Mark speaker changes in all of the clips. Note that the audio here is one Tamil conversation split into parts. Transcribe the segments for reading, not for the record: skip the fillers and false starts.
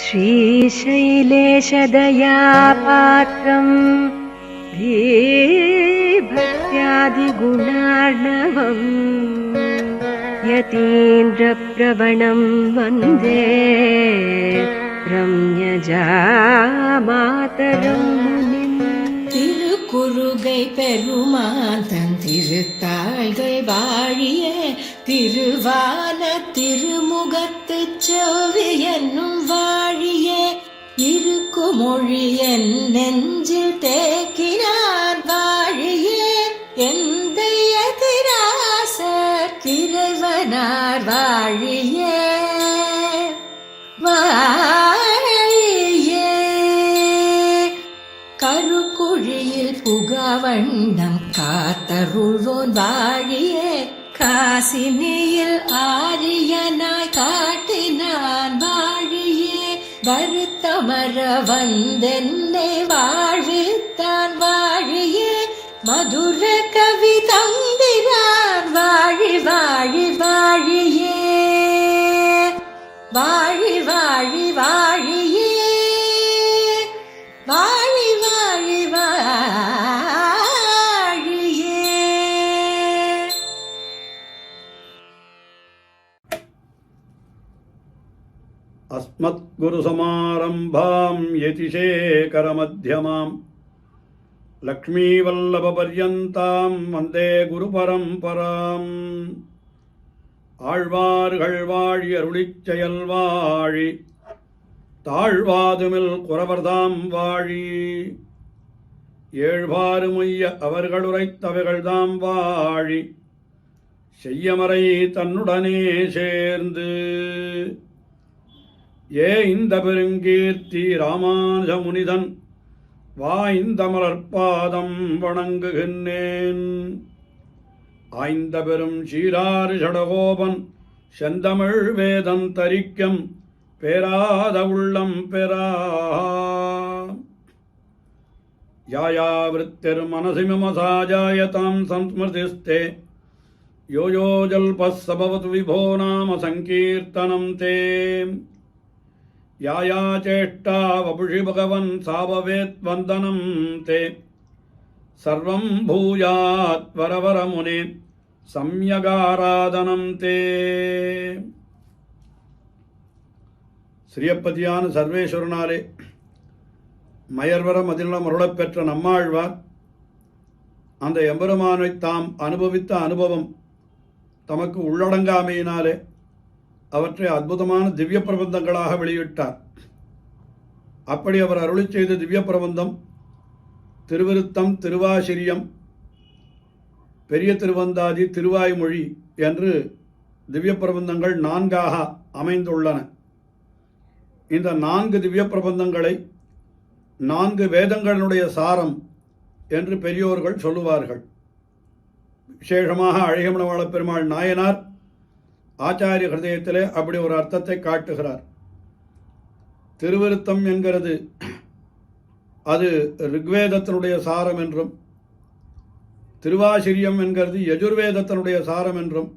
Speaker 1: श्रीशैलेशदयापात्रम् धीभक्त्यादिगुणार्णवम् यतीन्द्रप्रवणं वन्दे रम्यजामातरं मुनिम्.
Speaker 2: திருக்குறுகை பெருமான் தன் திருத்தாள்கள் வாழிய திருவான திருமுகத்து செவ்வி என்னும் வாழிய இருக்குமொழி என் நெஞ்சில் தேக்கினான் வாழிய எந்தைய திராசர் இறைவனார் வாழிய கருக்குழியில் புகவண்ணம் காத்தருள்வோன் வாழியே காசினியில் ஆரியனாய் காட்டினான் வாழியே வருத்தமர வந்தென்னை வாழ்வித்தான் வாழியே மதுர கவி தந்திரான் வாழி வாழி வாழியே வாழி வாழி வாழியே வாழி வாழி வாழியே.
Speaker 3: அஸ்மத்குருசமாரம்பாம் யதிசேகரமத்யமாம் லக்ஷ்மீவல்லபபர்யந்தாம் வந்தே குருபரம்பராம். ஆழ்வார்கள் வாழி அருளிச் செயல் வாழி தாழ்வாதுமில் குறவர்தாம் வாழி ஏழ்வாறு மொய்ய அவர்களுரைத்தவைகள்தாம் வாழி செய்யமறை தன்னுடனே சேர்ந்து ஏ இந்த பெருங்கீர்த்தி ராமானுஜ முனிதன் வாய்ந்த மலர்பாதம் வணங்குகின்றேன். ஆய்ந்த பெரும் சீராறு சடகோபன் செந்தமிழ் வேதம் தரிக்கம் பேராத உள்ளம் பெறா யாயாவிருத்திர் மனசி மமசாஜாயதாம் சம்ஸ்மிருதிஸ்தே யோ யோ ஜல்பஸ் சபவது விபோ நாம சங்கீர்த்தனம் தே யாயா சேஷ்டா வபுஷி பகவன் சாபவேத் வந்தனம் தே சர்வம் பூயாத் வரவர முனே சம்யகாராதனம் தே. ஸ்ரீயப்பதியான சர்வேஸ்வரனாலே மயர்வரம் அதிலம் அருளப் பெற்ற நம்மாழ்வார் அந்த எம்பெருமானை தாம் அனுபவித்த அனுபவம் தமக்கு உள்ளடங்காமையினாலே அவற்றை அற்புதமான திவ்ய பிரபந்தங்களாக வெளியிட்டார். அப்படி அவர் அருளி செய்த திவ்ய பிரபந்தம் திருவிருத்தம், திருவாசிரியம், பெரிய திருவந்தாதி, திருவாய்மொழி என்று திவ்ய பிரபந்தங்கள் 4ஆக அமைந்துள்ளன. இந்த 4 திவ்ய பிரபந்தங்களை 4 வேதங்களுடைய சாரம் என்று பெரியோர்கள் சொல்லுவார்கள். விசேஷமாக அழகியமணவாள பெருமாள் நாயனார் ஆச்சாரிய ஹிருதயத்திலே அப்படி ஒரு அர்த்தத்தை காட்டுகிறார். திருவிருத்தம் என்கிறது அது ரிக்வேதத்தினுடைய சாரம் என்றும், திருவாசிரியம் என்கிறது யஜுர்வேதத்தினுடைய சாரம் என்றும்,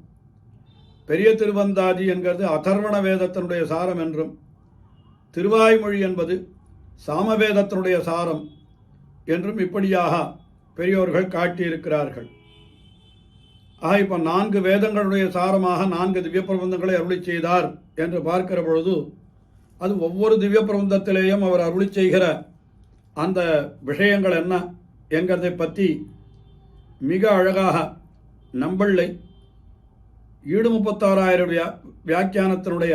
Speaker 3: பெரிய திருவந்தாதி என்கிறது அதர்வண வேதத்தினுடைய சாரம் என்றும், திருவாய்மொழி என்பது சாமவேதத்தினுடைய சாரம் என்றும் இப்படியாக பெரியோர்கள் காட்டியிருக்கிறார்கள். ஆக இப்போ 4 வேதங்களுடைய சாரமாக 4 திவ்ய பிரபந்தங்களை அருளி செய்தார் என்று பார்க்கிற பொழுது அது ஒவ்வொரு திவ்ய பிரபந்தத்திலேயும் அவர் அருளி செய்கிற அந்த விஷயங்கள் என்ன என்கிறதை பற்றி மிக அழகாக நம்பிள்ளை 36,000 வியாக்கியானத்தினுடைய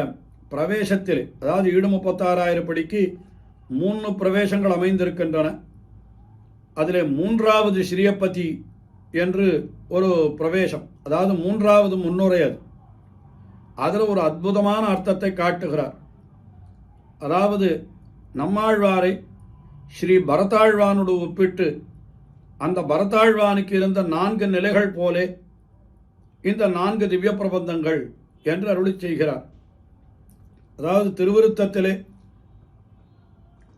Speaker 3: பிரவேசத்தில், அதாவது 36,000 படிக்கு 3 பிரவேசங்கள் அமைந்திருக்கின்றன. அதில் 3வது ஸ்ரீயப்பதி என்று ஒரு பிரவேசம், அதாவது 3வது முன்னுரை. அதில் ஒரு அற்புதமான அர்த்தத்தை காட்டுகிறார். அதாவது நம்மாழ்வாரை ஸ்ரீ பரதாழ்வானோடு ஒப்பிட்டு அந்த பரதாழ்வானுக்கு இருந்த 4 நிலைகள் போலே இந்த 4 திவ்ய பிரபந்தங்கள் என்று அருளி செய்கிறார். அதாவது திருவிருத்தத்திலே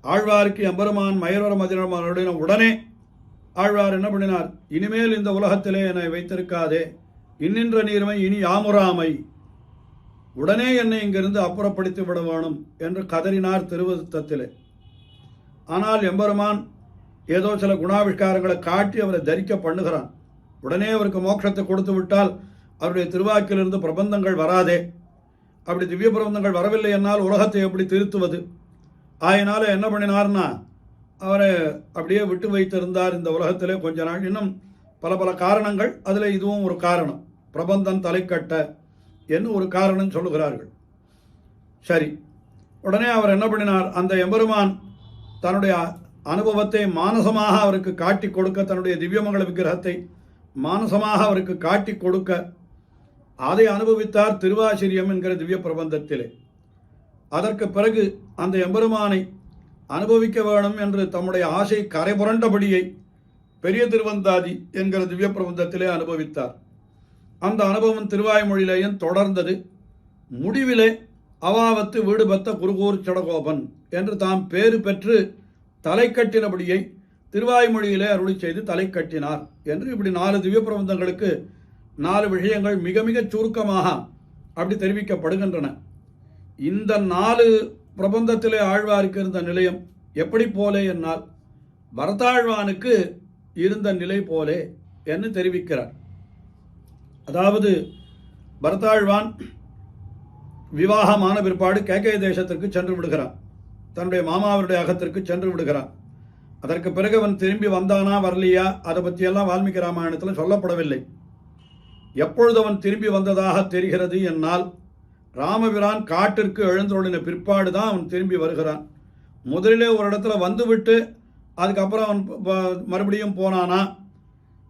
Speaker 3: ஆழ்வாருக்கு எம்பெருமான் மயர்வர மதினருடைய உடனே ஆழ்வார் என்ன பண்ணினார், இனிமேல் இந்த உலகத்திலே என்னை வைத்திருக்காதே, இன்னின்ற நீர்மை இனி யாமுறாமை உடனே என்னை இங்கிருந்து அப்புறப்படுத்தி விட வேணும் என்று கதறினார் திருவருத்தத்திலே. ஆனால் எம்பெருமான் ஏதோ சில குணாவிஷ்காரங்களை காட்டி அவரை தரிக்க பண்ணுகிறான். உடனே அவருக்கு மோட்சத்தை கொடுத்து விட்டால் அவருடைய திருவாக்கிலிருந்து பிரபந்தங்கள் வராதே. அப்படி திவ்ய பிரபந்தங்கள் வரவில்லை என்னால் உலகத்தை எப்படி திருத்துவது? ஆயினால என்ன பண்ணினார்னா அவரை அப்படியே விட்டு வைத்திருந்தார் இந்த உலகத்திலே கொஞ்ச நாள். இன்னும் பல பல காரணங்கள், அதில் இதுவும் ஒரு காரணம். பிரபந்தம் தலைக்கட்ட என்று ஒரு காரணம் சொல்லுகிறார்கள். சரி, உடனே அவர் என்ன பண்ணினார், அந்த எம்பெருமான் தன்னுடைய அனுபவத்தை மானசமாக அவருக்கு காட்டி கொடுக்க, தன்னுடைய திவ்யமங்கள விக்கிரகத்தை மானசமாக அவருக்கு காட்டி கொடுக்க அதை அனுபவித்தார் திருவாசிரியம் என்கிற திவ்ய பிரபந்தத்திலே. அதற்கு பிறகு அந்த எம்பெருமானை அனுபவிக்க வேணும் என்று தம்முடைய ஆசை கரை புரண்டபடியை பெரிய திருவந்தாதி என்கிற திவ்ய பிரபந்தத்திலே அனுபவித்தார். அந்த அனுபவம் திருவாய்மொழியிலேயும் தொடர்ந்தது. முடிவிலே அவாவத்து வீடு பத்த குருகூர் சடகோபன் என்று தாம் பேறு பெற்று தலை கட்டினபடியை திருவாய்மொழியிலே அருளி செய்து தலை கட்டினார் என்று இப்படி 4 திவ்ய பிரபந்தங்களுக்கு 4 விஷயங்கள் மிக மிக சுருக்கமாக அப்படி தெரிவிக்கப்படுகின்றன. இந்த 4 பிரபந்தத்திலே ஆழ்வாருக்கு இருந்த நிலையம் எப்படி போலே என்னால் பரதாழ்வானுக்கு இருந்த நிலை போலே என்று தெரிவிக்கிறார். அதாவது பரதாழ்வான் விவாகமான பிற்பாடு கேகய தேசத்திற்கு சென்று விடுகிறான். தன்னுடைய மாமாவருடைய அகத்திற்கு சென்று விடுகிறான். அதற்கு பிறகு அவன் திரும்பி வந்தானா வரலையா அதை பற்றியெல்லாம் வால்மீகி ராமாயணத்தில் சொல்லப்படவில்லை. எப்பொழுது அவன் திரும்பி வந்ததாக தெரிகிறது என்னால் ராமபிரான் காட்டிற்கு எழுந்தொழின பிற்பாடு தான் அவன் திரும்பி வருகிறான். முதலிலே ஒரு இடத்துல வந்துவிட்டு அதுக்கப்புறம் அவன் மறுபடியும் போனானா,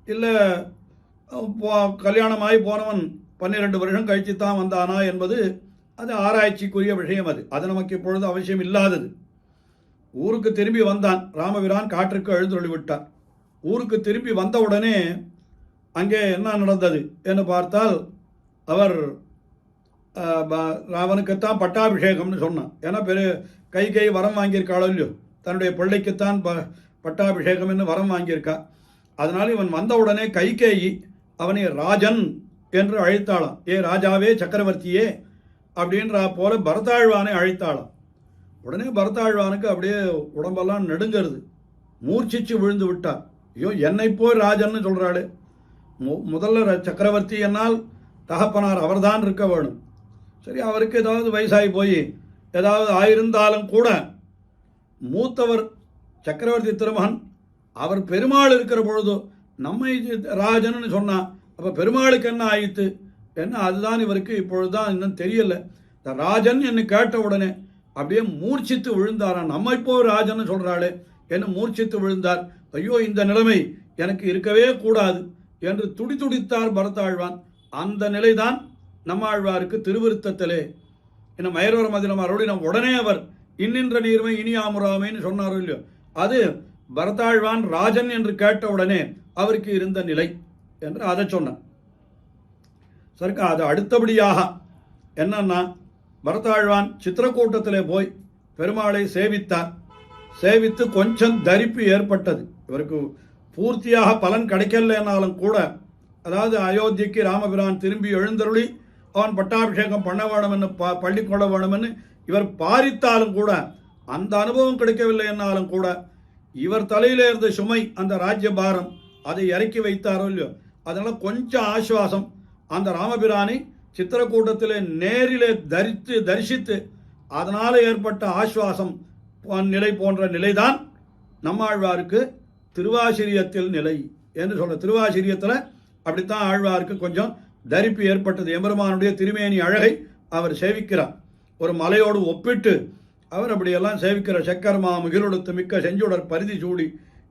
Speaker 3: இல்லை கல்யாணமாகி போனவன் 12 வருஷம் கழித்து தான் வந்தானா என்பது அது ஆராய்ச்சிக்குரிய விஷயம். அது நமக்கு இப்பொழுது அவசியம் இல்லாதது. ஊருக்கு திரும்பி வந்தான் ராமபிரான், காட்டிற்கு எழுந்தொழி விட்டார். ஊருக்கு திரும்பி வந்தவுடனே அங்கே என்ன நடந்தது என்று பார்த்தால் அவர் அவனுக்குத்தான் பட்டாபிஷேகம்னு சொன்னான். ஏன்னா கை வரம் வாங்கியிருக்காளோ இல்லையோ, தன்னுடைய பிள்ளைக்குத்தான் பட்டாபிஷேகம் என்று வரம் வாங்கியிருக்கா. அதனால் இவன் வந்தவுடனே கைகேயி அவனை ராஜன் என்று அழைத்தாளாம். ஏ ராஜாவே சக்கரவர்த்தியே அப்படின்ற போல பரதாழ்வானை அழைத்தாளாம். உடனே பரதாழ்வானுக்கு அப்படியே உடம்பெல்லாம் நெடுங்கிறது, மூர்ச்சிச்சு விழுந்து விட்டார். ஐயோ, என்னை போய் ராஜன்னு சொல்கிறாள். முதல்ல சக்கரவர்த்தி என்னால் தகப்பனார் அவர்தான் இருக்க வேணும். சரி, அவருக்கு ஏதாவது வயசாகி போய் ஏதாவது ஆயிருந்தாலும் கூட மூத்தவர் சக்கரவர்த்தி திருமகன், அவர் பெருமாள் இருக்கிற பொழுதோ நம்மை ராஜன்னு சொன்னான். அப்போ பெருமாளுக்கு என்ன ஆயிற்று என்ன, அதுதான் இவருக்கு இப்பொழுதுதான் இன்னும் தெரியல. இந்த ராஜன் என்று கேட்ட உடனே அப்படியே மூர்ச்சித்து விழுந்தாரான். நம்மை போய் ராஜன்னு சொல்கிறாளே என்று மூர்ச்சித்து விழுந்தார். ஐயோ, இந்த நிலைமை எனக்கு இருக்கவே கூடாது என்று துடித்தார் பரதாழ்வான். அந்த நிலைதான் நம்மாழ்வாருக்கு திருவிருத்தத்திலே இன்னும் மயரோர மதினம் அருளினம் உடனே அவர் இன்னின்ற நீர்மை இனியாமுறாமைன்னு சொன்னாரோ இல்லையோ, அது பரதாழ்வான் ராஜன் என்று கேட்ட உடனே அவருக்கு இருந்த நிலை என்று அதை சொன்னார். சரிக்கா, அது அடுத்தபடியாக என்னன்னா, பரதாழ்வான் சித்திரக்கூட்டத்திலே போய் பெருமாளை சேவித்தார். சேவித்து கொஞ்சம் தரிப்பு ஏற்பட்டது. இவருக்கு பூர்த்தியாக பலன் கிடைக்கலனாலும் கூட, அதாவது அயோத்திக்கு ராமபிரான் திரும்பி எழுந்தருளி அவன் பட்டாபிஷேகம் பண்ண வேணும்னு பள்ளி கொள்ள வேணும்னு இவர் பாரித்தாலும் கூட அந்த அனுபவம் கிடைக்கவில்லை என்னாலும் கூட இவர் தலையிலே இருந்த சுமை, அந்த ராஜ்ய பாரம், அதை இறக்கி வைத்தாரோ இல்லையோ, அதனால கொஞ்சம் ஆசுவாசம். அந்த ராமபிரானை சித்திரக்கூட்டத்திலே நேரிலே தரிசித்து அதனால் ஏற்பட்ட ஆசுவாசம் நிலை போன்ற நிலைதான் நம்மாழ்வாருக்கு திருவாசிரியத்தில் நிலை என்று சொல்ற. திருவாசிரியத்தில் அப்படித்தான் ஆழ்வாருக்கு கொஞ்சம் தரிப்பு ஏற்பட்டது. எம்பெருமானுடைய திருமேனி அழகை அவர் சேவிக்கிறார். ஒரு மலையோடு ஒப்பிட்டு அவர் அப்படியெல்லாம் சேவிக்கிறார். சக்கரமா முகிலொடுத்து மிக்க செஞ்சுடர் பரிதி சூடி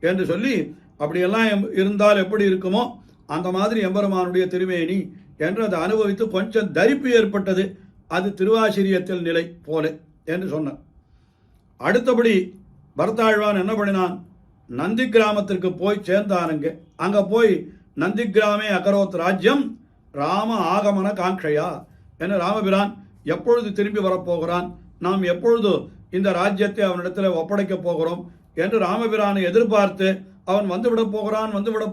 Speaker 3: என்று சொல்லி அப்படியெல்லாம் இருந்தால் எப்படி இருக்குமோ அந்த மாதிரி எம்பெருமானுடைய திருமேனி என்று அதை அனுபவித்து கொஞ்சம் தரிப்பு ஏற்பட்டது. அது திருவாசிரியத்தில் நிலை போல என்று சொன்னார். அடுத்தபடி பரதாழ்வான் என்ன பண்ணினான், நந்தி கிராமத்திற்கு போய் சேர்ந்தானுங்க. அங்கே போய் நந்தி கிராமே அகரோத் ராஜ்யம் ராம ஆகமன காங்கையா என ராமபிரான் எப்பொழுது திரும்பி வரப்போகிறான், நாம் எப்பொழுது இந்த ராஜ்யத்தை அவனிடத்தில் ஒப்படைக்கப் போகிறோம் என்று ராமபிரானை எதிர்பார்த்து அவன் வந்துவிடப்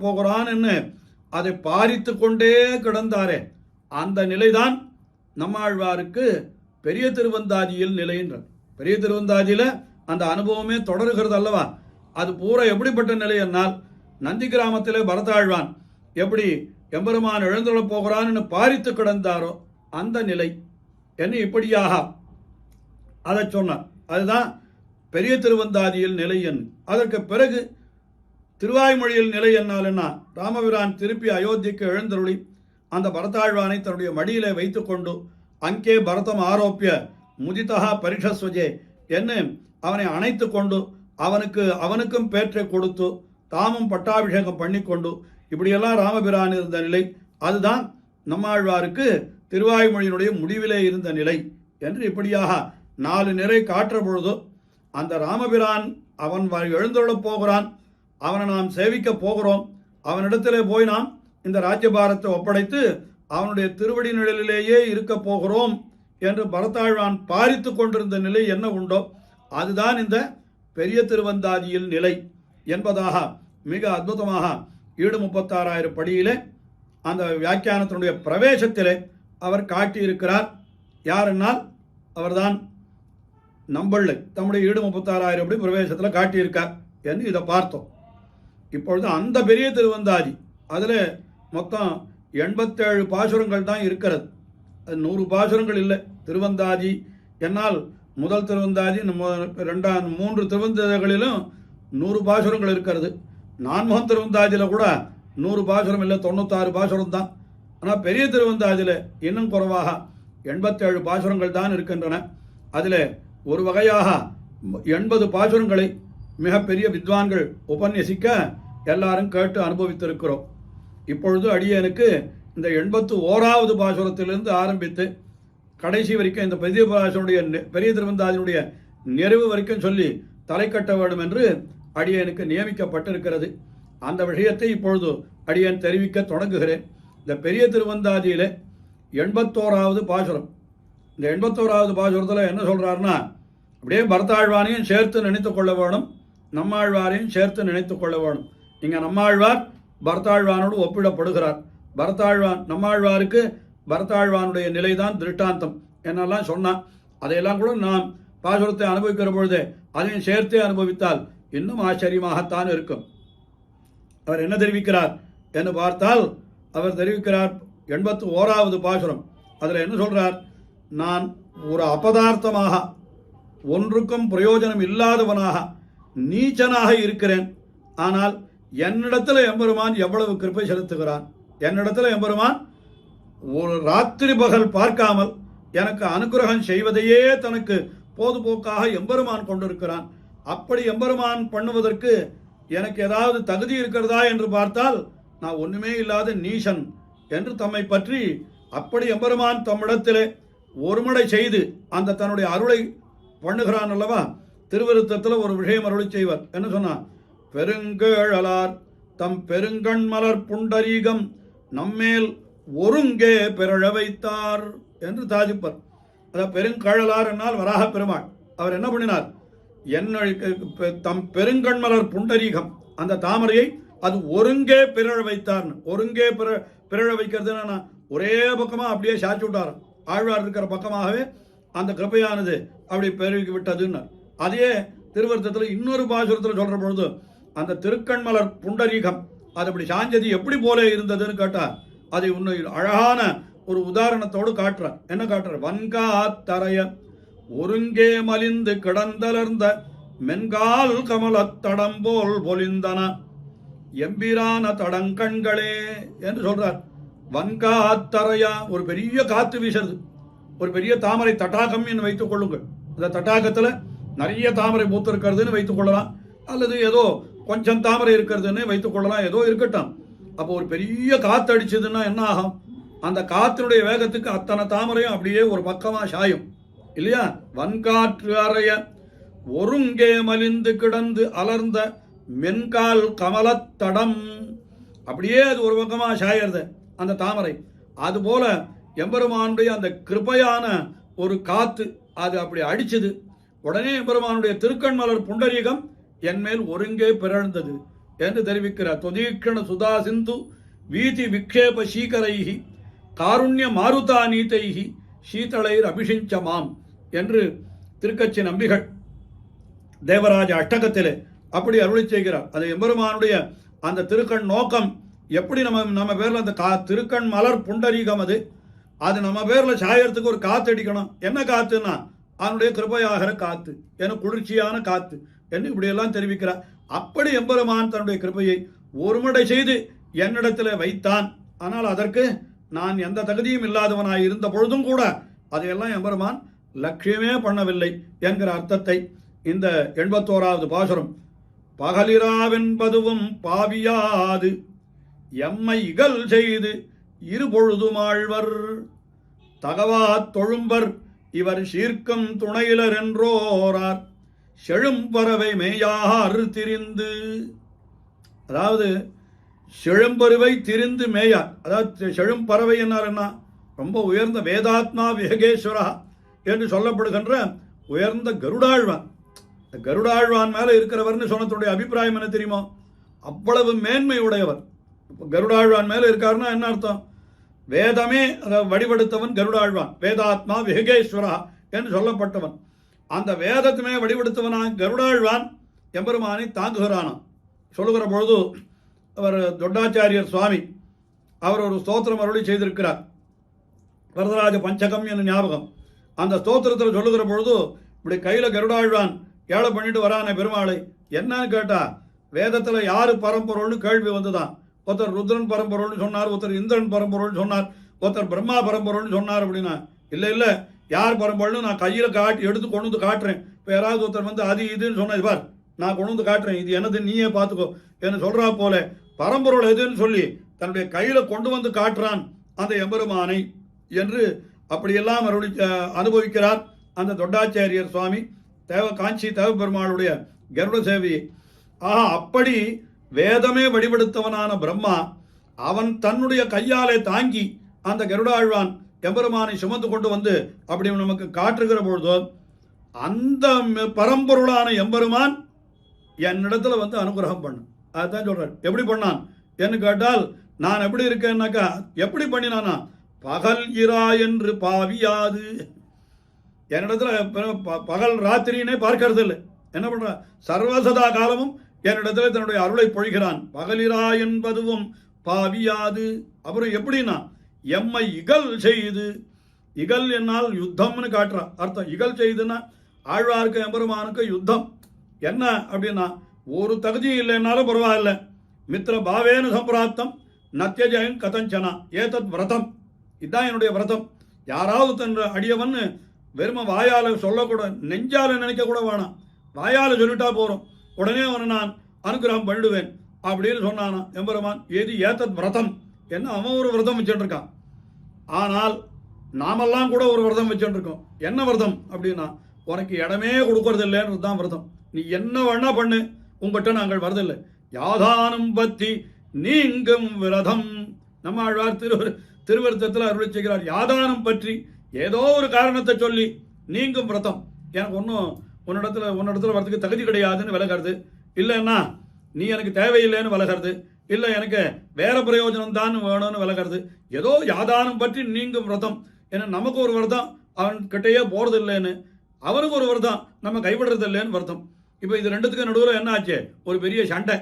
Speaker 3: போகிறான் என்று அதை பாரித்து கொண்டே கிடந்தாரே, அந்த நிலைதான் நம்மாழ்வாருக்கு பெரிய திருவந்தாதியில் நிலைன்றார். பெரிய திருவந்தாதியில அந்த அனுபவமே தொடருகிறது அல்லவா? அது பூரா எப்படிப்பட்ட நிலை என்னால், நந்தி கிராமத்திலே பரதாழ்வான் எப்படி எம்பெருமான் எழுந்துள்ள போகிறான்னு பாரித்து கிடந்தாரோ அந்த நிலை என்ன இப்படியாக அதை சொன்னார். அதுதான் பெரிய திருவந்தாதியில் நிலை என். அதற்கு பிறகு திருவாய்மொழியில் நிலை என்னால் என்ன, ராமபிரான் திருப்பி அயோத்திக்கு எழுந்தருளி அந்த பரதாழ்வானை தன்னுடைய மடியிலே வைத்துக்கொண்டு அங்கே பரதம் ஆரோப்பிய முதிதா பரிஷஸ்வஜே என்ன அவனை அணைத்து கொண்டு அவனுக்கும் பேற்றை கொடுத்து தாமும் பட்டாபிஷேகம் பண்ணிக்கொண்டு இப்படியெல்லாம் ராமபிரான் இருந்த நிலை, அதுதான் நம்மாழ்வாருக்கு திருவாய்மொழியினுடைய முடிவிலே இருந்த நிலை என்று இப்படியாக 4 நிறை காற்ற பொழுது அந்த ராமபிரான் அவன் எழுந்தருளப் போகிறான், அவனை நாம் சேவிக்க போகிறோம், அவனிடத்திலே போய் நாம் இந்த ராஜ்யபாரத்தை ஒப்படைத்து அவனுடைய திருவடி நிழலிலேயே இருக்க போகிறோம் என்று பரதாழ்வான் பாரித்து கொண்டிருந்த நிலை என்ன உண்டோ அதுதான் இந்த பெரிய திருவந்தாதியில் நிலை என்பதாக மிக அற்புதமாக 736,000 படியிலே அந்த வியாக்கியானத்தினுடைய பிரவேசத்திலே அவர் காட்டியிருக்கிறார். யாரென்னால் அவர்தான் நம்பள்ளை தம்முடைய 736,000 படி பிரவேசத்தில் காட்டியிருக்கார் என்று இதை பார்த்தோம். இப்பொழுது அந்த பெரிய திருவந்தாதி அதில் மொத்தம் 87 பாசுரங்கள் தான் இருக்கிறது. அது 100 பாசுரங்கள் இல்லை. திருவந்தாதி என்னால் முதல் திருவந்தாதி 3 திருவந்தாதிகளிலும் 100 பாசுரங்கள் இருக்கிறது. 4ஆம் திருவந்தாதியில் கூட 100 பாசுரம் இல்லை, 96 பாசுரம் தான். ஆனால் பெரிய திருவந்தாதியில் இன்னும் குறைவாக 87 பாசுரங்கள் தான் இருக்கின்றன. அதில் ஒரு வகையாக 80 பாசுரங்களை மிகப்பெரிய வித்வான்கள் உபன்யசிக்க எல்லாரும் கேட்டு அனுபவித்திருக்கிறோம். இப்பொழுது அடியனுக்கு இந்த 81வது பாசுரத்திலிருந்து ஆரம்பித்து கடைசி வரைக்கும் இந்த பெரிய திருவந்தாதியினுடைய நிறைவு வரைக்கும் சொல்லி தலை கட்ட வேண்டும் என்று அடியனுக்கு நியமிக்கப்பட்டிருக்கிறது. அந்த விஷயத்தை இப்பொழுது அடியன் தெரிவிக்க தொடங்குகிறேன். இந்த பெரிய திருவந்தாதியில 81வது பாசுரம், இந்த 81வது பாசுரத்தில் என்ன சொல்றாருன்னா, அப்படியே பரதாழ்வானையும் சேர்த்து நினைத்து கொள்ள வேணும், நம்மாழ்வாரையும் சேர்த்து நினைத்து கொள்ள வேணும். இங்க நம்மாழ்வார் பரதாழ்வானோடு ஒப்பிடப்படுகிறார். பரதாழ்வான் நம்மாழ்வாருக்கு பரதாழ்வானுடைய நிலைதான் திருஷ்டாந்தம் என்னெல்லாம் சொன்னான். அதையெல்லாம் கூட நாம் பாசுரத்தை அனுபவிக்கிற பொழுது அதையும் சேர்த்தே அனுபவித்தால் இன்னும் ஆச்சரியமாகத்தான் இருக்கும். அவர் என்ன தெரிவிக்கிறார் என்று பார்த்தால், அவர் தெரிவிக்கிறார் 81வது பாசுரம். அதில் என்ன சொல்றார், நான் ஒரு அபதார்த்தமாக ஒன்றுக்கும் பிரயோஜனம் இல்லாதவனாக நீச்சனாக இருக்கிறேன். ஆனால் என்னிடத்தில் எம்பெருமான் எவ்வளவு கிருபை செலுத்துகிறான். என்னிடத்தில் எம்பெருமான் ஒரு ராத்திரி பகல் பார்க்காமல் எனக்கு அனுகிரகம் செய்வதையே தனக்கு போதுபோக்காக எம்பெருமான் கொண்டிருக்கிறான். அப்படி எம்பெருமான் பண்ணுவதற்கு எனக்கு ஏதாவது தகுதி இருக்கிறதா என்று பார்த்தால் நான் ஒன்றுமே இல்லாத நீசன் என்று தம்மை பற்றி அப்படி எம்பெருமான் தம்மிடத்திலே ஒருமுறை செய்து அந்த தன்னுடைய அருளை பண்ணுகிறான் அல்லவா. திருவிருத்தத்தில் ஒரு விஷயம் அருளை செய்வார். என்ன சொன்னார், பெருங்கேழலார் தம் பெருங்கண் மலர் புண்டரீகம் நம்மேல் ஒருங்கே பிறழ வைத்தார் என்று தாஜிப்பர். அதாவது பெருங்கழலார் என்னால் வராக பெருமாள். அவர் என்ன பண்ணினார், தம் பெருங்கண்மலர் புண்டரீகம் அந்த தாமரையை அது ஒருங்கே பிறழ வைத்தார்னு. ஒருங்கே பிறழ வைக்கிறதுன்னா ஒரே பக்கமாக அப்படியே சாய்ச்சி விட்டார். ஆழ்வார் இருக்கிற பக்கமாகவே அந்த கிருபையானது அப்படி பெருகி விட்டதுன்னு. அதே திருவருத்தத்தில் இன்னொரு பாசுரத்தில் சொல்ற பொழுது அந்த திருக்கண்மலர் புண்டரீகம் அது அப்படி சாஞ்சது எப்படி போல இருந்ததுன்னு கேட்டார். அதை இன்னும் அழகான ஒரு உதாரணத்தோடு காட்டுறார். என்ன காட்டுறார், வன்கா தரைய ஒருங்கே மலிந்து கிடந்தலர்ந்த மென்கால் கமலத் தடம்போல் பொலிந்தன எம்பிரான தடங்கண்களே என்று சொல்றார். வன்கா தரையா, ஒரு பெரிய காத்து வீசுறது, ஒரு பெரிய தாமரை தட்டாகம் என்று வைத்துக் கொள்ளுங்கள். அந்த தட்டாகத்தில் நிறைய தாமரை பூத்து இருக்கிறதுன்னு வைத்துக் கொள்ளலாம், அல்லது ஏதோ கொஞ்சம் தாமரை இருக்கிறதுன்னு வைத்துக் கொள்ளலாம், ஏதோ இருக்கட்டும். அப்போ ஒரு பெரிய காத்து அடிச்சதுன்னா என்ன ஆகும், அந்த காத்தினுடைய வேகத்துக்கு அத்தனை தாமரையும் அப்படியே ஒரு பக்கமா சாயும் இல்லையா. வன்காற்று அறைய ஒருங்கே மலிந்து கிடந்து அலர்ந்த மென்கால் கமலத்தடம், அப்படியே அது ஒரு பக்கமா சாயறது அந்த தாமரை. அதுபோல எம்பெருமானுடைய அந்த கிருபையான ஒரு காத்து அது அப்படி அடிச்சது. உடனே எம்பெருமானுடைய திருக்கண்மலர் புண்டரீகம் என் மேல் ஒருங்கே பிறழ்ந்தது என்று தெரிவிக்கிறார். தொதீக்ஷண சுதா சிந்து வீதி விக்ஷேப சீகரைஹி காருண்ய மாருதா நீதைஹி சீதளைர் அபிஷிஞ்சமாம் என்று திருக்கச்சி நம்பிகள் தேவராஜ அஷ்டகத்திலே அப்படி அருளி செய்கிறார். அது எம்பெருமானுடைய அந்த திருக்கண் நோக்கம் எப்படி நம்ம பேர்ல அந்த திருக்கண் மலர் புண்டரீகம் அது நம்ம பேர்ல சாயறதுக்கு ஒரு காத்து அடிக்கணும். என்ன காத்துன்னா அவனுடைய கிருபையாகிற காத்து, என குளிர்ச்சியான காத்து என்று இப்படியெல்லாம் தெரிவிக்கிறார். அப்படி எம்பெருமான் தன்னுடைய கிருபையை ஒருமுறை செய்து என்னிடத்தில் வைத்தான். ஆனால் அதற்கு நான் எந்த தகுதியும் இல்லாதவனாய் இருந்த பொழுதும் கூட அதையெல்லாம் எம்பெருமான் லட்சியமே பண்ணவில்லை என்கிற அர்த்தத்தை இந்த 81வது பாசுரம் பகலிராவென்பதுவும் பாவியாது எம்மை இகல் செய்து இருபொழுதுமாழ்வர் தகவா தொழும்பர் இவர் சீர்க்கம் துணையிலர் என்றோரார் செழும்பறவை மேயாறு திரிந்து. அதாவது செழும்பருவை திரிந்து மேயார். அதாவது செழும்பறவை என்ன ரொம்ப உயர்ந்த வேதாத்மா விஹகேஸ்வரா என்று சொல்லப்படுகின்ற உயர்ந்த கருடாழ்வான். கருடாழ்வான் மேல இருக்கிறவர்னு சொன்னதுடைய அபிப்பிராயம் என்ன தெரியுமோ? அவ்வளவு மேன்மை உடையவர். கருடாழ்வான் மேல இருக்காருன்னா என்ன அர்த்தம்? வேதமே வடிவெடுத்தவன் கருடாழ்வான், வேதாத்மா விஹகேஸ்வரா என்று சொல்லப்பட்டவன். அந்த வேதத்துமே வடிவெடுத்தவனாக கருடாழ்வான் எம்பெருமானை தாங்குகிறானான். சொல்லுகிற பொழுது அவர் தொட்டாச்சாரியர் சுவாமி அவர் ஒரு ஸ்தோத்திரம் அருளி செய்திருக்கிறார், வரதராஜ பஞ்சகம் என்ற ஞாபகம். அந்த ஸ்தோத்திரத்தில் சொல்லுகிற பொழுது இப்படி கையில் கருடாழ்வான் ஏழை பண்ணிட்டு வரானே பெருமாளை. என்னன்னு கேட்டா வேதத்தில் யாரு பரம்பொருள்னு கேள்வி வந்துதான். ஒருத்தர் ருத்ரன் பரம்பொருள்னு சொன்னார், ஒருத்தர் இந்திரன் பரம்பொருள்னு சொன்னார், ஒருத்தர் பிரம்மா பரம்பொருள்னு சொன்னார். அப்படின்னா இல்லை யார் பரம்பொருள்னு நான் கையில் எடுத்து கொண்டு வந்து காட்டுறேன். இப்போ யாராவது ஒருத்தர் வந்து அது இதுன்னு சொன்னது பார், நான் கொண்டு வந்து காட்டுறேன், இது என்னது நீயே பார்த்துக்கோ என்று சொல்றா போல பரம்பொருள் எதுன்னு சொல்லி தன்னுடைய கையில கொண்டு வந்து காட்டுறான் அந்த எம்பெருமானை என்று அப்படியெல்லாம் அனுபவிக்கிறார் அந்த தொட்டாச்சாரியர் சுவாமி காஞ்சி தேவ பெருமாளுடைய கருட சேவையை. அப்படி வேதமே வடிவெடுத்தவனான பிரம்மா அவன் தன்னுடைய கையாலே தாங்கி அந்த கருடாழ்வான் எம்பெருமானை சுமந்து கொண்டு வந்து அப்படி நமக்கு காட்டுகிற பொழுதோ அந்த பரம்பொருளான எம்பெருமான் என்னிடத்துல வந்து அனுகிரகம் பண்ணு. அதுதான் சொல்றார். எப்படி பண்ணான் என்று கேட்டால் நான் எப்படி இருக்கேன்னாக்கா எப்படி பண்ணினானா பகல் இரா என்று பாவியாது. என்னிடத்துல பகல் ராத்திரினே பார்க்கறது இல்லை. என்ன பண்ற சர்வசதா காலமும் என்னிடத்துல தன்னுடைய அருளை பொழிகிறான். பகலிரா என்பதுவும் பாவியாது. அப்புறம் எப்படின்னா எம்மை இகல் செய்து, இகல் என்னால் யுத்தம்னு காட்டுறா அர்த்தம். இகல் செய்துன்னா ஆழ்வார்க்கு எம்பெருமானுக்கு யுத்தம். என்ன அப்படின்னா ஒரு தகுதி இல்லைன்னாலும் பரவாயில்ல, மித்திர பாவேன சம்பிராப்தம் நத்தியஜயம் கதஞ்சனா ஏதத் விரதம், இதுதான் என்னுடைய விரதம். யாராவது தன் அடியவன்னு வெறும வாயால சொல்லக்கூட, நெஞ்சால நினைக்க கூட வேணாம், வாயால சொல்லிட்டா போறோம், உடனே அவனை நான் அனுகிரகம் பண்ணிடுவேன் அப்படின்னு சொன்னானா எம்பெருமான். ஏது ஏதத் விரதம் என்ன அவன் ஒரு விரதம் வச்சுட்டு இருக்கான். ஆனால் நாமெல்லாம் கூட ஒரு விரதம் வச்சுட்டு இருக்கோம். என்ன விரதம் அப்படின்னா உனக்கு இடமே கொடுக்கறது இல்லைன்னு தான் விரதம். நீ என்ன வேணா பண்ணு, உங்ககிட்ட நாங்கள் வரதில்லை. யாதானும் பத்தி நீங்கும் விரதம். நம்ம ஆழ்வார் திருவருத்தத்தில் அருளி செய்கிறார். யாதானம் பற்றி ஏதோ ஒரு காரணத்தை சொல்லி நீங்கும் விரதம். எனக்கு ஒன்றும் உன்னிடத்துல வரதுக்கு தகுதி கிடையாதுன்னு விலகிறது, இல்லைன்னா நீ எனக்கு தேவையில்லைன்னு விலகிறது, இல்லை எனக்கு வேற பிரயோஜனம் தான் வேணும்னு விலகிறது. ஏதோ யாதானம் பற்றி நீங்கும் விரதம். ஏன்னா நமக்கு ஒரு விரதம் அவன் கிட்டையே போறது இல்லைன்னு, அவனுக்கு ஒரு விரதம் நம்ம கைவிடுறது இல்லைன்னு விரதம். இப்போ இது ரெண்டுத்துக்கு நடுவில் என்ன ஆச்சு? ஒரு பெரிய சண்டை.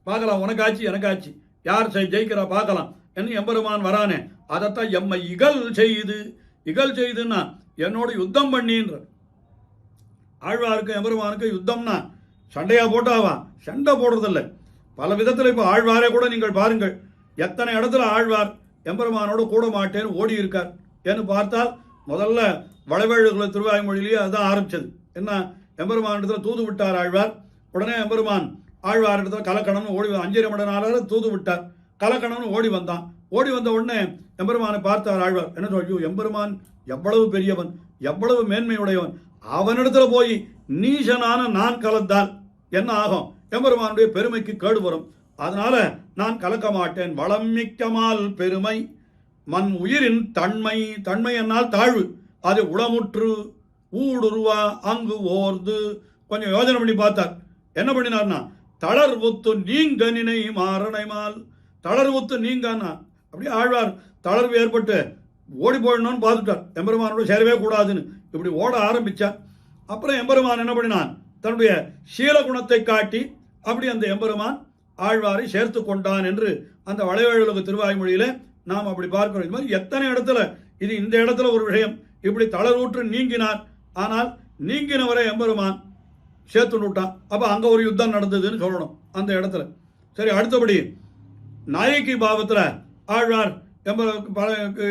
Speaker 3: பார்க்கலாம், உனக்காச்சு எனக்காச்சு, யார் ஜெயிக்கிறா பார்க்கலாம் என்று எம்பெருமான் வரானே. அதைத்தான் எம்மை இகல் செய்து, இகல் செய்துன்னா என்னோட யுத்தம் பண்ணின்ற. ஆழ்வாருக்கு எம்பெருமானுக்கு யுத்தம்னா சண்டையா போட்டாவா? சண்டை போடுறதில்லை. பல விதத்தில் இப்போ ஆழ்வாரே கூட நீங்கள் பாருங்கள், எத்தனை இடத்துல ஆழ்வார் எம்பெருமானோட கூட மாட்டேன்னு ஓடி இருக்கார் என்று பார்த்தால் முதல்ல வளவேழுகுல திருவாய்மொழியிலேயே அதுதான் ஆரம்பிச்சது. என்ன எம்பெருமான் இடத்துல தூது விட்டார் ஆழ்வார். உடனே எம்பெருமான் ஆழ்வார் இடத்துல கலக்கணம்னு ஓடி 5 மடனால தூது விட்டார். கலக்கணம்னு ஓடி வந்தான். ஓடி வந்த உடனே எம்பெருமானை பார்த்தார் ஆழ்வார். என்ன சொல்லியோ எம்பெருமான் எவ்வளவு பெரியவன், எவ்வளவு மேன்மையுடையவன், அவனிடத்துல போய் நீசனான நான் கலந்தால் என்ன ஆகும்? எம்பெருமானுடைய பெருமைக்கு கேடு வரும். அதனால நான் கலக்க மாட்டேன். வளம் மிக்கமால் பெருமை மண் உயிரின் தன்மை, தன்மை என்னால் தாழ்வு, அது உளமுற்று ஊடுருவா அங்கு ஓர்ந்து. கொஞ்சம் யோஜனை பண்ணி பார்த்தார். என்ன பண்ணினார்னா தளர்வுத்து நீங்க நினை மாறனைமால். தளர்வுத்து நீங்கன்னா அப்படியே ஆழ்வார் தளர்வு ஏற்பட்டு ஓடி போயிடணும்னு பார்த்துட்டார். எம்பெருமானோட சேரவே கூடாதுன்னு இப்படி ஓட ஆரம்பித்தார். அப்புறம் எம்பெருமான் என்ன பண்ணினான், தன்னுடைய சீல குணத்தை காட்டி அப்படி அந்த எம்பெருமான் ஆழ்வாரை சேர்த்து கொண்டான் என்று அந்த வளைவழுக திருவாய்மொழியில நாம் அப்படி பார்க்கிறோம். இது மாதிரி எத்தனை இடத்துல இது இந்த இடத்துல ஒரு விஷயம் இப்படி தளரூற்று நீங்கினார். ஆனால் நீங்கினவரை எம்பெருமான் சேர்த்து விட்டான். அப்போ அங்கே ஒரு யுத்தம் நடந்ததுன்னு சொல்லணும் அந்த இடத்துல. சரி, அடுத்தபடி நாயகி பாவத்தில் ஆழ்வார்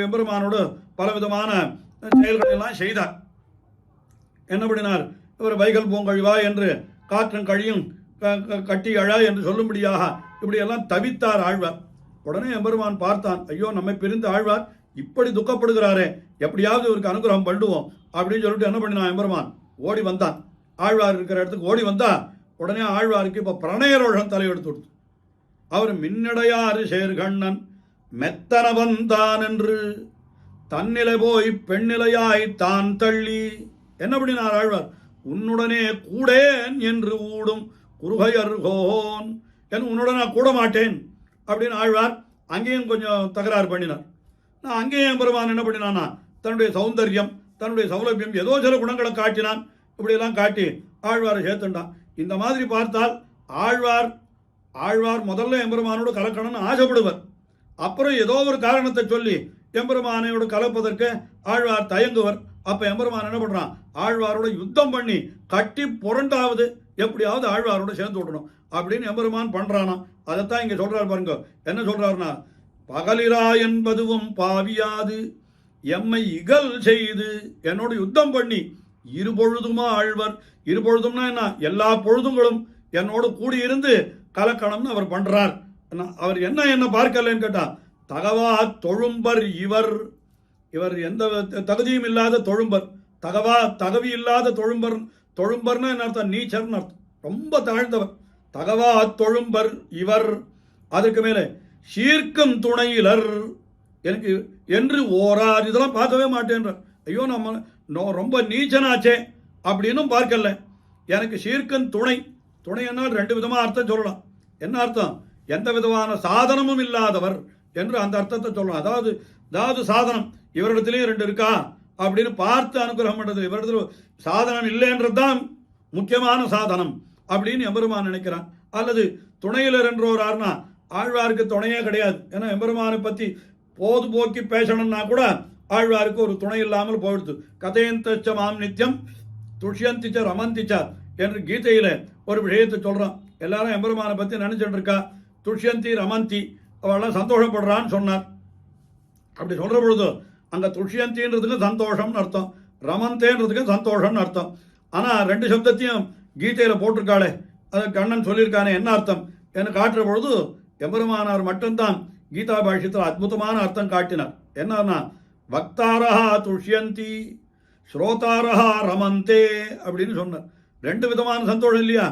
Speaker 3: எம்பெருமானோடு பலவிதமான செயல்களை எல்லாம் செய்தார். என்ன பண்ணினார், இவர் வைகல் பூங்கழிவா என்று காற்றும் கழியும் கட்டி அழா என்று சொல்லும்படியாக இப்படியெல்லாம் தவித்தார் ஆழ்வார். உடனே எம்பெருமான் பார்த்தான், ஐயோ நம்மை பிரிந்து ஆழ்வார் இப்படி துக்கப்படுகிறாரே, எப்படியாவது இவருக்கு அனுகிரகம் பண்ணுவோம் அப்படின்னு சொல்லிட்டு என்ன பண்ணினான், எம்பெருமான் ஓடி வந்தான். ஆழ்வார் இருக்கிற இடத்துக்கு ஓடி வந்தா உடனே ஆழ்வாருக்கு இப்போ பிரணயரோஷம் தலையெடுத்து கொடுத்து, அவர் மின்னடையாறு சேர்கண்ணன் மெத்தன வந்தான் என்று தன்னிலை போய் பெண்ணிலையாய் தான் தள்ளி என்ன பண்ணினார் ஆழ்வார், உன்னுடனே கூடேன் என்று ஊடும் குருகையர்கோன் என் உன்னுடன் நான் கூட மாட்டேன் அப்படின்னு ஆழ்வார் அங்கேயும் கொஞ்சம் தகராறு பண்ணினார். நான் அங்கேயும் பெருமான் என்ன பண்ணினானா, தன்னுடைய சௌந்தர்யம் தன்னுடைய சௌலபியம் ஏதோ சில குணங்களை காட்டினான். இப்படியெல்லாம் காட்டி ஆழ்வாரை சேர்த்துட்டான். இந்த மாதிரி பார்த்தால் ஆழ்வார் முதல்ல எம்பெருமானோடு கலக்கணும்னு ஆசைப்படுவர். அப்புறம் ஏதோ ஒரு காரணத்தை சொல்லி எம்பெருமானையோடு கலப்பதற்கு ஆழ்வார் தயங்குவர். அப்ப எம்பெருமான் என்ன பண்றான், ஆழ்வாரோட யுத்தம் பண்ணி கட்டி புரண்டாவது எப்படியாவது ஆழ்வாரோட சேர்ந்து விடணும் அப்படின்னு எம்பெருமான் பண்றானா. அதைத்தான் இங்க சொல்றாரு பாருங்க. என்ன சொல்றாருன்னா, பகலிரா என்பதுவும் பாவியாது எம்மை இகல் செய்து என்னோட யுத்தம் பண்ணி இருபொழுதுமா ஆழ்வர், இருபொழுதும்னா என்ன, எல்லா பொழுதுங்களும் என்னோடு கூடியிருந்து கலக்கணம்னு அவர் பண்றார். அவர் என்ன பார்க்கலன்னு கேட்டா, தகவா தொழும்பர் இவர் எந்த தகுதியும் இல்லாத தொழும்பர், தகவி இல்லாத தொழும்பர்னா என்ன அர்த்தம், நீச்சர்னு அர்த்தம், ரொம்ப தாழ்ந்தவர். தகவா தொழும்பர் இவர், அதற்கு மேலே சீர்க்கும் துணையிலர் எனக்கு என்று ஓரார், இதெல்லாம் பார்க்கவே மாட்டேன்ற. ஐயோ நம்ம ரொம்ப நீச்சனாச்சே அப்படின்னும் பார்க்கல. எனக்கு சீர்க்கும் துணை என்னால் ரெண்டு விதமாக அர்த்தம் சொல்லலாம். என்ன அர்த்தம், எந்த விதமான சாதனமும் இல்லாதவர் என்று அந்த அர்த்தத்தை சொல்லலாம். அதாவது சாதனம் இவரிடத்திலேயே ரெண்டு இருக்கா அப்படின்னு பார்த்து அனுகிரகம் பண்றது. இவரிடத்துல சாதனம் இல்லைன்றது தான் முக்கியமான சாதனம் அப்படின்னு எம்பெருமான் நினைக்கிறான். அல்லது துணையிலர் என்றோரார்னா ஆழ்வாருக்கு துணையே கிடையாது. ஏன்னா எம்பெருமானை பற்றி போது போக்கி பேசணும்னா கூட ஆழ்வாருக்கு ஒரு துணை இல்லாமல் போயிடுது. கதையந்தச்ச மாம் நித்தியம் துஷ்யந்திச்ச ரமந்திச்ச என்று கீதையில ஒரு விஷயத்தை சொல்றான். எல்லாரும் எம்பெருமானை பற்றி நினைச்சிட்டு இருக்கா, துஷ்யந்தி ரமந்தி அவெல்லாம் சந்தோஷப்படுறான்னு சொன்னார். அப்படி சொல்ற பொழுது அங்க துஷ்யந்தின்றதுக்கு சந்தோஷம்னு அர்த்தம், ரமந்தேன்றதுக்கு சந்தோஷம்னு அர்த்தம். ஆனா ரெண்டு சப்தத்தையும் கீதையில போட்டிருக்காளே, அது கண்ணன் சொல்லியிருக்கானே என்ன அர்த்தம் என்று காட்டுற பொழுது எம்பெருமானார் மட்டும்தான் கீதா பாஷ்யத்தில் அற்புதமான அர்த்தம் காட்டினார். என்னன்னா, பக்தாரஹா துஷ்யந்தி ஸ்ரோதாரஹா ரமந்தே அப்படின்னு சொன்னார். ரெண்டு விதமான சந்தோஷம் இல்லையா.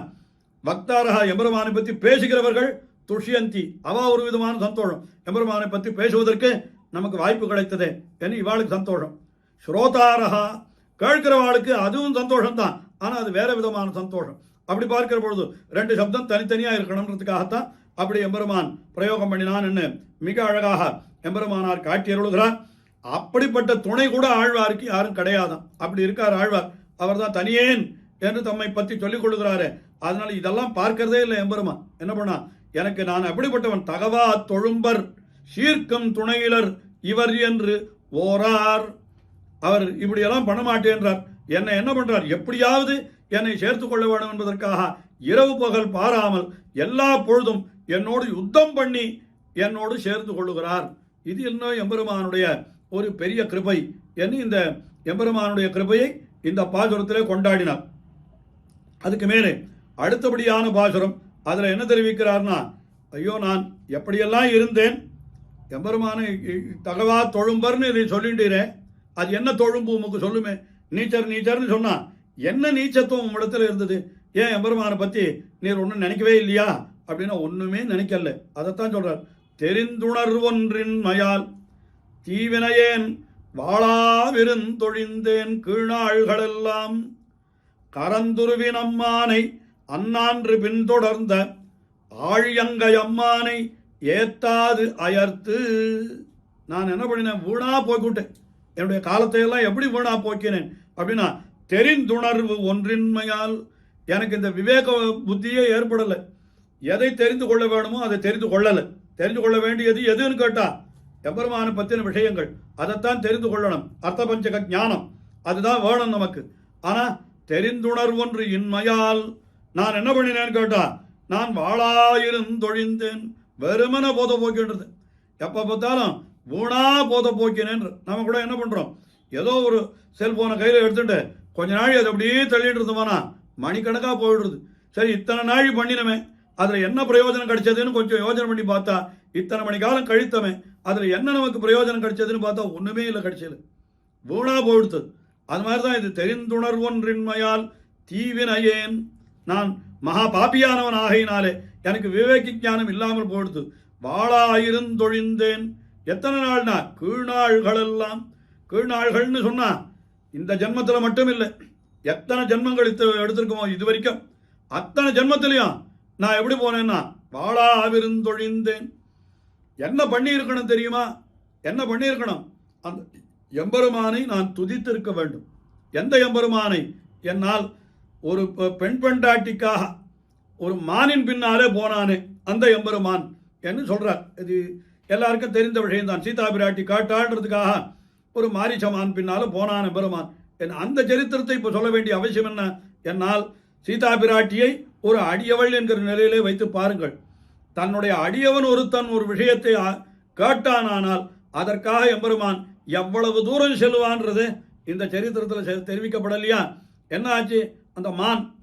Speaker 3: பக்தாரஹா எம்பெருமானை பற்றி பேசுகிறவர்கள் துஷ்யந்தி, அவ ஒரு விதமான சந்தோஷம், எம்பெருமானை பற்றி பேசுவதற்கு நமக்கு வாய்ப்பு கிடைத்ததே என்று இவாளுக்கு சந்தோஷம். ஸ்ரோதாரஹா கேட்கிறவாளுக்கு அதுவும் சந்தோஷம் தான், ஆனால் அது வேற விதமான சந்தோஷம். அப்படி பார்க்கிற பொழுது ரெண்டு சப்தம் தனித்தனியாக இருக்கணுன்றதுக்காகத்தான் அப்படி எம்பெருமான் பிரயோகம் பண்ணினான்னு மிக அழகாக எம்பெருமானார் காட்டி அருளுகிறார். அப்படிப்பட்ட துணை கூட ஆழ்வாருக்கு யாரும் கிடையாதான். அப்படி இருக்கார் ஆழ்வார். அவர் தான் தனியேன் என்று தம்மை பற்றி சொல்லிக் கொள்ளுகிறாரு. அதனால இதெல்லாம் பார்க்கிறதே இல்லை எம்பெருமான். என்ன பண்ணா, எனக்கு நான் அப்படிப்பட்டவன், தகவா தொழும்பர் சீர்க்கும் துணையிலர் இவர் என்று ஓரார், அவர் இப்படியெல்லாம் பண்ண மாட்டேன்றார். என்னை என்ன பண்றார், எப்படியாவது என்னை சேர்த்து கொள்ள வேண்டும் என்பதற்காக இரவு பகல் பாராமல் எல்லா பொழுதும் என்னோடு யுத்தம் பண்ணி என்னோடு சேர்த்து கொள்ளுகிறார். இது இன்னும் எம்பெருமானுடைய ஒரு பெரிய கிருபை என்று இந்த எம்பெருமானுடைய கிருபையை இந்த பாசுரத்திலே கொண்டாடினார். அதுக்கு மேலே அடுத்தபடியான பாசுரம் அதில் என்ன தெரிவிக்கிறார்னா, ஐயோ நான் எப்படியெல்லாம் இருந்தேன், எம்பெருமானை தகவா தொழும்பர்னு இதை சொல்லிட்டீரே, அது என்ன தொழும்பு உமக்கு சொல்லுமே, நீச்சர்னு சொன்னா என்ன நீச்சத்துவம் உம்மிடத்தில் இருந்தது, ஏன் எம்பெருமானை பற்றி நீர் ஒன்றும் நினைக்கவே இல்லையா அப்படின்னா ஒன்றுமே நினைக்கல. அதைத்தான் சொல்றார். தெரிந்துணர்வொன்றின் மயால் தீவினையேன் வாழாவிருந்தொழிந்தேன் கீழ்நாள்களெல்லாம் கரந்துருவின் அம்மானை அன்னான்று பின்தொடர்ந்த ஆழியங்கை அம்மானை ஏத்தாது அயர்த்து. நான் என்ன பண்ணினேன், வீணா போய்விட்டேன். என்னுடைய காலத்தை எல்லாம் எப்படி வீணா போக்கினேன் அப்படின்னா, தெரிந்துணர்வு ஒன்றின்மையால் எனக்கு இந்த விவேக புத்தியே ஏற்படலை. எதை தெரிந்து கொள்ள வேணுமோ அதை தெரிந்து கொள்ளலை. தெரிந்து கொள்ள வேண்டியது எதுன்னு கேட்டா எம்பெருமானை பற்றின விஷயங்கள், அதைத்தான் தெரிந்து கொள்ளணும். அர்த்த பஞ்சக ஞானம் அதுதான் வேணும் நமக்கு. ஆனால் தெரிந்துணர்வொன்று இன்மையால் நான் என்ன பண்ணினேன்னு கேட்டா, நான் வாழாயிருந்தொழிந்தேன். வெறுமன போத போக்கின்றது. எப்போ பார்த்தாலும் வீணா போத போக்கினேன். நம்ம கூட என்ன பண்ணுறோம், ஏதோ ஒரு செல்ஃபோனை கையில் எடுத்துட்டு கொஞ்ச நாள் அதை அப்படியே தள்ளிட்டு இருந்தோம்னா மணிக்கணக்காக போயிடுறது. சரி, இத்தனை நாள் பண்ணினமே, அதில் என்ன பிரயோஜனம் கிடைச்சதுன்னு கொஞ்சம் யோசனை பண்ணி பார்த்தா, இத்தனை மணி காலம் கழித்தமே, அதில் என்ன நமக்கு பிரயோஜனம் கிடைச்சதுன்னு பார்த்தா ஒன்றுமே இல்லை, கிடைச்சது வீணா போயிடுது. அது மாதிரி தான் இது. தெரிந்துணர்வொன்றின்மையால் தீவினையேன், நான் மகா பாப்பியானவன் ஆகையினாலே எனக்கு விவேகி ஞானம் இல்லாமல் போயிடுது. வாழாயிருந்தொழிந்தேன். எத்தனை நாள்னா, கீழ்நாள்கள் எல்லாம். கீழ்நாள்கள்னு சொன்னா இந்த ஜென்மத்தில் மட்டும் இல்லை, எத்தனை ஜென்மங்கள் எடுத்திருக்கோமோ இது வரைக்கும், அத்தனை ஜென்மத்திலையும் நான் எப்படி போனேன்னா வாழாவிருந்தொழிந்தேன். என்ன பண்ணியிருக்கணும் தெரியுமா? என்ன பண்ணியிருக்கணும்? அந்த எம்பெருமானை நான் துதித்திருக்க வேண்டும். எந்த எம்பெருமானை? என்னால் ஒரு பெண் பெண்டாட்டிக்காக ஒரு மானின் பின்னாலே போனானே அந்த எம்பெருமான் என்று சொல்றார். இது எல்லாருக்கும் தெரிந்த விஷயம்தான். சீதா பிராட்டி காட்டாடுறதுக்காக ஒரு மாரிச்சமான் பின்னால போனான் எம்பெருமான். அந்த சரித்திரத்தை இப்போ சொல்ல வேண்டிய அவசியம் என்ன? என்னால் சீதா பிராட்டியை ஒரு அடியவள் என்கிற நிலையிலே வைத்து பாருங்கள். தன்னுடைய அடியவன் ஒருத்தன் ஒரு விஷயத்தை கேட்டானால் அதற்காக எம்பெருமான் எவ்வளவு தூரம் செல்வான்றது இந்த சரித்திரத்தில் தெரிவிக்கப்படலையா? என்ன ஆச்சு? அந்த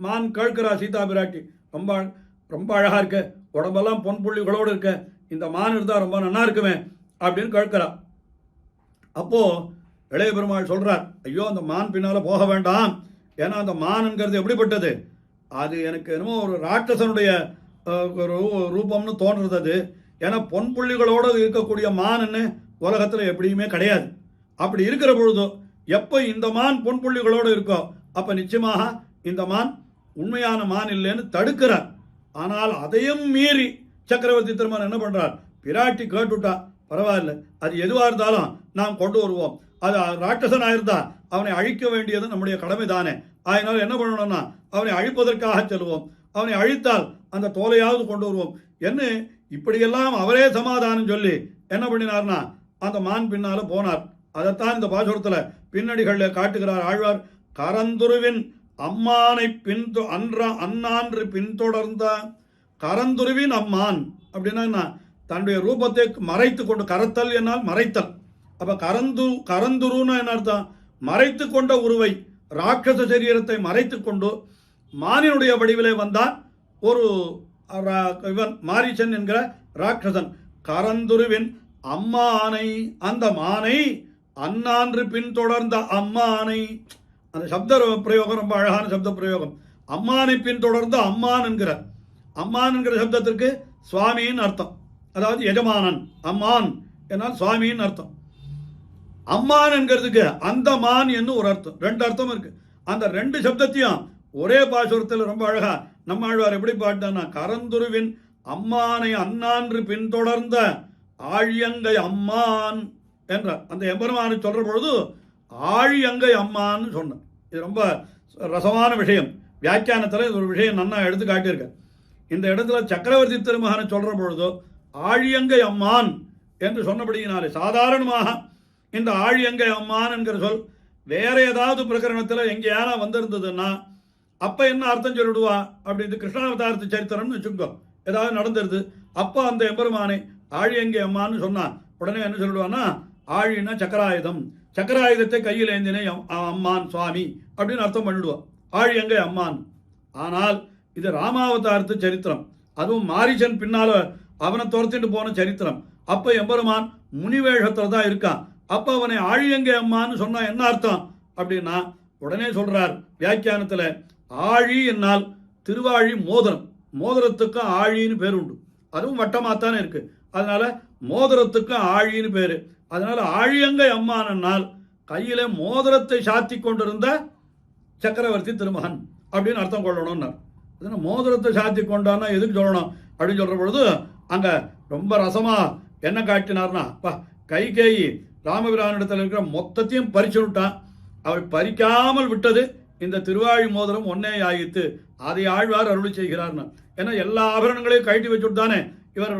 Speaker 3: மான் கேட்கிறா சீதா பிராட்டி, ரொம்ப ரொம்ப அழகா இருக்க, உடம்பெல்லாம் பொன் புள்ளிகளோடு இருக்க, இந்த மான் இருந்தால் ரொம்ப நல்லா இருக்குமே அப்படின்னு கேட்கிறா. அப்போ இளைய பெருமாள் சொல்றார், ஐயோ அந்த மான் பின்னால போக வேண்டாம். ஏன்னா அந்த மான்ங்கிறது எப்படிப்பட்டது? அது எனக்கு என்னமோ ஒரு ராட்சசனுடைய ரூபம்னு தோன்றது. அது ஏன்னா பொன் புள்ளிகளோடு இருக்கக்கூடிய மான்னு உலகத்தில் எப்படியுமே கிடையாது. அப்படி இருக்கிற பொழுதோ எப்போ இந்த மான் பொன் புள்ளிகளோடு இருக்கோ அப்போ நிச்சயமாக இந்த மான் உண்மையான மான் இல்லைன்னு தடுக்கிறார். ஆனால் அதையும் மீறி சக்கரவர்த்தி திருமணம் என்ன பண்றார்? பிராட்டி கேட்டுட்டா பரவாயில்ல, அது எதுவாக இருந்தாலும் நாம் கொண்டு வருவோம். அது ராட்சசனாக இருந்தா அவனை அழிக்க வேண்டியது நம்முடைய கடமை தானே. அதனால் என்ன பண்ணணும்னா அவனை அழிப்பதற்காக செல்வோம். அவனை அழித்தால் அந்த தோலையாவது கொண்டு வருவோம் என்ன. இப்படியெல்லாம் அவரே சமாதானம் சொல்லி என்ன பண்ணினார்னா அந்த மான் பின்னால போனார். அதைத்தான் இந்த பாசுரத்தில் பின்னடிகளில் காட்டுகிறார் ஆழ்வார். கரந்துருவின் அம்மானை அன்னான்று பின்தொடர்ந்த கரந்துருவின் அம்மான் அப்படின்னா தன்னுடைய ரூபத்தை மறைத்து கொண்டு, கரத்தல் என்னால் மறைத்தல். அப்ப கரந்துருன்னு என்ன அர்த்தம்? மறைத்து கொண்ட உருவை, ராட்சச சரீரத்தை மறைத்து கொண்டு மானினுடைய வடிவிலே வந்தான் ஒரு இவன் மாரீச்சன் என்கிற ராட்சசன். கரந்துருவின் அம்மானை, அந்த மானை அன்னான்று பின்தொடர்ந்த அம்மானை. அந்த சப்த பிரயோகம் ரொம்ப அழகான சப்த பிரயோகம். அம்மானை பின்தொடர்ந்த அம்மான் என்கிற, அம்மான் என்கிற சப்தத்திற்கு சுவாமின்னு அர்த்தம். அதாவது எஜமானன். அம்மான் என்னால் சுவாமின்னு அர்த்தம். அம்மான் என்கிறதுக்கு அந்த மான் என்று ஒரு அர்த்தம். ரெண்டு அர்த்தம் இருக்கு. அந்த ரெண்டு சப்தத்தையும் ஒரே பாசுரத்தில் ரொம்ப அழகா நம்ம ஆழ்வார் எப்படி பாட்டான்னா, கரந்துருவின் அம்மானை அன்னான்று பின்தொடர்ந்த ஆழியங்கை அம்மான் என்ற அந்த எம்பெருமானை சொல்ற பொழுது ஆழியங்கை அம்மான்னு சொன்ன. இது ரொம்ப ரசமான விஷயம். வியாக்கியானத்தில் இது ஒரு விஷயம் நன்னா எடுத்து காட்டியிருக்க. இந்த இடத்துல சக்கரவர்த்தி திருமகனை சொல்ற பொழுதோ ஆழியங்கை அம்மான் என்று சொன்னபடியினாலே சாதாரணமாக இந்த ஆழியங்கை அம்மான் என்கிற சொல் வேற ஏதாவது பிரகரணத்தில் எங்கேயானா வந்திருந்ததுன்னா அப்ப என்ன அர்த்தம் சொல்லிடுவா? அப்படின்னு கிருஷ்ணாவதாரத்து சரித்திரம்னு வச்சுக்கோ, ஏதாவது நடந்துருது, அப்போ அந்த எம்பெருமானை ஆழியங்கை அம்மான்னு சொன்னா உடனே என்ன சொல்லிடுவான்னா, ஆழின்னா சக்கராயுதம், சக்கராயுதத்தை கையில் ஏந்தினே அம்மான் சுவாமி அப்படின்னு அர்த்தம் பண்ணிடுவான், ஆழியங்கை அம்மான். ஆனால் இது ராமாவதாரத்து சரித்திரம், அதுவும் மாரீச்சன் பின்னால அவனை துரத்திட்டு போன சரித்திரம். அப்ப எம்பெருமான் முனிவேஷத்துல தான் இருக்கான். அப்ப அவனை ஆழியங்கை அம்மான்னு சொன்னா என்ன அர்த்தம் அப்படின்னா உடனே சொல்றார் வியாக்கியானத்துல, ஆழி என்னால் திருவாழி மோதிரம், மோதிரத்துக்கு ஆழின்னு பேர் உண்டு, அதுவும் வட்டமாத்தானே இருக்கு, அதனால மோதிரத்துக்கு ஆழின்னு பேரு. அதனால ஆழியங்கை அம்மானால் கையில மோதிரத்தை சாத்தி கொண்டிருந்த சக்கரவர்த்தி திருமகன் அப்படின்னு அர்த்தம் கொள்ளணும்னார். மோதிரத்தை சாத்தி கொண்டான்னா எதுக்கு சொல்லணும் அப்படின்னு சொல்ற பொழுது அங்க ரொம்ப ரசமா என்ன காட்டினார்னா, கைகேயி ராமபிரானிடத்தில் இருக்கிற மொத்தத்தையும் பறிச்சு விட்டான். அவள் பறிக்காமல் விட்டது இந்த திருவாழி மோதிரம் ஒன்னே ஆயித்து. அதை ஆழ்வார் அருளி செய்கிறார்னு. ஏன்னா எல்லா ஆபரணங்களையும் கழட்டி வச்சுட்டு தானே இவர்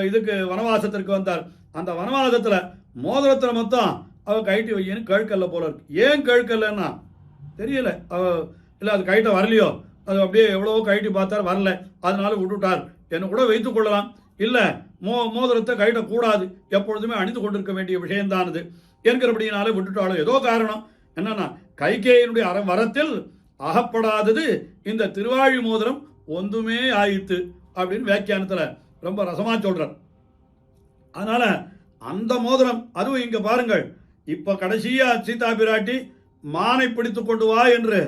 Speaker 3: இதுக்கு வனவாசத்திற்கு வந்தார். அந்த வனவாசத்துல மோதிரத்துல மொத்தம் அவ கழட்டி வையின்னு கேழ்கல்ல போல இருக்கு. ஏன் கேழ்கல்லன்னா தெரியல. இல்லை அது கைட்ட வரலையோ, அது அப்படியே எவ்வளவோ கழட்டி பார்த்தார், வரல, அதனால விட்டுட்டார் என்ன கூட வைத்துக் கொள்ளலாம். இல்லை மோதிரத்தை கைட்ட கூடாது, எப்பொழுதுமே அணிந்து கொண்டிருக்க வேண்டிய விஷயம்தானது என்கிறபடியினால விட்டுட்டாலும் ஏதோ காரணம். என்னன்னா கைகேயினுடைய வரத்தில் அகப்படாதது இந்த திருவாழி மோதிரம் ஒன்றுமே ஆயித்து அப்படின்னு வியாக்கியானத்தில் ரொம்ப ரசமா சொல்றார். அதனால அந்த மோதிரம், அதுவும் இங்க பாருங்கள், இப்ப கடைசியா சீதா பிராட்டி மானை பிடித்து கொண்டு வா என்று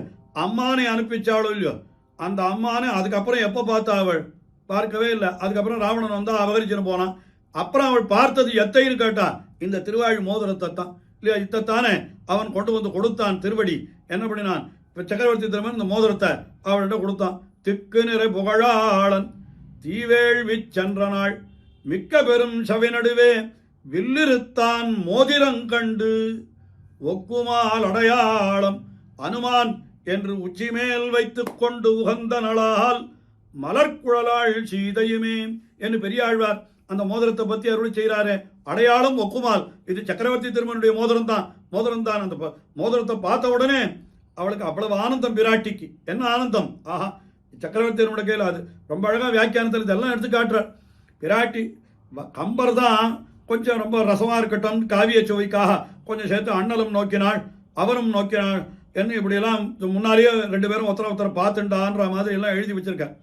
Speaker 3: அம்மானை அனுப்பிச்சாளோ இல்லையோ, அந்த அம்மானை அதுக்கப்புறம் எப்ப பார்த்தா அவள் பார்க்கவே இல்லை. அதுக்கப்புறம் ராவணன் வந்தா அபகரிச்சுன்னு போனான். அப்புறம் அவள் பார்த்தது எத்தைன்னு கேட்டா இந்த திருவாழி மோதிரத்தை தான் இல்லையா, இத்தைத்தானே அவன் கொண்டு வந்து கொடுத்தான் திருவடி. என்ன பண்ணினான், இப்ப சக்கரவர்த்தி திருமன் இந்த மோதிரத்தை அவள்கிட்ட கொடுத்தான். திக்கு நிறை புகழாளன் தீவேள்வி சென்ற நாள் மிக்க பெரும் சவை நடுவே வில்லிருத்தான் மோதிரங்கண்டு ஒக்குமால் அடையாளம் அனுமான் என்று உச்சி மேல் வைத்துக் கொண்டு உகந்த நளால் மலர்குழலாள் சீதையுமே என்று பெரியாழ்வார் அந்த மோதிரத்தை பத்தி அருளி செய்கிறாரே. அடையாளம் ஒக்குமால், இது சக்கரவர்த்தி திருமனுடைய மோதிரம் தான். அந்த மோதிரத்தை பார்த்த உடனே அவளுக்கு அவ்வளவு ஆனந்தம். பிராட்டிக்கு என்ன ஆனந்தம், ஆஹா சக்கரவர்த்தி திருமண கையில். அது ரொம்ப அழகா வியாக்கியானத்தில் இதெல்லாம் எடுத்து காட்டுறார். பிராட்டி கம்பர் தான் கொஞ்சம் ரொம்ப ரசமா இருக்கட்டும் காவிய சுவைக்காக கொஞ்சம் சேர்த்து அண்ணலும் நோக்கினாள் அவரும் நோக்கினாள் என்ன இப்படியெல்லாம் முன்னாலேயே ரெண்டு பேரும் ஒருத்தரை பார்த்துட்டான்ற மாதிரி எல்லாம் எழுதி வச்சிருக்கேன்.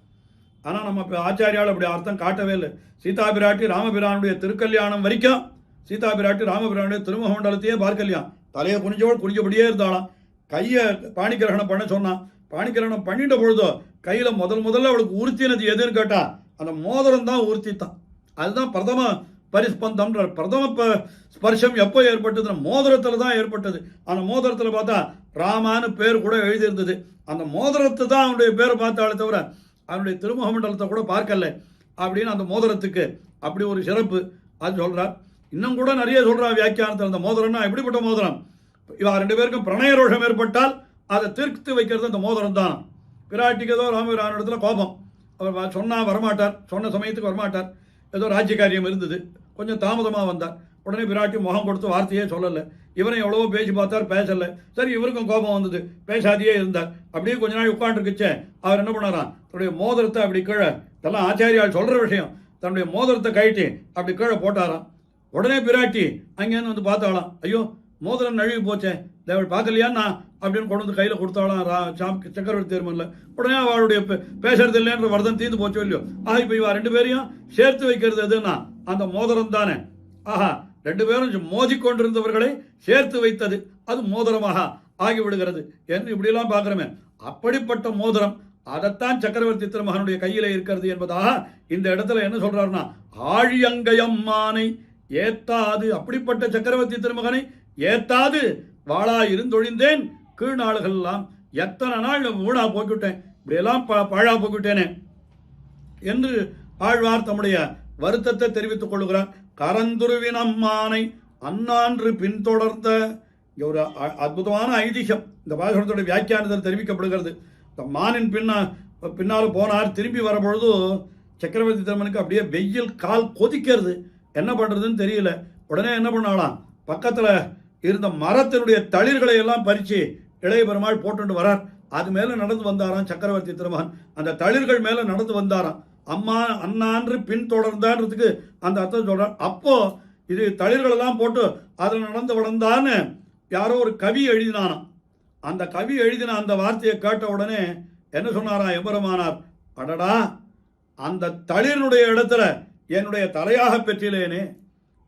Speaker 3: ஆனால் நம்ம ஆச்சாரியால் அப்படி அர்த்தம் காட்டவே இல்லை. சீதா பிராட்டி ராமபிரானுடைய திருக்கல்யாணம் வரைக்கும் சீதா பிராட்டி ராமபிரானுடைய திருமுக மண்டலத்தையே பார்க்கலையாம். தலையை குனிஞ்சபடியே இருந்தாலாம். கையை பாணிகிரகணம் பண்ண சொன்னான். பாணிகிரகணம் பண்ணிட்ட பொழுதோ கையில முதல்ல அவளுக்கு உறுத்தினது எதுன்னு கேட்டா அந்த மோதிரம் தான் உறுத்தித்தான். அதுதான் பிரதம பரிஸ்பந்தம்ன்ற பிரதம ஸ்பர்ஷம் எப்போ ஏற்பட்டது, மோதிரத்துல தான் ஏற்பட்டது. அந்த மோதிரத்துல பார்த்தா ராமான்னு பேர் கூட எழுதியிருந்தது. அந்த மோதிரத்தை தான் அவனுடைய பேரை பார்த்தாலே தவிர அவனுடைய திருமுக மண்டலத்தை கூட பார்க்கல அப்படின்னு அந்த மோதிரத்துக்கு அப்படி ஒரு சிறப்பு அது சொல்றார். இன்னும் கூட நிறைய சொல்றா வியாக்கியானத்தில். அந்த மோதிரம்னா எப்படிப்பட்ட மோதிரம், இவா ரெண்டு பேருக்கும் பிரணயரோஷம் ஏற்பட்டால் அதை தீர்த்து வைக்கிறது அந்த மோதிரம் தான். பிராட்டிக்கு ஏதோ ராமபிரானிடத்துல கோபம், அவர் சொன்னா வரமாட்டார், சொன்ன சமயத்துக்கு வரமாட்டார். ஏதோ ராஜ்ய காரியம் இருந்தது, கொஞ்சம் தாமதமாக வந்தார். உடனே பிராட்டி முகம் கொடுத்து வார்த்தையே சொல்லலை. இவனை எவ்வளவோ பேசி பார்த்தார், பேசலை. சரி இவருக்கும் கோபம் வந்தது, பேசாதையே இருந்தார். அப்படியே கொஞ்ச நாள் உட்காந்துருக்குச்சே அவர் என்ன பண்ணாராம், தன்னுடைய மோதிரத்தை அப்படி கீழே, இதெல்லாம் ஆச்சாரியால் சொல்ற விஷயம், தன்னுடைய மோதிரத்தை கழட்டி அப்படி கீழே போட்டாராம். உடனே பிராட்டி அங்கேருந்து வந்து பார்த்தாலாம், ஐயோ மோதிரம் நழுவி போச்சே, அவள் பார்க்கலையான்னா அப்படின்னு கொண்டு வந்து கையில் கொடுத்தாலாம் சக்கரவர்த்தி தேர்மன்ல. உடனே அவளுடைய பேசுறது இல்லைன்ற வருதம் தீர்ந்து போச்சோ இல்லையோ. ஆஹா இப்போ இவா ரெண்டு பேரையும் சேர்த்து வைக்கிறது எதுன்னா அந்த மோதிரம் தானே. ஆஹா ரெண்டு பேரும் மோதிக்கொண்டிருந்தவர்களை சேர்த்து வைத்தது அது மோதிரமாக ஆகிவிடுகிறது என்று இப்படியெல்லாம் பார்க்கிறோமே. அப்படிப்பட்ட மோதிரம் அதைத்தான் சக்கரவர்த்தி திருமகனுடைய கையில இருக்கிறது என்பதாக இந்த இடத்துல என்ன சொல்றாருன்னா, ஆழியங்கையம்மானை ஏத்தாது, அப்படிப்பட்ட சக்கரவர்த்தி திருமகனை ஏத்தாது வாழா இருந்தொழிந்தேன் கீழ் நாளுகள் எல்லாம் எத்தனை நாள் ஊழா போய்விட்டேன், இப்படியெல்லாம் பாழா போய்விட்டேனே என்று ஆழ்வார் தம்முடைய வருத்தத்தை தெரிவித்துக் கொள்கிறார். கரந்துருவின் அம்மானை அண்ணான்று பின்தொடர்ந்த ஒரு அற்புதமான ஐதிகம் இந்த பாசுரத்தோட வியாக்கியானத்தில் தெரிவிக்கப்படுகிறது. இந்த மானின் பின்னால் போனார், திரும்பி வரப்பொழுது சக்கரவர்த்தி திருமனுக்கு அப்படியே வெயில் கால் கொதிக்கிறது, என்ன பண்றதுன்னு தெரியல. உடனே என்ன பண்ணாலாம், பக்கத்துல இருந்த மரத்தினுடைய தளிர்களை எல்லாம் பறிச்சு இளைய பெருமாள் போட்டு வரார். அது மேல நடந்து வந்தாராம் சக்கரவர்த்தி திருமகன், அந்த தளிர்கள் மேல நடந்து வந்தாராம். அம்மா அண்ணான்று பின் தொடர்ந்தான்றதுக்கு அந்த அர்த்தம் சொல்றார். அப்போ இது தளிர்கள் எல்லாம் போட்டு அதில் நடந்து வளர்ந்தான்னு யாரோ ஒரு கவி எழுதினானாம். அந்த கவி எழுதின அந்த வார்த்தையை கேட்ட உடனே என்ன சொன்னாரா எம்பெருமானார், அடடா அந்த தளிரினுடைய இடத்துல என்னுடைய தலையாக பெற்றிலேனே,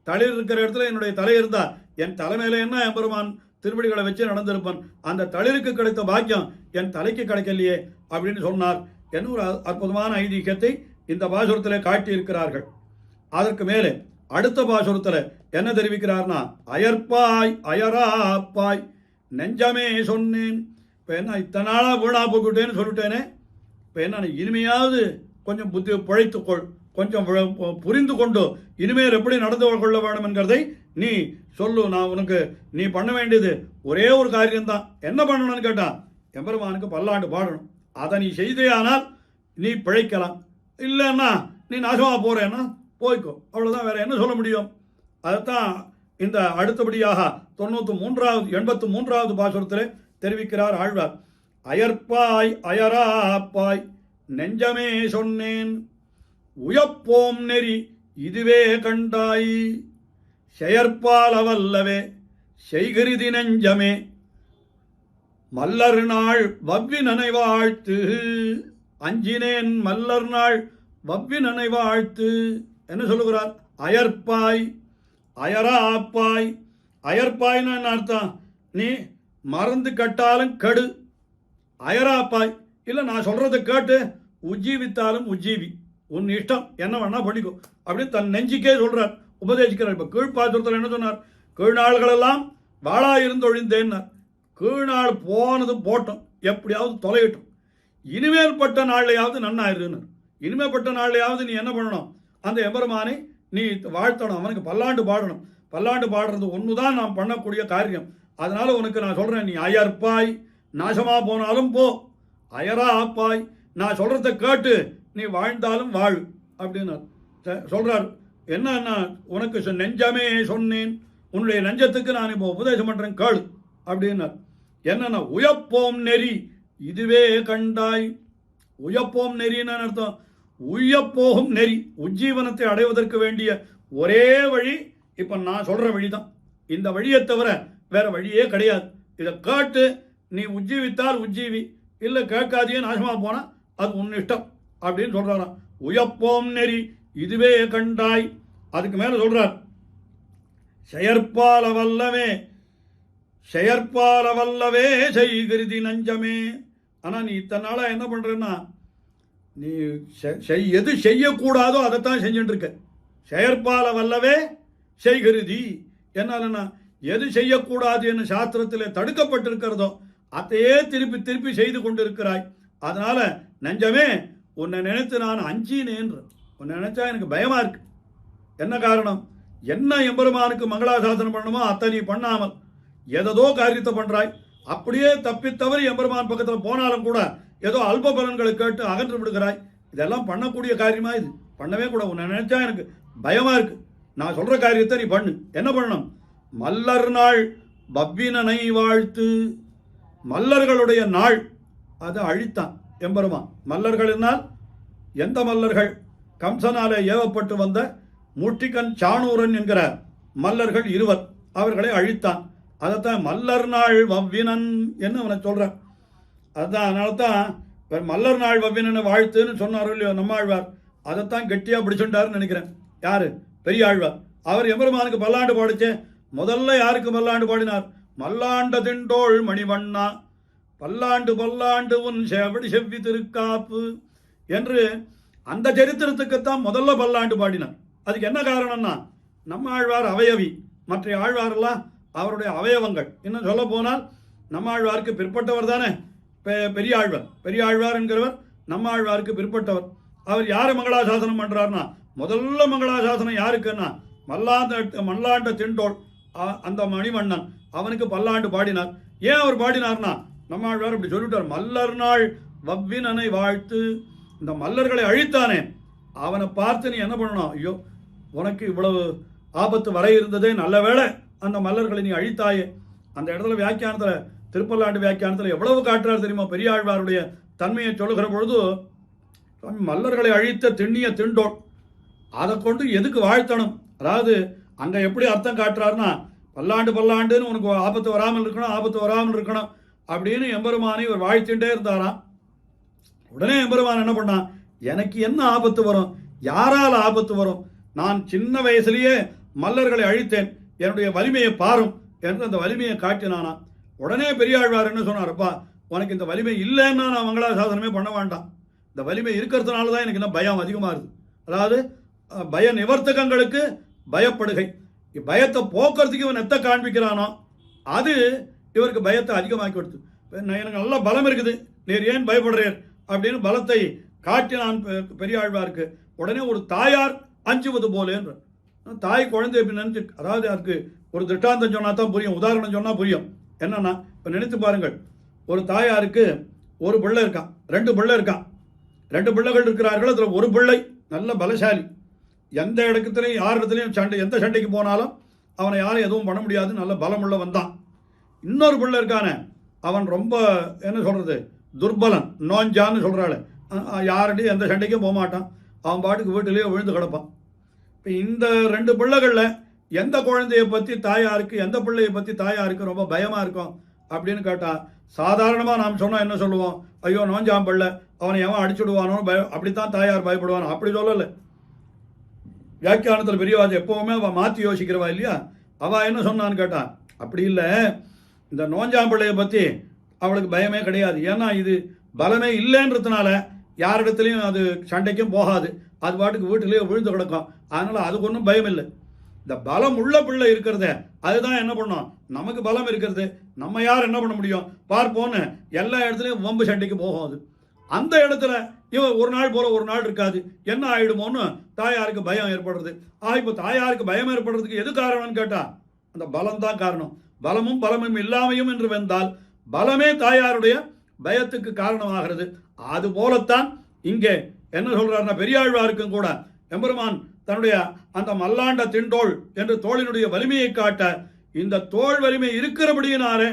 Speaker 3: தளிர் இருக்கிற இடத்துல என்னுடைய தலை இருந்தா என் தலைமையில என்ன எம்பெருமான் திருவடிகளை வச்சு நடந்திருப்பான், அந்த தளிருக்கு கிடைத்த பாக்கியம் என் தலைக்கு கிடைக்கலையே அப்படின்னு சொன்னார் என்ன ஒரு அற்புதமான ஐதீகத்தை இந்த பாசுரத்தில் காட்டி இருக்கிறார்கள். அதற்கு மேலே அடுத்த பாசுரத்தில் என்ன தெரிவிக்கிறார்னா, அயற்பாய் அயராப்பாய் நெஞ்சமே சொன்னேன். இப்போ என்ன இத்தனை நாளாக வீணா போய்விட்டேன்னு சொல்லிட்டேனே, இப்போ என்ன இனிமையாவது கொஞ்சம் புத்தி பிழைத்துக்கொள், கொஞ்சம் புரிந்து கொண்டு இனிமேல் எப்படி நடந்து கொள்ள வேண்டும் என்கிறதை நீ சொல்லு, நான் உனக்கு நீ பண்ண வேண்டியது ஒரே ஒரு காரியம்தான். என்ன பண்ணணும்னு கேட்டான், எம்பெருமானுக்கு பல்லாண்டு பாடணும். அதை நீ செய்தேயானால் நீ பிழைக்கலாம், இல்லைன்னா நீ நாசமாக போறேன்னா போய்க்கோ, அவ்வளோதான். வேற என்ன சொல்ல முடியும்? அதைத்தான் இந்த அடுத்தபடியாக 83வது பாசுரத்தில் தெரிவிக்கிறார் ஆழ்வார். அயற்பாய் அயராப்பாய் நெஞ்சமே சொன்னேன், உயப்போம் நெறி இதுவே கண்டாய், செயற்பால் அவல்லவே செய்கிருதி நெஞ்சமே, மல்லர் நாள் வவ்வி நனைவாழ்த்து, அஞ்சினேன் மல்லர் நாள் வவ்வி நனைவாழ்த்து. என்ன சொல்லுகிறார்? அயற்பாய் அயராப்பாய். அயற்பாய்னா என்ன அர்த்தம்? நீ மறந்து கட்டாலும் கெடு. அயராப்பாய் இல்லை, நான் சொல்றதை கேட்டு உஜ்ஜீவித்தாலும் உஜ்ஜீவி, உன் இஷ்டம், என்ன வேணா பண்ணிக்கோ அப்படின்னு தன் நெஞ்சிக்கே சொல்றார், உபதேசிக்கிறார். இப்போ கீழ்பாத்திரத்தில் என்ன சொன்னார்? கீழ்நாள்களெல்லாம் வாழா இருந்து ஒழிந்தேன்னார். கீழ்நாள் போனது போட்டோம், எப்படியாவது தொலையிட்டோம், இனிமேல் பட்ட நாள்லையாவது நன்னாயிருன்னு. இனிமேல் பட்ட நாள்லையாவது நீ என்ன பண்ணணும்? அந்த எம்பெருமானை நீ வாழ்த்தணும், அவனுக்கு பல்லாண்டு பாடணும். பல்லாண்டு பாடுறது ஒன்று தான் நாம் பண்ணக்கூடிய காரியம். அதனால உனக்கு நான் சொல்றேன், நீ அயற்பாய், நாசமா போனாலும் போ. அயரா ஆப்பாய், நான் சொல்றதை கேட்டு நீ வாழ்ந்தாலும் வாழ் அப்படின்னு சொல்றாரு. என்ன உனக்கு நெஞ்சமே சொன்னேன், உன்னுடைய நெஞ்சத்துக்கு நான் இப்போ உபதேசம் பண்றேன் கேளு அப்படின்னார். என்னன்னா உயப்போம் நெறி இதுவே கண்டாய். உயப்போம் நெறின்னு அர்த்தம், உய்யப்போகும் நெறி, உஜ்ஜீவனத்தை அடைவதற்கு வேண்டிய ஒரே வழி இப்ப நான் சொல்ற வழிதான். இந்த வழியை தவிர வேற வழியே கிடையாது. இதை கேட்டு நீ உஜ்ஜீவித்தால் உஜ்ஜீவி, இல்லை கேட்காதையே நாசமா போனா அது உன் இஷ்டம் அப்படின்னு சொல்றாராம். உயப்போம் நெறி இதுவே கண்டாய். அதுக்கு மேல சொல்றார், செயற்பால வல்லவே செயற்பால வல்லவே செய்கிருதி நஞ்சமே. ஆனா நீ இத்தனை நாளா என்ன பண்றன்னா, நீ எது செய்யக்கூடாதோ அதைத்தான் செஞ்சுட்டு இருக்க. செயற்பால வல்லவே செய்கிருதி என்ன, எது செய்யக்கூடாது என்று சாஸ்திரத்தில் தடுக்கப்பட்டிருக்கிறதோ அதையே திருப்பி திருப்பி செய்து கொண்டிருக்கிறாய். அதனால நெஞ்சமே, உன்னை நினைத்து நான் அஞ்சினேன். உன்னை நினைச்சா எனக்கு பயமா இருக்கு. என்ன காரணம்? என்ன எம்பெருமானுக்கு மங்களாசாசனம் பண்ணணுமோ அத்தை நீ பண்ணாமல் ஏதோ காரியத்தை பண்றாய். அப்படியே தப்பித்தவறி எம்பெருமான் பக்கத்தில் போனாலும் கூட ஏதோ அல்ப பலன்களை கேட்டு அகன்று விடுகிறாய். இதெல்லாம் பண்ணக்கூடிய காரியமா? இது பண்ணவே கூட. உன்னை நினைச்சா எனக்கு பயமா இருக்கு. நான் சொல்ற காரியத்தை நீ பண்ணு. என்ன பண்ணணும்? மல்லர் நாள் பவ்வினனை வாழ்த்து. மல்லர்களுடைய நாள் அதை அழித்தான் எம்பெருமான். மல்லர்கள்னால் எந்த மல்லர்கள்? கம்சனாலே ஏவப்பட்டு வந்த முட்டிக்கன் சாணூரன் என்கிற மல்லர்கள் 2 அவர்களை அழித்தான். அதைத்தான் மல்லர் நாள் வவ்வினன் என்று அவனை சொல்றான். அதுதான், அதனால தான் மல்லர் நாள் வவ்வினனை வாழ்த்துன்னு சொன்னாரோ இல்லையோ நம்மாழ்வார், அதைத்தான் கெட்டியா பிடிச்சுட்டாருன்னு நினைக்கிறேன். யாரு? பெரிய ஆழ்வார். அவர் எம்பெருமானுக்கு பல்லாண்டு பாடிச்சே. முதல்ல யாருக்கு பல்லாண்டு பாடினார்? மல்லாண்ட திண்டோள் மணிவண்ணா பல்லாண்டு பல்லாண்டு உன் செவடி செவ்வி திருக்காப்பு என்று அந்த சரித்திரத்துக்குத்தான் முதல்ல பல்லாண்டு பாடினார். அதுக்கு என்ன காரணம்னா, நம்ம ஆழ்வார் அவயவி, மற்ற ஆழ்வாரெல்லாம் அவருடைய அவயவங்கள். இன்னும் சொல்ல போனால் நம்ம ஆழ்வாருக்கு பிற்பட்டவர் தானே பெரிய ஆழ்வார். பெரிய ஆழ்வார் என்கிறவர் நம்ம ஆழ்வாருக்கு பிற்பட்டவர். அவர் யாரை மங்களாசாசனம் பண்றாருன்னா, முதல்ல மங்களாசாசனம் யாருக்குன்னா மல்லாண்ட திண்டோள் அந்த மணிவண்ணன், அவனுக்கு பல்லாண்டு பாடினார். ஏன் அவர் பாடினார்னா, நம்ம ஆழ்வார் அப்படி சொல்லிட்டார், மல்லர் நாள் வவ்வினனை வாழ்த்து. இந்த மல்லர்களை அழித்தானே அவனை பார்த்து நீ என்ன பண்ணணும்? ஐயோ, உனக்கு இவ்வளவு ஆபத்து வர இருந்ததே, நல்ல வேளை அந்த மல்லர்களை நீ அழித்தாயே. அந்த இடத்துல வியாக்கியானத்தில், திருப்பல்லாண்டு வியாக்கியானத்தில் எவ்வளவு காட்டுறாரு தெரியுமா? பெரியாழ்வாருடைய தன்மையை சொல்லுகிற பொழுது, மல்லர்களை அழித்த திண்ணிய திண்டோள், அதை கொண்டு எதுக்கு வாழ்த்தணும்? அதாவது அங்க எப்படி அர்த்தம் காட்டுறாருன்னா, பல்லாண்டு பல்லாண்டுன்னு உனக்கு ஆபத்து வராமல் இருக்கணும், ஆபத்து வராமல் இருக்கணும் அப்படின்னு எம்பெருமானை இவர் வாழ்த்திட்டே இருந்தாராம். உடனே எம்பெருமான் என்ன பண்ணான்? எனக்கு என்ன ஆபத்து வரும்? யாரால் ஆபத்து வரும்? நான் சின்ன வயசுலேயே மல்லர்களை அழித்தேன், என்னுடைய வலிமையை பாரும் என்று அந்த வலிமையை காட்டினானா. உடனே பெரியாழ்வார் என்ன சொன்னார்ப்பா, உனக்கு இந்த வலிமை இல்லைன்னா நான் மங்களாசாசனமே பண்ண வேண்டாம். இந்த வலிமை இருக்கிறதுனால தான் எனக்கு என்ன பயம் அதிகமாகுது. அதாவது பய நிவர்த்தகங்களுக்கு பயப்படுகை. பயத்தை போக்குறதுக்கு இவன் எத்த காண்பிக்கிறானோ அது இவருக்கு பயத்தை அதிகமாக்கி கொடுத்து, எனக்கு நல்ல பலம் இருக்குது, நீர் ஏன் பயப்படுறீர் அப்படின்னு பலத்தை காட்டினான் பெரியாழ்வாருக்கு. உடனே ஒரு தாயார் அஞ்சுவது போல என்ற தாய் குழந்தை எப்படி நினச்சி, அதாவது அதுக்கு ஒரு திட்டாந்தம் சொன்னா தான் புரியும், உதாரணம் சொன்னால் புரியும். என்னன்னா, இப்போ நினைத்து பாருங்கள், ஒரு தாயாருக்கு ஒரு பிள்ளை இருக்கான், 2 பிள்ளை இருக்கான், 2 பிள்ளைகள் இருக்கிறார்கள். அதில் ஒரு பிள்ளை நல்ல பலசாலி, எந்த இடத்துலையும் யார் இடத்துலையும் சண்டை, எந்த சண்டைக்கு போனாலும் அவனை யாரும் எதுவும் பண்ண முடியாது, நல்ல பலம் உள்ள வந்தான். இன்னொரு பிள்ளை இருக்கானே, அவன் ரொம்ப என்ன சொல்கிறது, துர்பலன், நோஞ்சான்னு சொல்கிறாள். யார்கிட்டையும் எந்த சண்டைக்கும் போக மாட்டான், அவன் பாட்டுக்கு வீட்டிலேயே விழுந்து கிடப்பான். இப்போ இந்த 2 பிள்ளைகளில் எந்த குழந்தையை பற்றி தாயாருக்கு, எந்த பிள்ளையை பற்றி தாயாருக்கு ரொம்ப பயமாக இருக்கும் அப்படின்னு கேட்டால், சாதாரணமாக நாம் சொன்னால் என்ன சொல்லுவோம், ஐயோ நோஞ்சாம் பிள்ளை, அவனை எவன் அடிச்சுடுவானோ அப்படித்தான் தாயார் பயப்படுவானோ. அப்படி சொல்லலை. வியாக்கியானத்தில் பெரியவாது எப்போவுமே அவள் மாற்றி யோசிக்கிறவா இல்லையா, அவள் என்ன சொன்னான்னு கேட்டான், அப்படி இல்லை, இந்த நோஞ்சாம்பிள்ளையை பற்றி அவளுக்கு பயமே கிடையாது. ஏன்னா இது பலமே இல்லைன்றதுனால யாரிடத்துலையும் அது சண்டைக்கும் போகாது, அது பாட்டுக்கு வீட்டிலேயே விழுந்து கிடக்கும். அதனால் அதுக்கு ஒன்றும் பயம் இல்லை. இந்த பலம் உள்ள பிள்ளை இருக்கிறத அதுதான் என்ன பண்ணோம், நமக்கு பலம் இருக்கிறது, நம்ம யார் என்ன பண்ண முடியும் பார்ப்போன்னு எல்லா இடத்துலையும் வம்பு சண்டைக்கு போகும். அது அந்த இடத்துல இவன் ஒரு நாள் போல ஒரு நாள் இருக்காது, என்ன ஆயிடுமோன்னு தாயாருக்கு பயம் ஏற்படுறது. இப்போ தாயாருக்கு பயம் ஏற்படுறதுக்கு எது காரணம்னு கேட்டா, அந்த பலம் தான் காரணம். பலமும் பலமும் இல்லாமையும் என்று வந்தால் பலமே தாயாருடைய பயத்துக்கு காரணமாகிறது. அது போலத்தான் இங்கே என்ன சொல்றாருன்னா, பெரியாழ்வாருக்கும் கூட எம்பெருமான் தன்னுடைய அந்த மல்லாண்ட திண்டோள் என்று தோளினுடைய வலிமையை காட்ட, இந்த தோல் வலிமை இருக்கிறபடியினாலே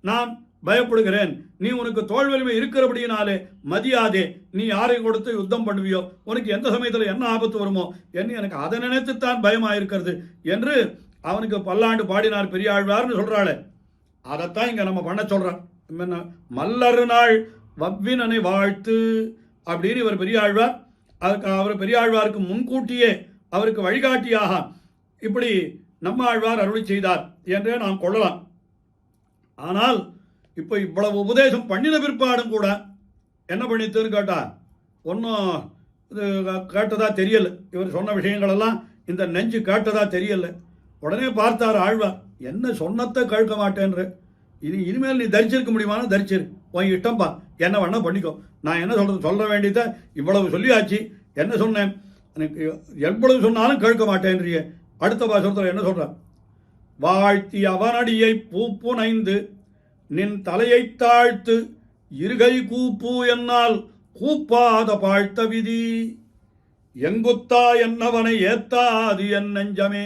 Speaker 3: நான் பயப்படுகிறேன், நீ உனக்கு தோல் வலிமை இருக்கிறபடியினாலே மதியாதே, நீ யாரை கொடுத்து யுத்தம் பண்ணுவியோ, உனக்கு எந்த சமயத்தில் என்ன ஆபத்து வருமோ என்று எனக்கு அதை நினைத்துத்தான் பயமாயிருக்கிறது என்று அவனுக்கு பல்லாண்டு பாடினார் பெரியாழ்வார்னு சொல்றாளே. அதைத்தான் இங்க நம்ம பண்ண சொல்றான். மல்லரு நாள் வவ்வினனை வாழ்த்து அப்படின்னு இவர் பெரியாழ்வார், அதுக்கு அவர் பெரியாழ்வாருக்கு முன்கூட்டியே அவருக்கு வழிகாட்டியாக இப்படி நம்ம ஆழ்வார் அருளி செய்தார் என்றே நாம் கொள்ளலாம். ஆனால் இப்போ இவ்வளவு உபதேசம் பண்ணின பிற்பாடும் கூட என்ன பண்ணித்துன்னு கேட்டா, ஒன்றும் இது கேட்டதா தெரியல. இவர் சொன்ன விஷயங்களெல்லாம் இந்த நெஞ்சு கேட்டதா தெரியல. உடனே பார்த்தார் ஆழ்வார், என்ன சொன்னத்தை கேட்க மாட்டேன்ற, இனிமேல் நீ தரிச்சிருக்க முடியுமானா தரிச்சிரு, உன் இஷ்டம்பா, என்ன வேணா பண்ணிக்கோ, நான் என்ன சொல்றது, சொல்ல வேண்டியதை இவ்வளவு சொல்லியாச்சு, என்ன சொன்னேன், எனக்கு எவ்வளவு சொன்னாலும் கேட்க மாட்டேன்றிய. அடுத்த பாசுரத்தில் என்ன சொல்றார், வாழ்த்தி அவனடியை பூப்புனைந்து நின் தலையை தாழ்த்து இருகை கூப்பு என்னால் கூப்பாத பாழ்த்த விதி, எங்குத்தா என்னவனை ஏத்தாது என் நெஞ்சமே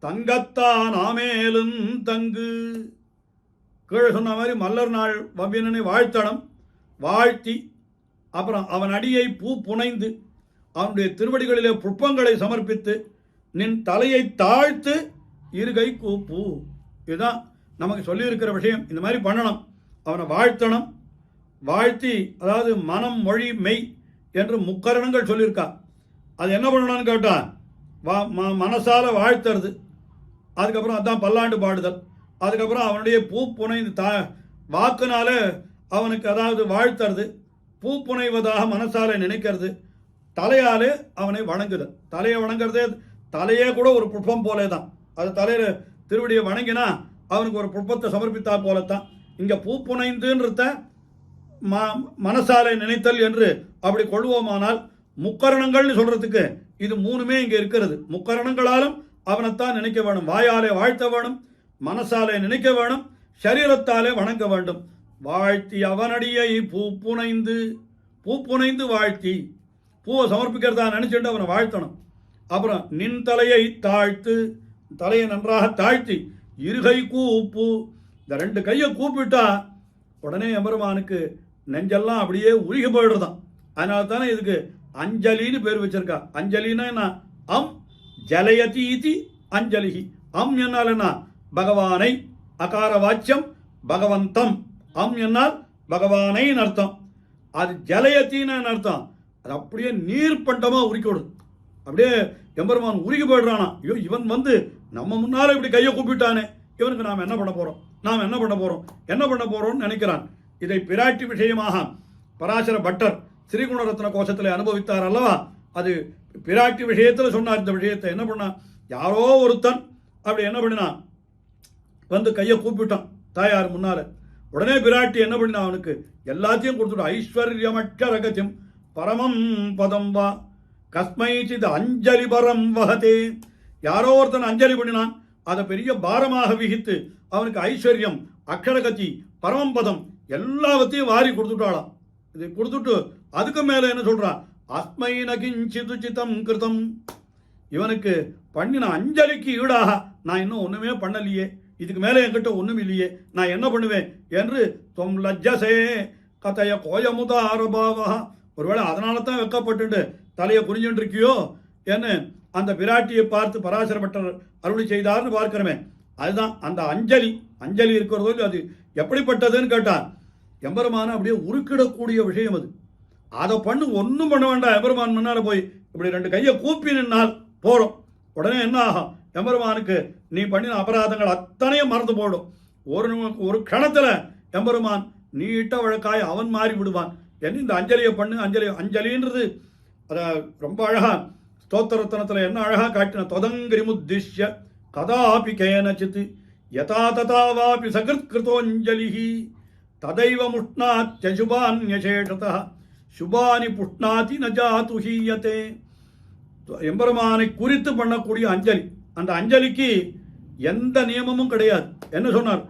Speaker 3: தங்கத்தான் ஆமேலும் தங்கு. கீழே சொன்ன மாதிரி மல்லர் நாள் வவ்வினனை வாழ்த்தனம், வாழ்த்தி அப்புறம் அவன் அடியை பூ புனைந்து அவனுடைய திருவடிகளிலே புஷ்பங்களை சமர்ப்பித்து நின் தலையை தாழ்த்து இருகை கூப்பு. இதுதான் நமக்கு சொல்லியிருக்கிற விஷயம். இந்த மாதிரி பண்ணணும், அவனை வாழ்த்தணும். வாழ்த்தி, அதாவது மனம் மொழி மெய் என்று முக்கரணங்கள் சொல்லியிருக்கா. அது என்ன பண்ணணும்னு கேட்டா, மனசால வாழ்த்துறது, அதுக்கப்புறம் அதான் பல்லாண்டு பாடுதல், அதுக்கப்புறம் அவனுடைய பூ புனைந்து வாக்குனால அவனுக்கு அதாவது வாழ்த்துறது, பூ புனைவதாக மனசால நினைக்கிறது, தலையாலே அவனை வணங்குதல். தலையை வணங்குறதே, தலையே கூட ஒரு புஷ்பம் போலே தான். அது தலையில திருவடியை வணங்கினா அவனுக்கு ஒரு புஷ்பத்தை சமர்ப்பித்தா போலத்தான். இங்க பூ புனைந்துன்றத மனசாலை நினைத்தல் என்று அப்படி கொள்வோமானால், முக்கரணங்கள்னு சொல்றதுக்கு இது 3மே இங்க இருக்கிறது. முக்கரணங்களாலும் அவனைத்தான் நினைக்க வேணும். வாயாலே வாழ்த்த வேணும், மனசாலே நினைக்க வேணும், சரீரத்தாலே வணங்க வேண்டும். வாழ்த்தி அவனடியை பூப்புனைந்து, பூப்புனைந்து வாழ்த்தி, பூவை சமர்ப்பிக்கிறதா நினைச்சுட்டு அவனை வாழ்த்தணும். அப்புறம் நின் தலையை தாழ்த்து, தலையை நன்றாக தாழ்த்தி இருகை கூப்பு, இந்த 2 கையை கூப்பிட்டா உடனே எம்பெருமானுக்கு நெஞ்செல்லாம் அப்படியே உருகி போயிடுறதான். அதனால தானே இதுக்கு அஞ்சலின்னு பேர் வச்சிருக்கா. அஞ்சலின்னா என்ன, அம் ஜலயதீதி அஞ்சலிஹி. அம் என்னால் என்ன, பகவானை, அகார வாச்சியம் பகவந்தம், அம் என்னால் பகவானைன்னு அர்த்தம். அது ஜலயத்தின்னு அர்த்தம், அது அப்படியே நீர் பண்டமா உருக்கிவிடுது. அப்படியே எம்பெருமான் உருகி போயிடுறானா, ஐயோ இவன் வந்து நம்ம முன்னால இப்படி கையை கூப்பிட்டானே, இவனுக்கு நாம் என்ன பண்ண போறோம், நாம் என்ன பண்ண போறோம், என்ன பண்ண போறோம்னு நினைக்கிறான். இதை பிராட்டி விஷயமாக பராசர பட்டர் ஸ்ரீகுணரத்ன கோஷத்தில் அனுபவித்தார் அல்லவா. அது பிராட்டி விஷயத்தில் சொன்னார். இந்த விஷயத்தை என்ன பண்ணா, யாரோ ஒருத்தன் அப்படி என்ன பண்ணினா வந்து கையை கூப்பிட்டான் தாயார் முன்னால. உடனே பிராட்டி என்ன பண்ணினா, அவனுக்கு எல்லாத்தையும் கொடுத்துட்டு, ஐஸ்வர்யமட்சரகத்தியம் பரமம் பதம் வா கஸ்மைச்சித் அஞ்சலி பரம் வகதே, யாரோ ஒருத்தன் அஞ்சலி பண்ணினான், அதை பெரிய பாரமாக விகித்து அவனுக்கு ஐஸ்வர்யம், அக்ஷரகதி, பரமபதம் எல்லாவற்றையும் வாரி கொடுத்துட்டாளாம். இதை கொடுத்துட்டு அதுக்கு மேல என்ன சொல்றான், அஸ்மை நகிஞ்சிது சிதம் கிருதம், இவனுக்கு பண்ணின அஞ்சலிக்கு ஈடாக நான் இன்னும் ஒண்ணுமே பண்ணலையே, இதுக்கு மேல என்கிட்ட ஒண்ணும் இல்லையே, நான் என்ன பண்ணுவேன் என்று தொம் லஜ்ஜசே கதைய கோயமுதாரபாவா, ஒருவேளை அதனால தான் வெக்கப்பட்டு தலையை குறிஞ்சுட்டு இருக்கியோ என்ன அந்த பிராட்டியை பார்த்து பராசர பட்டர் அருளி செய்தார்னு பார்க்கிறமே. அதுதான் அந்த அஞ்சலி. அஞ்சலி இருக்கிறதோ அது எப்படிப்பட்டதுன்னு கேட்டார். எம்பெருமான அப்படியே உருக்கிடக்கூடிய விஷயம் அது. அதை பண்ணு, ஒன்றும் பண்ண வேண்டாம். எம்பெருமான் முன்னால போய் இப்படி 2 கையை கூப்பி நின்னால் போறோம். உடனே என்ன ஆகும், எம்பெருமானுக்கு நீ பண்ணின அபராதங்கள் அத்தனையும் மறந்து போடும். ஒரு கணத்துல எம்பெருமான் நீட்ட வழக்காய் அவன் மாறி விடுவான். என்ன இந்த அஞ்சலியை பண்ணு. அஞ்சலின்றது அதை ரொம்ப அழகா ஸ்தோத்திரத்தனத்தில் என்ன அழகா காட்டின, தொதங்கிரிமுத்திஷ்ய கதாபி கேனச்சித் யதா ததாவாபி சகிருத்கிருதோஞ்சலிஹி ததைவ முஷ்ணாத்யசுபான்யசேஷதः சுபானி புஷ்ணாதி ந ஜாது ஹீயதே. எம்பெருமானை குறித்து பண்ணக்கூடிய அஞ்சலி, அந்த அஞ்சலிக்கு எந்த நியமமும் கிடையாது. என்ன சொன்னார்,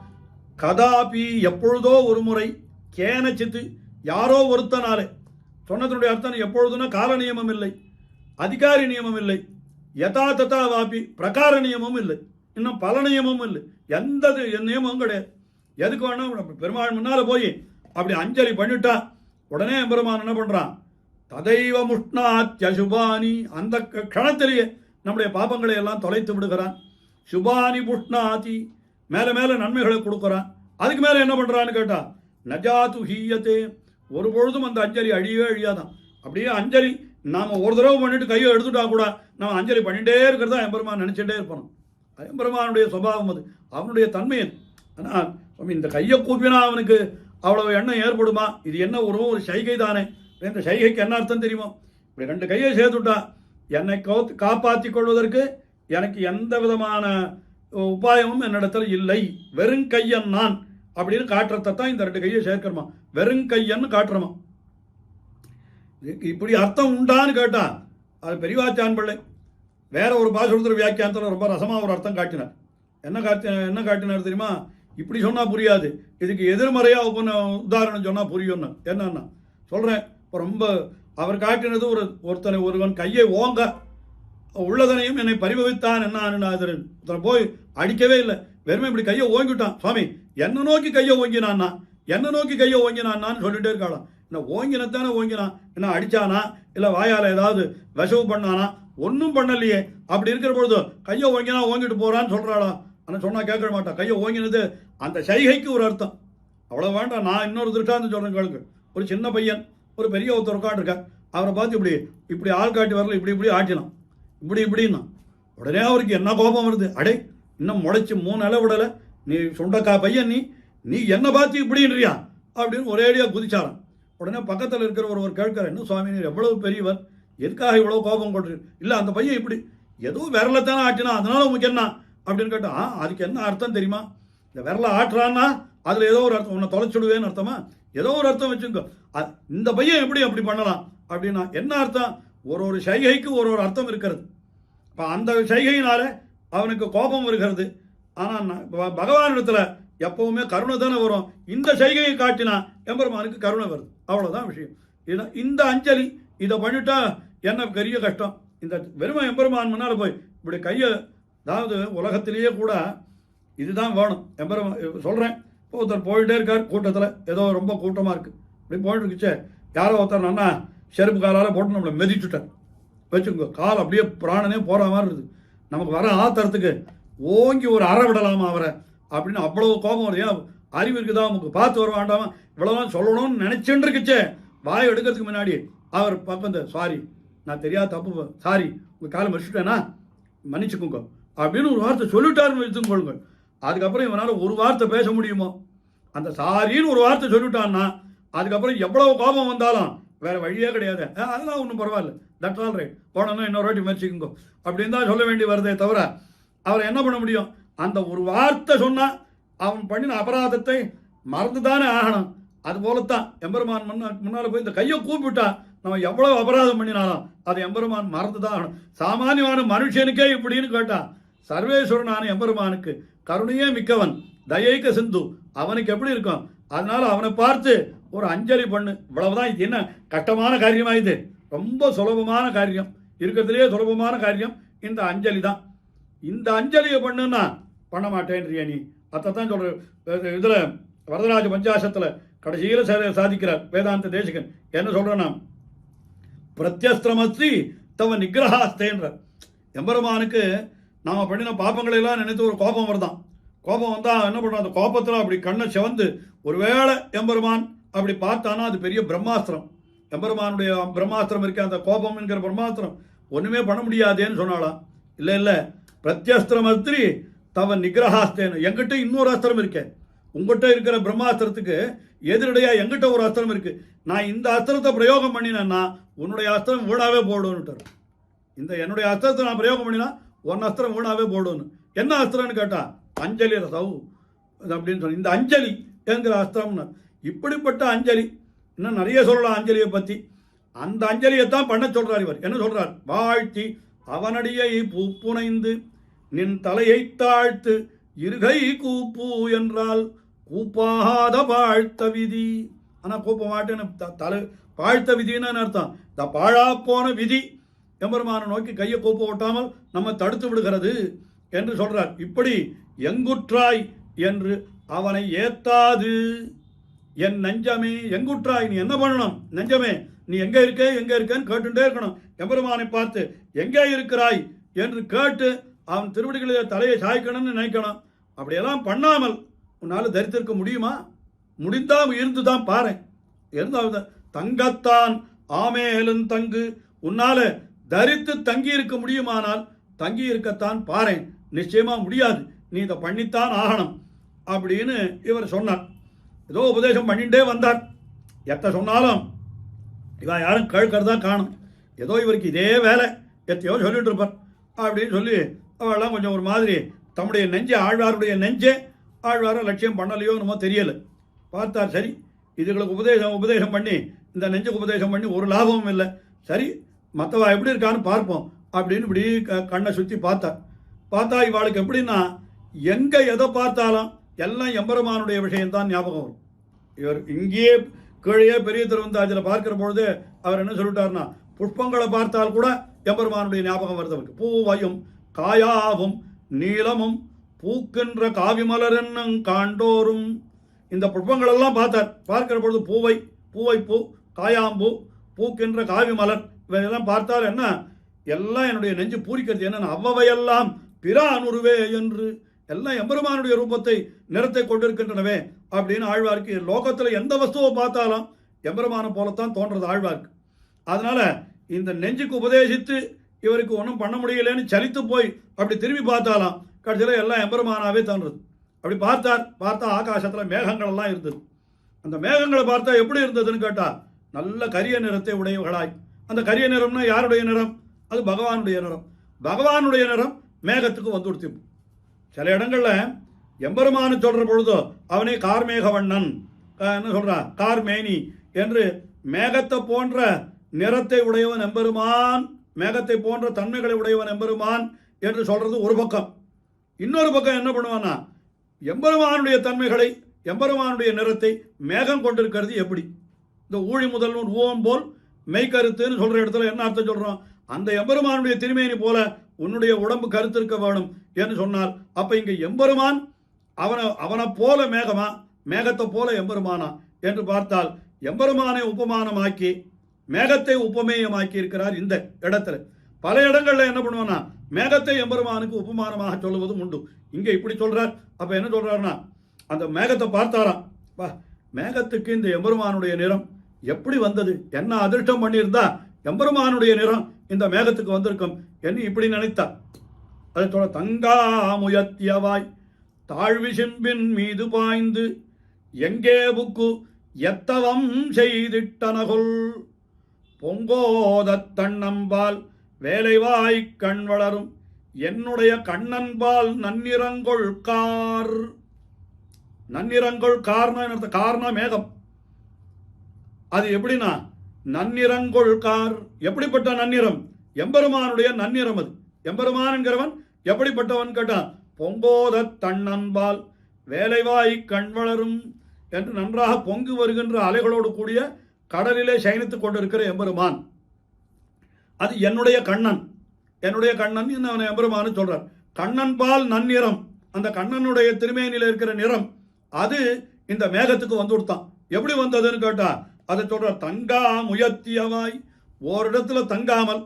Speaker 3: கதாபி எப்பொழுதோ ஒரு முறை, கேனச்சித்து யாரோ ஒருத்தனாலே. சொன்னதனுடைய அர்த்தம் எப்பொழுதுனா கால நியமம் இல்லை, அதிகாரி நியமம் இல்லை, யதா ததா வாபி பிரகார நியமமும் இல்லை, இன்னும் பல நியமமும் இல்லை, எந்த நியமமும் கிடையாது. எதுக்கு வேணா பெருமாள் முன்னால போய் அப்படி அஞ்சலி பண்ணிட்டா உடனே பெருமான் என்ன பண்றான், ததைவ முஷ்ணாத்ய சுபானி, அந்த கணத்திலேயே நம்முடைய பாபங்களை எல்லாம் தொலைத்து விடுகிறான். சுபானி புஷ்ணாதி, மேல மேல நன்மைகளை கொடுக்குறான். அதுக்கு மேல என்ன பண்றான்னு கேட்டா நஜாது ஹீயத்தே, ஒரு பொழுதும் அந்த அஞ்சலி அழியவே அழியாதான். அப்படியே அஞ்சலி நாம ஒரு தடவை பண்ணிட்டு கையை எடுத்துட்டா கூட நம்ம அஞ்சலி பண்ணிட்டே இருக்கிறதா எம்பெருமான் நினைச்சுட்டே இருப்போம். எம்பெருமானுடைய சுபாவம் அது, அவனுடைய தன்மை அது. ஆனால் இந்த கையை கூப்பினா அவனுக்கு அவ்வளவு எண்ணம் ஏற்படுமா? இது என்ன ஒரு சைகை தானே. இந்த சைகைக்கு என்ன அர்த்தம் தெரியுமோ, இப்படி 2 கையை சேர்த்துட்டா என்னை காப்பாற்றிக் கொள்வதற்கு எனக்கு எந்த விதமான உபாயமும் என்னிடத்துல இல்லை, வெறுங்கையன் நான் அப்படின்னு காட்டுறதான் இந்த 2 கையை சேர்க்கிறமா, வெறுங்கையன்னு காட்டுறமா. இப்படி அர்த்தம் உண்டான்னு கேட்டா அது பெரியவாச்சான் பிள்ளை வேற ஒரு பாசுரத்திர வியாக்கியானத்தில் ரொம்ப ரசமா ஒரு அர்த்தம் காட்டினார். என்ன காட்டினார் தெரியுமா, இப்படி சொன்னா புரியாது, இதுக்கு எதிர்மறையா உதாரணம் சொன்னா புரியும். என்னன்னா சொல்றேன், இப்போ ரொம்ப அவர் காட்டினது ஒருவன் கையை ஓங்க உள்ளதனையும் என்னை பரிபவித்தான் என்ன போய் அடிக்கவே இல்லை, வெறுமை இப்படி கையை ஓங்கிட்டான். சுவாமி என்ன நோக்கி கையை ஓங்கினான்னு சொல்லிட்டே இருக்காளாம். என்ன ஓங்கினத்தானே ஓங்கினான், என்ன அடிச்சானா இல்லை வாயால் ஏதாவது விஷவு பண்ணானா, ஒன்றும் பண்ணலையே. அப்படி இருக்கிற பொழுது கையை ஓங்கிட்டு போறான்னு சொல்றாளா? ஆனால் சொன்னா கேட்க மாட்டான். கையை ஓங்கினது அந்த சைகைக்கு ஒரு அர்த்தம், அவ்வளோ வேண்டாம். நான் இன்னொரு திருஷ்டாந்தம் சொல்றேன் கேளுங்க. ஒரு சின்ன பையன் ஒரு பெரிய ஒருத்தர் உட்காந்துருக்கார், அவரை பார்த்து இப்படி ஆள் காட்டி வரல, இப்படி ஆட்டினான், இப்படின்னா உடனே அவருக்கு என்ன கோபம் வருது, அடே இன்னும் முளைச்சி 3 இலை விடலை, நீ சுண்டக்கா பையன், நீ என்ன பார்த்து இப்படின்றியா அப்படின்னு ஒரேடியா குதிச்சாரான். உடனே பக்கத்தில் இருக்கிற ஒருவர் கேட்கிறார், என்ன சுவாமி நீர் எவ்வளவு பெரியவர், எதுக்காக இவ்வளவு கோபம் கொண்டு? இல்லை அந்த பையன் இப்படி ஏதோ விரலத்தானே ஆட்டினா அதனால உங்களுக்கு என்ன அப்படின்னு கேட்டா, அதுக்கு என்ன அர்த்தம் தெரியுமா, இந்த விரல ஆட்டுறான்னா அதுல ஏதோ ஒரு அர்த்தம், உன்னை தொலைச்சுடுவேன்னு அர்த்தமா, ஏதோ ஒரு அர்த்தம் வச்சுங்க. இந்த பையன் எப்படி அப்படி பண்ணலாம் அப்படின்னா என்ன அர்த்தம், ஒரு சைகைக்கு ஒரு அர்த்தம் இருக்கிறது. இப்போ அந்த சைகையினால அவனுக்கு கோபம் வருகிறது. ஆனால் பகவானிடத்துல எப்பவுமே கருணை தானே வரும். இந்த சைகையை காட்டினா எம்பெருமானுக்கு கருணை வருது, அவ்வளோதான் விஷயம். இந்த அஞ்சலி இதை பண்ணிட்டா என்ன பெரிய கஷ்டம். இந்த வெறுமை எம்பெருமான் முன்னால் போய் இப்படி கையை, அதாவது உலகத்திலேயே கூட இதுதான் வேணும். எம்பெருமான் சொல்கிறேன், இப்போ ஒருத்தர் போயிட்டே இருக்கார் கூட்டத்தில், ஏதோ ரொம்ப கூட்டமாக இருக்குது, இப்படி போயிட்டு இருக்குச்சே யாரோ ஒருத்தர் அண்ணா செருப்பு காலால் போட்டு நம்மளை மிதிச்சுட்டார் வச்சுக்கோ, கால் அப்படியே பிராணனே போகிற மாதிரி இருக்குது. நமக்கு வர ஆத்திரத்துக்கு ஓங்கி ஒரு அற விடலாமா அவரை அப்படின்னு அவ்வளவு கோபம் வருது. ஏன் அறிவு இருக்குதா நமக்கு, பார்த்து வர வேண்டாமா, இவ்வளோதான் சொல்லணும்னு நினச்சிட்டு இருக்குச்சே. வாய் எடுக்கிறதுக்கு முன்னாடி அவர் பக்கம் சாரி நான் தெரியாத தப்பு, சாரி உங்கள் காலை மறிச்சுட்டேனா மன்னிச்சுக்கோங்க அப்படின்னு ஒரு வார்த்தை சொல்லிட்டாருன்னு வச்சுக்கொள்ளுங்க. அதுக்கப்புறம் இவனால் ஒரு வார்த்தை பேச முடியுமோ? அந்த சாரின்னு ஒரு வார்த்தை சொல்லிட்டான்னா அதுக்கப்புறம் எவ்வளவு கோபம் வந்தாலும் வேற வழியே கிடையாது. அதெல்லாம் ஒன்றும் பரவாயில்ல, தட் ஆல் ரைட், போனோன்னா இன்னொரு வாட்டி முயற்சிக்குங்கோ அப்படின்னு தான் சொல்ல வேண்டி வருதே தவிர அவரை என்ன பண்ண முடியும்? அந்த ஒரு வார்த்தை சொன்னா அவன் பண்ணின அபராதத்தை மறந்துதானே ஆகணும். அது போலத்தான் எம்பெருமான் முன்னால் போய் இந்த கையை கூப்பிட்டா நம்ம எவ்வளவு அபராதம் பண்ணினாலும் அதை எம்பெருமான் மறந்துதான் ஆகணும். சாமானியமான மனுஷனுக்கே இப்படின்னு கேட்டான், சர்வேஸ்வரனான எம்பெருமானுக்கு கருணையே மிக்கவன், தயைக்க சிந்து, அவனுக்கு எப்படி இருக்கும்? அதனால அவனை பார்த்து ஒரு அஞ்சலி பண்ணு, இவ்வளவுதான். இது என்ன கஷ்டமான காரியமா? இது ரொம்ப சுலபமான காரியம், இருக்கிறதுலேயே சுலபமான காரியம் இந்த அஞ்சலி தான். இந்த அஞ்சலியை பண்ணுன்னா பண்ண மாட்டேன்றிய நீ. அதைத்தான் சொல்ற இதுல வரதராஜ பஞ்சாசத்துல கடைசியில சாதிக்கிறார் வேதாந்த தேசிகன். என்ன சொல்றேன்னா, பிரத்யஸ்திரமஸ்தி தவ நிகிரஹாஸ்தேன்ற. எம்பெருமானுக்கு நாம பண்ணின பாப்பங்களை எல்லாம் நினைத்து ஒரு கோபம் வருதான். கோபம் வந்தா என்ன பண்றோம், அந்த கோபத்துல அப்படி கண்ணை செவந்து ஒருவேளை எம்பெருமான் அப்படி பார்த்தானா அது பெரிய பிரம்மாஸ்திரம். எம்பெருமானுடைய பிரம்மாஸ்திரம் இருக்க, அந்த கோபம் என்கிற பிரம்மாஸ்திரம் ஒண்ணுமே பண்ண முடியாதேன்னு சொன்னாலாம். இல்ல இல்ல, பிரத்யஸ்திரமஸ்திரி தவ நிகிரஹாஸ்தேன்னு. எங்கிட்ட இன்னொரு அஸ்திரம் இருக்கேன், உங்ககிட்ட இருக்கிற பிரம்மாஸ்திரத்துக்கு எதிரடையா எங்கிட்ட ஒரு அஸ்திரம் இருக்கு. நான் இந்த அஸ்திரத்தை பிரயோகம் பண்ணினேன்னா உன்னுடைய அஸ்திரம் வீணாவே போடுன்னு. இந்த என்னுடைய அஸ்திரத்தை நான் பிரயோகம் பண்ணினா உன் அஸ்திரம் வீணாவே போடுன்னு. என்ன அஸ்திரம்னு கேட்டா அஞ்சலி ரசவு அப்படின்னு சொல்லி, இந்த அஞ்சலி என்கிற அஸ்திரம்னு. இப்படிப்பட்ட அஞ்சலி இன்னும் நிறைய சொல்லலாம் அஞ்சலியை பத்தி. அந்த அஞ்சலியை தான் பண்ண சொல்றார் இவர். என்ன சொல்றார், வாழ்த்தி அவனடியை பூப்புனைந்து நின் தலையை தாழ்த்து இருகை கூப்பு என்றால் கூப்பாத வாழ்த்த விதி. ஆனா கூப்ப மாட்டேன்னு தலை வாழ்த்த விதின்னு அர்த்தம். இந்த பாழா போன விதி எம்பெருமானை நோக்கி கையை கூப்ப ஓட்டாமல் நம்ம தடுத்து விடுகிறது என்று சொல்றார். இப்படி எங்குற்றாய் என்று அவனை ஏத்தாது என் நெஞ்சமே. எங்குற்றாய், நீ என்ன பண்ணணும்? நெஞ்சமே நீ எங்க இருக்க எங்க இருக்கன்னு கேட்டுட்டே இருக்கணும். எம்பெருமானை பார்த்து எங்கே இருக்கிறாய் என்று கேட்டு அவன் திருவடிகளில் தலையை சாய்க்கணும்னு நினைக்கணும். அப்படியெல்லாம் பண்ணாமல் உன்னால தரித்திருக்க முடியுமா? முடிந்தா இருந்துதான் பாரு. இருந்தால் தங்கத்தான் ஆமேலும் தங்கு, உன்னால தரித்து தங்கி இருக்க முடியுமானால் தங்கி இருக்கத்தான் பாரு. நிச்சயமா முடியாது, நீ இதை பண்ணித்தான் ஆகணும் அப்படின்னு இவர் சொன்னார். ஏதோ உபதேசம் பண்ணிட்டே வந்தார். எத்த சொன்னாலும் இவன் யாரும் கேட்கறதா காணும். ஏதோ இவருக்கு இதே வேலை, எத்தையோ சொல்லிட்டு இருப்பார் அப்படின்னு சொல்லி அவெல்லாம் கொஞ்சம் ஒரு மாதிரி தம்முடைய நெஞ்சை, ஆழ்வாருடைய நெஞ்சே ஆழ்வார லட்சியம் பண்ணலையோ என்னமோ தெரியல. பார்த்தார், சரி இதுகளுக்கு உபதேசம் பண்ணி இந்த நெஞ்சுக்கு உபதேசம் பண்ணி ஒரு லாபமும் இல்லை, சரி மற்றவா எப்படி இருக்கான்னு பார்ப்போம் அப்படின்னு இப்படி கண்ணை சுற்றி பார்த்தா இவாளுக்கு எப்படின்னா எங்க எதை பார்த்தாலும் எல்லாம் எம்பெருமானுடைய விஷயம்தான் ஞாபகம் வரும். இவர் இங்கேயே கீழே பெரிய திருவந்தாஜில் பார்க்கிற பொழுது அவர் என்ன சொல்லிட்டாருன்னா, புஷ்பங்களை பார்த்தால் கூட எம்பெருமானுடைய ஞாபகம் வருது அவருக்கு. பூவையும் காயாவும் நீளமும் பூக்கின்ற காவிமலர் என்னும் காண்டோரும். இந்த புஷ்பங்கள் எல்லாம் பார்க்கிற பொழுது பூவை பூ, காயாம்பூ, பூக்கின்ற காவிமலர், இவையெல்லாம் பார்த்தால் என்ன, எல்லாம் என்னுடைய நெஞ்சு பூரிக்கிறது. என்னன்னா அவ்வவையெல்லாம் பிரானுருவே என்று, எல்லாம் எம்பெருமானுடைய ரூபத்தை நிறத்தை கொண்டிருக்கின்றனவே அப்படின்னு ஆழ்வாருக்கு. லோகத்தில் எந்த வஸ்துவை பார்த்தாலும் எம்பெருமான போலத்தான் தோன்றது ஆழ்வாருக்கு. அதனால இந்த நெஞ்சுக்கு உபதேசித்து இவருக்கு ஒன்றும் பண்ண முடியலன்னு சலித்து போய் அப்படி திரும்பி பார்த்தாலாம் கடைசியில் எல்லாம் எம்பெருமானாவே தோன்றது. அப்படி பார்த்தா ஆகாசத்தில் மேகங்கள் எல்லாம் இருந்தது. அந்த மேகங்களை பார்த்தா எப்படி இருந்ததுன்னு கேட்டா நல்ல கரிய நிறத்தை உடையவர்களாய். அந்த கரிய நிறம்னா யாருடைய நிறம்? அது பகவானுடைய நிறம். பகவானுடைய நிறம் மேகத்துக்கு வந்து கொடுத்து. சில இடங்கள்ல எம்பெருமானு சொல்ற பொழுதோ அவனே கார்மேகவண்ணன் என்ன சொல்றான், கார்மேனி என்று மேகத்தை போன்ற நிறத்தை உடையவன் எம்பெருமான், மேகத்தை போன்ற தன்மைகளை உடையவன் எம்பெருமான் என்று சொல்றது ஒரு பக்கம். இன்னொரு பக்கம் என்ன பண்ணுவான்னா, எம்பெருமானுடைய தன்மைகளை, எம்பெருமானுடைய நிறத்தை மேகம் கொண்டிருக்கிறது எப்படி? இந்த ஊழி முதல் ஊவம் போல் மெய்கருத்துன்னு சொல்ற இடத்துல என்ன அர்த்தம் சொல்றோம்? அந்த எம்பெருமானுடைய திருமேனி போல உன்னுடைய உடம்பு கருத்து இருக்க வேணும் என்று சொன்னால், அப்ப இங்க எம்பெருமான் அவனை போல மேகமா, மேகத்தை போல எம்பெருமானா என்று பார்த்தால் எம்பெருமானை உபமானமாக்கி மேகத்தை உபமேயமாக்கி இருக்கிறார் இந்த இடத்துல. பல இடங்கள்ல என்ன பண்ணுவானா, மேகத்தை எம்பெருமானுக்கு உபமானமாக சொல்லுவதும் உண்டு. இங்க இப்படி சொல்றார். அப்ப என்ன சொல்றாருன்னா, அந்த மேகத்தை பார்த்தாராம், மேகத்துக்கு இந்த எம்பெருமானுடைய நிறம் எப்படி வந்தது, என்ன அதிர்ஷ்டம் பண்ணியிருந்தா எம்பெருமானுடைய நிறம் இந்த மேகத்துக்கு வந்திருக்கும் என்று இப்படி நினைத்தார். அதை சொல்ல, தங்காமுயத்தியவாய் தாழ்வி சிம்பின் மீது பாய்ந்து எங்கே புக்கு எத்தவம் செய்திட்டனகொள் பொங்கோத தன்னம்பால் வேலைவாய் கண் வளரும் என்னுடைய கண்ணன்பால் நன்னிறங்கொள் கார். நன்னிறங்கொள் கார்னா மேகம். அது எப்படின்னா நன்னிறங்கொள்கார். எப்படிப்பட்ட நன்னிறம்? எம்பெருமானுடைய நன்னிறம் அது. எம்பெருமான் என்கிறவன் எப்படிப்பட்டவன் கேட்டான், பொங்கோத தன்னன்பால் வேலைவாய் கண் வளரும் என்று நன்றாக பொங்கு வருகின்ற அலைகளோடு கூடிய கடலிலே சயனித்துக் கொண்டிருக்கிற எம்பெருமான். அது என்னுடைய கண்ணன், என்னுடைய கண்ணன் அவன் எம்பெருமானு சொல்றார். கண்ணன் பால் நன்னிறம், அந்த கண்ணனுடைய திருமேனியில் இருக்கிற நிறம் அது இந்த மேகத்துக்கு வந்து கொடுத்தான். எப்படி வந்ததுன்னு கேட்டா அதை சொல்ற, தங்கா முயற்சியவாய், ஓரிடத்துல தங்காமல்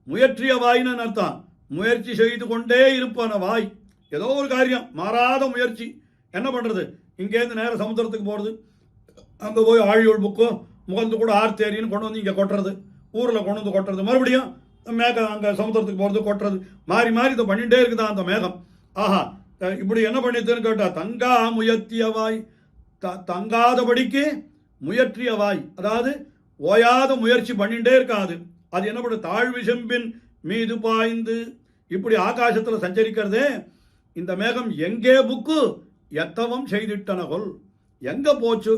Speaker 3: முயற்சியவாய்னு அர்த்தம். முயற்சி செய்து கொண்டே இருப்பான வாய், ஏதோ ஒரு காரியம் மாறாத முயற்சி. என்ன பண்றது, இங்கேருந்து நேரம் சமுத்திரத்துக்கு போறது, அங்கே போய் ஆழியோள் புக்கும் முகந்து கூட ஆர்த்தேரின்னு கொண்டு வந்து இங்கே கொட்டுறது, ஊரில் கொண்டு வந்து கொட்டுறது, மறுபடியும் மேகம் அங்கே சமுத்திரத்துக்கு போகிறது கொட்டுறது, மாறி மாறி இதை பண்ணிகிட்டே இருக்குதா அந்த மேகம். ஆஹா, இப்படி என்ன பண்ணிட்டுன்னு கேட்டால், தங்கா முயற்சியவாய், தங்காதபடிக்கு முயற்சியவாய், அதாவது ஓயாத முயற்சி பண்ணிகிட்டே இருக்காது. அது என்ன பண்ண, தாழ்வி செம்பின் மீது பாய்ந்து, இப்படி ஆகாசத்தில் சஞ்சரிக்கிறதே இந்த மேகம் எங்கே புக்கு எத்தவம் செய்திட்டனகொல், எங்க போச்சு,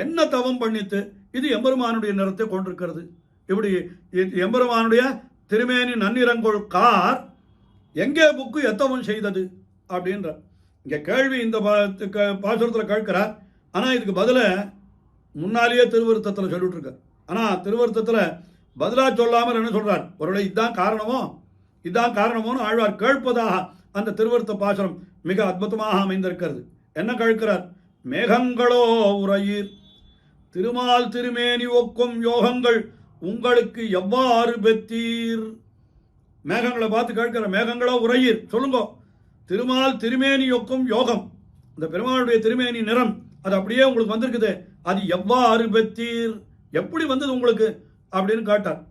Speaker 3: என்ன தவம் பண்ணித்து இது எம்பெருமானுடைய நிறத்தை கொண்டிருக்கிறது. இப்படி எம்பெருமானுடைய திருமேனி நன்னிறங்கொள் கார் எங்கே புக்கு எத்தவம் செய்தது அப்படின்ற இங்க கேள்வி இந்த பாசுரத்தில் கேட்கிறார். ஆனால் இதுக்கு பதில முன்னாலேயே திருவருத்தத்தில் சொல்லிட்டு இருக்கார். ஆனால் திருவருத்தத்தில் பதிலாக சொல்லாமல் என்ன சொல்றார், ஒருவேளை இதுதான் காரணமோ இதுதான் காரணமோன்னு ஆழ்வார் கேட்பதாக அந்த திருவருத்த பாசுரம் மிக அற்புதமாக அமைந்திருக்கிறது. என்ன கேட்கிறார், மேகங்களோ உரையீர், திருமால் திருமேனி ஒக்கும் யோகங்கள் உங்களுக்கு எவ்வாறு பெற்றீர். மேகங்களை பார்த்து கேட்கிற, மேகங்களோ உரையீர், சொல்லுங்க, திருமால் திருமேனி ஒக்கும் யோகம், அந்த பெருமாளுடைய திருமேனி நிறம் அது அப்படியே உங்களுக்கு வந்திருக்குது, அது எவ்வாறு பெற்றீர், எப்படி வந்தது உங்களுக்கு அப்படின்னு கேட்டார்.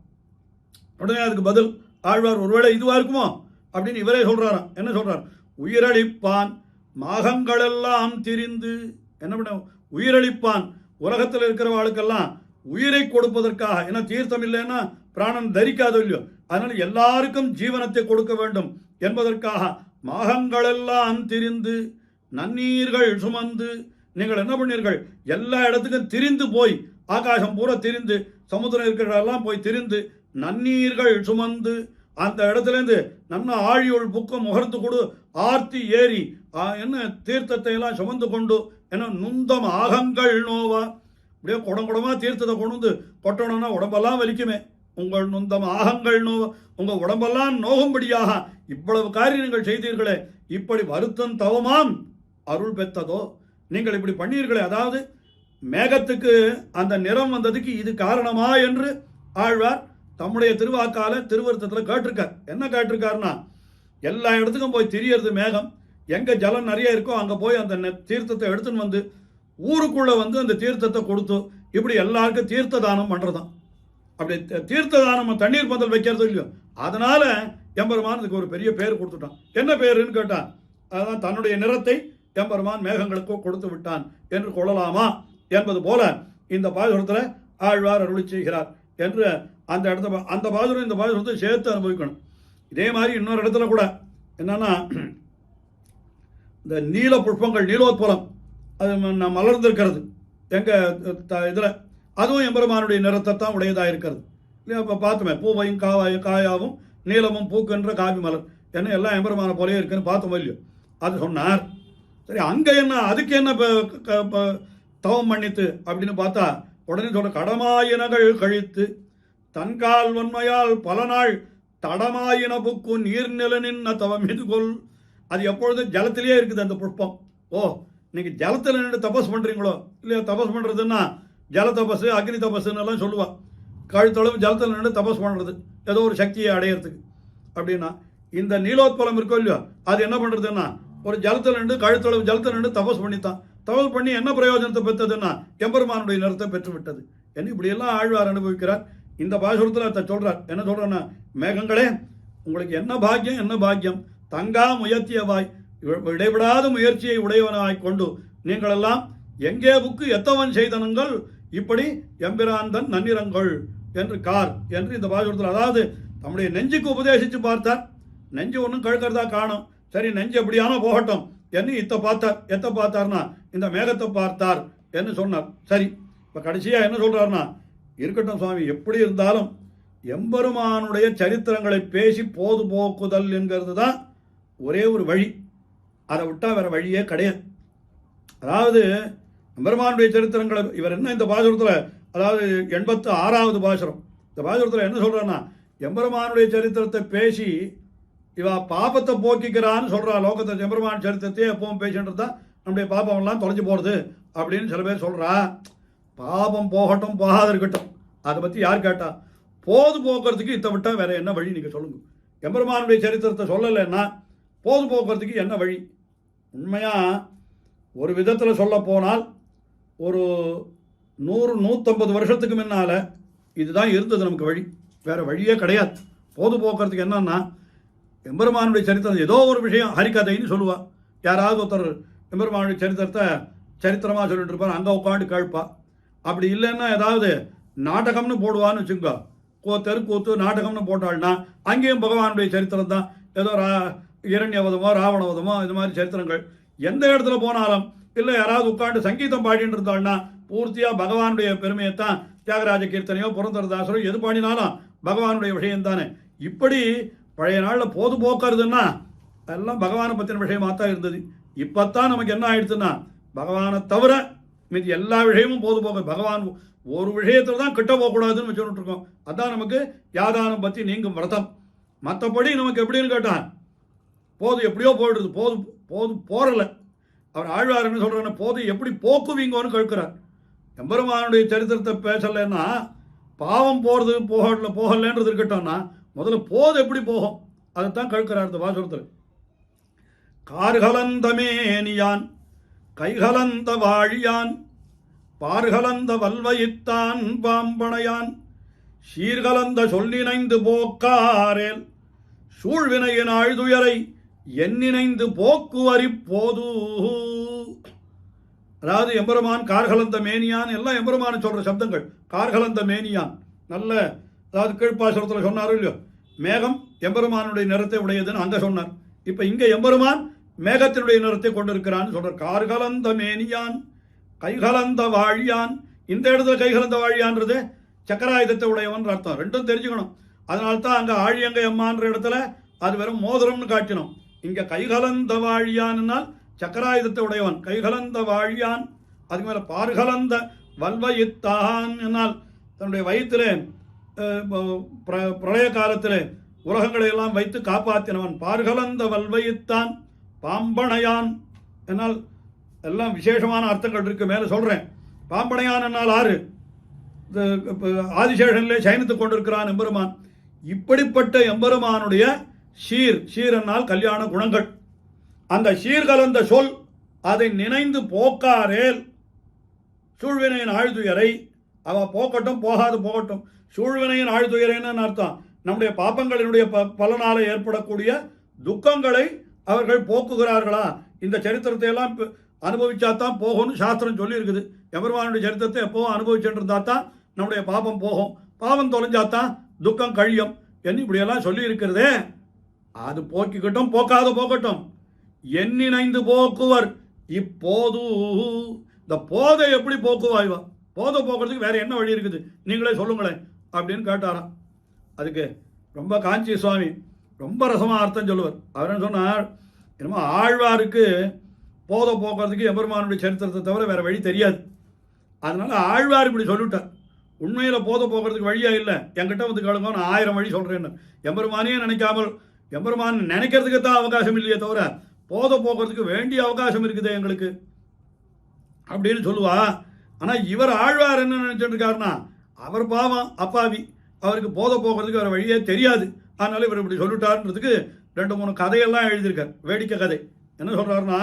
Speaker 3: உடனே அதுக்கு பதில் ஆழ்வார், ஒருவேளை இதுவா இருக்குமோ அப்படின்னு இவரே சொல்றாராம். என்ன சொல்றார், உயிரளிப்பான் மாகங்களெல்லாம் திரிந்து, என்ன பண்ண உயிரளிப்பான், உலகத்தில் இருக்கிறவாளுக்கெல்லாம் உயிரை கொடுப்பதற்காக. ஏன்னா தீர்த்தம் இல்லைன்னா பிராணன் தரிக்காதோ இல்லையோ, அதனால எல்லாருக்கும் ஜீவனத்தை கொடுக்க வேண்டும் என்பதற்காக மாகங்களெல்லாம் திரிந்து நன்னீர்கள் சுமந்து, நீங்கள் என்ன பண்ணீர்கள், எல்லா இடத்துக்கும் திரிந்து போய், ஆகாசம் பூரா திரிந்து, சமுத்திரம் இருக்கிறதெல்லாம் போய் திரிந்து, நன்னீர்கள் சுமந்து, அந்த இடத்துலேருந்து நம்ம ஆழியுள் புக்கம் முகர்ந்து கொடு ஆர்த்தி ஏறி என்ன தீர்த்தத்தை எல்லாம் சுமந்து கொண்டு, என்ன நுந்தம் ஆகங்கள் நோவா, அப்படியே குடங்குடமா தீர்த்தத்தை கொண்டு வந்து கொட்டணும்னா உடம்பெல்லாம் வலிக்குமே. உங்கள் நுந்தம் ஆகங்கள் நோவா, உங்க உடம்பெல்லாம் நோகும்படியாக இவ்வளவு காரியங்கள் செய்தீர்களே, இப்படி வருத்தம் தவமாம் அருள் பெற்றதோ, நீங்கள் இப்படி பண்ணீர்களே, அதாவது மேகத்துக்கு அந்த நிறம் வந்ததுக்கு இது காரணமா என்று ஆழ்வார் தம்முடைய திருவாக்கால திருவருத்தத்தில் கேட்டிருக்கார். என்ன கேட்டிருக்காருன்னா, எல்லா இடத்துக்கும் போய் திரியறது மேகம், எங்க ஜலம் நிறைய இருக்கோ அங்க போய் அந்த தீர்த்தத்தை எடுத்துன்னு வந்து ஊருக்குள்ள வந்து அந்த தீர்த்தத்தை கொடுத்து இப்படி எல்லாருக்கும் தீர்த்த தானம் பண்றதான். அப்படி தீர்த்த தானம் தண்ணீர் பந்தல் வைக்கிறது இல்லையோ, அதனால எம்பெருமான் இதுக்கு ஒரு பெரிய பேர் கொடுத்துட்டான். என்ன பேருன்னு கேட்டான், அதான் தன்னுடைய நிறத்தை எம்பெருமான் மேகங்களுக்கு கொடுத்து விட்டான் என்று கொள்ளலாமா என்பது போல இந்த பாசுரத்தில் ஆழ்வார் அருளி செய்கிறார் என்று அந்த இடத்துல அந்த பாசுரம் இந்த பாசுரத்தை சேர்த்து அனுபவிக்கணும். இதே மாதிரி இன்னொரு இடத்துல கூட என்னன்னா, இந்த நீல புஷ்பங்கள் நீலோத்பலம் அது மலர்ந்திருக்கிறது எங்க இதில், அதுவும் எம்பெருமானுடைய நிறத்தை தான் உடையதாக இருக்கிறது இல்லையா. இப்போ பார்த்துமே பூவையும் காயாவும் நீளமும் பூக்குன்ற காவி மலர் என்ன எல்லாம் எம்பெருமான போலே இருக்குன்னு பார்த்தோம் இல்லையோ, அது சொன்னார். சரி, அங்கே என்ன அதுக்கு என்ன தவம் பண்ணித்து அப்படின்னு பார்த்தா உடனே சொல்ற, கடமாயினகள் கழித்து தன்கால் வன்மையால் பல நாள் தடமாயின புக்கு நீர்நிலனின் தவம் இதுகொள். அது எப்பொழுதும் ஜலத்திலேயே இருக்குது அந்த புஷ்பம். ஓ, நீங்க ஜலத்தில் நின்று தபஸ் பண்றீங்களோ இல்லையா, தபஸ் பண்றதுன்னா ஜல தபஸ் அக்னி தபஸ்ன்னு எல்லாம் சொல்லுவா. கழுத்தளவு ஜலத்தில் நின்று தபஸ் பண்றது ஏதோ ஒரு சக்தியை அடையிறதுக்கு அப்படின்னா, இந்த நீலோத்பலம் இருக்கோ இல்லையோ, அது என்ன பண்றதுன்னா ஒரு ஜலத்தில் நின்று கழுத்தளவு ஜலத்தில் நின்று தபஸ் பண்ணித்தான். தபஸ் பண்ணி என்ன பிரயோஜனத்தை பெற்றதுன்னா எம்பெருமானுடைய நிறத்தை பெற்று விட்டது என்று இப்படியெல்லாம் ஆழ்வார் அனுபவிக்கிறார். இந்த பாசுரத்தில் சொல்றார். என்ன சொல்றேன்னா, மேகங்களே உங்களுக்கு என்ன பாக்கியம், என்ன பாக்கியம், தங்கா முயற்சியவாய், இடைவிடாத முயற்சியை உடையவனாய் கொண்டு நீங்கள் எல்லாம் எங்கே புக்கு எத்தவன் செய்தனங்கள், இப்படி எம்பிராந்தன் நன்னிறங்கள் என்று கார் என்று இந்த பாசுரத்தில், அதாவது தம்முடைய நெஞ்சுக்கு உபதேசித்து பார்த்தார். நெஞ்சு ஒன்றும் கழுக்கிறதா காணும். சரி, நெஞ்சு எப்படியானோ போகட்டும் என்று எத்த பார்த்தார்னா இந்த மேகத்தை பார்த்தார் என்று சொன்னார். சரி, இப்போ கடைசியாக என்ன சொல்றாருன்னா, இருக்கட்டும் சுவாமி, எப்படி இருந்தாலும் எம்பெருமானுடைய சரித்திரங்களை பேசி போது போக்குதல் என்கிறது தான் ஒரே ஒரு வழி. அதை விட்டால் வேற வழியே கிடையாது. அதாவது எம்பெருமானுடைய சரித்திரங்களை இவர் என்ன இந்த பாசுரத்தில், அதாவது 86வது பாசுரம், இந்த பாசுரத்தில் என்ன சொல்கிறேன்னா, எம்பெருமானுடைய சரித்திரத்தை பேசி இவ பாபத்தை போக்கிக்கிறான்னு சொல்கிறா. லோகத்தை எம்பெருமான் சரித்திரத்தையே எப்பவும் பேசிட்டு தான் நம்முடைய பாபமெல்லாம் தொலைஞ்சு போகிறது அப்படின்னு சில பேர் சொல்கிறா. பாபம் போகட்டும் போகாத இருக்கட்டும், அதை பற்றி யார் கேட்டா? போது போக்குறதுக்கு இதை விட்டால் வேற என்ன வழி நீங்கள் சொல்லுங்கள். எம்பெருமானுடைய சரித்திரத்தை சொல்லலைன்னா போது போக்குறதுக்கு என்ன வழி? உண்மையாக ஒரு விதத்தில் சொல்ல போனால் ஒரு 100-150 வருஷத்துக்கு முன்னால் இதுதான் இருந்தது நமக்கு வழி. வேறு வழியே கிடையாது. போது போக்குறதுக்கு என்னன்னா, எம்பெருமானுடைய சரித்திரம் ஏதோ ஒரு விஷயம் ஹரிகதைன்னு சொல்லுவாள். யாராவது ஒருத்தர் எம்பெருமானுடைய சரித்திரத்தை சரித்திரமாக சொல்லிட்டு இருப்பார், அங்கே உட்காந்து கேட்பா. அப்படி இல்லைன்னா ஏதாவது நாடகம்னு போடுவான்னு வச்சுக்கோ, தெருக்கூத்து நாடகம்னு போட்டாள்னா அங்கேயும் பகவானுடைய சரித்திரம் தான். ஏதோ இரண்யவதமோ ராவணவதமோ இது மாதிரி சரித்திரங்கள். எந்த இடத்துல போனாலும் இல்லை யாராவது உட்காந்து சங்கீதம் பாடிட்டு இருந்தாள்னா பூர்த்தியாக பகவானுடைய பெருமையைத்தான். தியாகராஜ கீர்த்தனையோ புரந்தரதாசரோ எது பாடினாலும் பகவானுடைய விஷயம் தானே. இப்படி பழைய நாளில் போது போக்குறதுன்னா எல்லாம் பகவானை பற்றின விஷயமாக தான் இருந்தது. இப்போத்தான் நமக்கு என்ன ஆயிடுச்சுன்னா, பகவானை தவிர மீதி எல்லா விஷயமும் போது போக்க, பகவான் ஒரு விஷயத்தில் தான் கிட்ட போகக்கூடாதுன்னு சொல்லிட்டு இருக்கோம். அதான் நமக்கு யாதானம் பற்றி நீங்கும் விரதம். மற்றபடி நமக்கு எப்படின்னு கேட்டான், போது எப்படியோ போயிடுது, போது போது போறல. அவர் ஆழ்வார் என்ன சொல்றாருன்னா, போது எப்படி போக்குவீங்கன்னு கேட்கிறார். எம்பெருமானுடைய சரித்திரத்தை பேசலைன்னா பாவம் போகிறது போகலன்றது இருக்கட்டும்னா முதல்ல போது எப்படி போகும் அதைத்தான் கேட்கிறார் இந்த வாசகத்தில். கார்கலந்தமேனியான் கைகலந்த வாழியான் பார்கலந்த வல்வயித்தான் பாம்பனையான் சீர்கலந்த சொல்லினைந்து போக்காரேல் சூழ்வினையின் ஆழ்துயரை எண்ணினைந்து போக்குவரி போது. அதாவது எம்பெருமான் கார்கலந்த மேனியான், எல்லாம் எம்பெருமான சொல்ற சப்தங்கள். கார்கலந்த மேனியான் நல்ல, அதாவது கீழ்ப்பாசுரத்தில் சொன்னார் இல்லையோ, மேகம் எம்பெருமானுடைய நிறத்தை உடையதுன்னு அங்கே சொன்னார். இப்போ இங்கே எம்பெருமான் மேகத்தினுடைய நிறத்தை கொண்டிருக்கிறான்னு சொல்றார். கார்கலந்த மேனியான் கைகலந்த வாழியான். இந்த இடத்துல கைகலந்த வாழியான்றது சக்கராயுதத்தை உடையவன் அர்த்தம். ரெண்டும் தெரிஞ்சுக்கணும். அதனால்தான் அங்கே ஆழியங்க எம்மான்ற இடத்துல அது வெறும் மோதிரம்னு காட்டினோம். இங்கே கைகலந்த வாழியான்னால் சக்கராயுதத்தை உடையவன். கைகலந்த வாழியான். அதுக்கு மேலே பார்கலந்த வல்வயித்தான் என்னால் தன்னுடைய வயிற்றிலே பிரளய காலத்தில் உலகங்களை எல்லாம் வைத்து காப்பாற்றினவன். பார்கலந்த வல்வயித்தான் பாம்பனையான் என்னால் எல்லாம் விசேஷமான அர்த்தங்கள் இருக்கு, மேலே சொல்கிறேன். பாம்பனையான் என்னால் ஆறு, ஆதிசேஷனிலே சயனித்து கொண்டிருக்கிறான் எம்பெருமான். இப்படிப்பட்ட எம்பெருமானுடைய சீர் என்னால் கல்யாண குணங்கள். அந்த சீர்கலந்த சொல் அதை நினைந்து போக்காரேல் சூழ்வினையின் ஆழ்துயரை அவ போக்கட்டும் போகாது போகட்டும். சூழ்வினையின் ஆழ்துயரைன்னு அர்த்தம் நம்முடைய பாப்பங்களினுடைய பலனால ஏற்படக்கூடிய துக்கங்களை அவர்கள் போக்குகிறார்களா? இந்த சரித்திரத்தை எல்லாம் அனுபவிச்சாதான் போகும்னு சாஸ்திரம் சொல்லி இருக்குது. எம்பெருமானுடைய சரித்திரத்தை எப்போவும் அனுபவிச்சுட்டு இருந்தா தான் நம்முடைய பாபம் போகும், பாவம் தொலைஞ்சாதான் துக்கம் கழியும் என்று இப்படியெல்லாம் சொல்லி இருக்கிறதே. அது போக்கிக்கட்டும் போக்காத போகட்டும். எண்ணினைந்து போக்குவர் இப்போது. இந்த போதை எப்படி போக்குவாய்வா? போதை போக்குறதுக்கு வேற என்ன வழி இருக்குது நீங்களே சொல்லுங்களேன் அப்படின்னு கேட்டாராம். அதுக்கு ரொம்ப காஞ்சி சுவாமி ரொம்ப ரசமாக அர்த்தம் சொல்லுவார். அவர் என்ன சொன்னார், என்னமோ ஆழ்வாருக்கு போதை போக்குறதுக்கு எம்பெருமானுடைய சரித்திரத்தை தவிர வேற வழி தெரியாது. அதனால ஆழ்வார் இப்படி சொல்லிட்டார். உண்மையில் போதை போக்குறதுக்கு வழியா இல்லை, என்கிட்ட வந்து கேளுங்க, நான் 1000 வழி சொல்கிறேன்னு. எம்பெருமானையே நினைக்காமல், எம்பெருமான் நினைக்கிறதுக்கு தான் அவகாசம் இல்லையே தவிர போதை போக்குறதுக்கு வேண்டிய அவகாசம் இருக்குது எங்களுக்கு அப்படின்னு சொல்லுவா. ஆனால் இவர் ஆழ்வார் என்ன நினைச்சிட்டு இருக்காருன்னா, அவர் பாவம் அப்பாவி, அவருக்கு போதை போக்குறதுக்கு வேறு வழியே தெரியாது, அதனால இவர் இப்படி சொல்லிட்டாருன்றதுக்கு 2-3 கதையெல்லாம் எழுதியிருக்கார். வேடிக்கை கதை. என்ன சொல்கிறாருன்னா,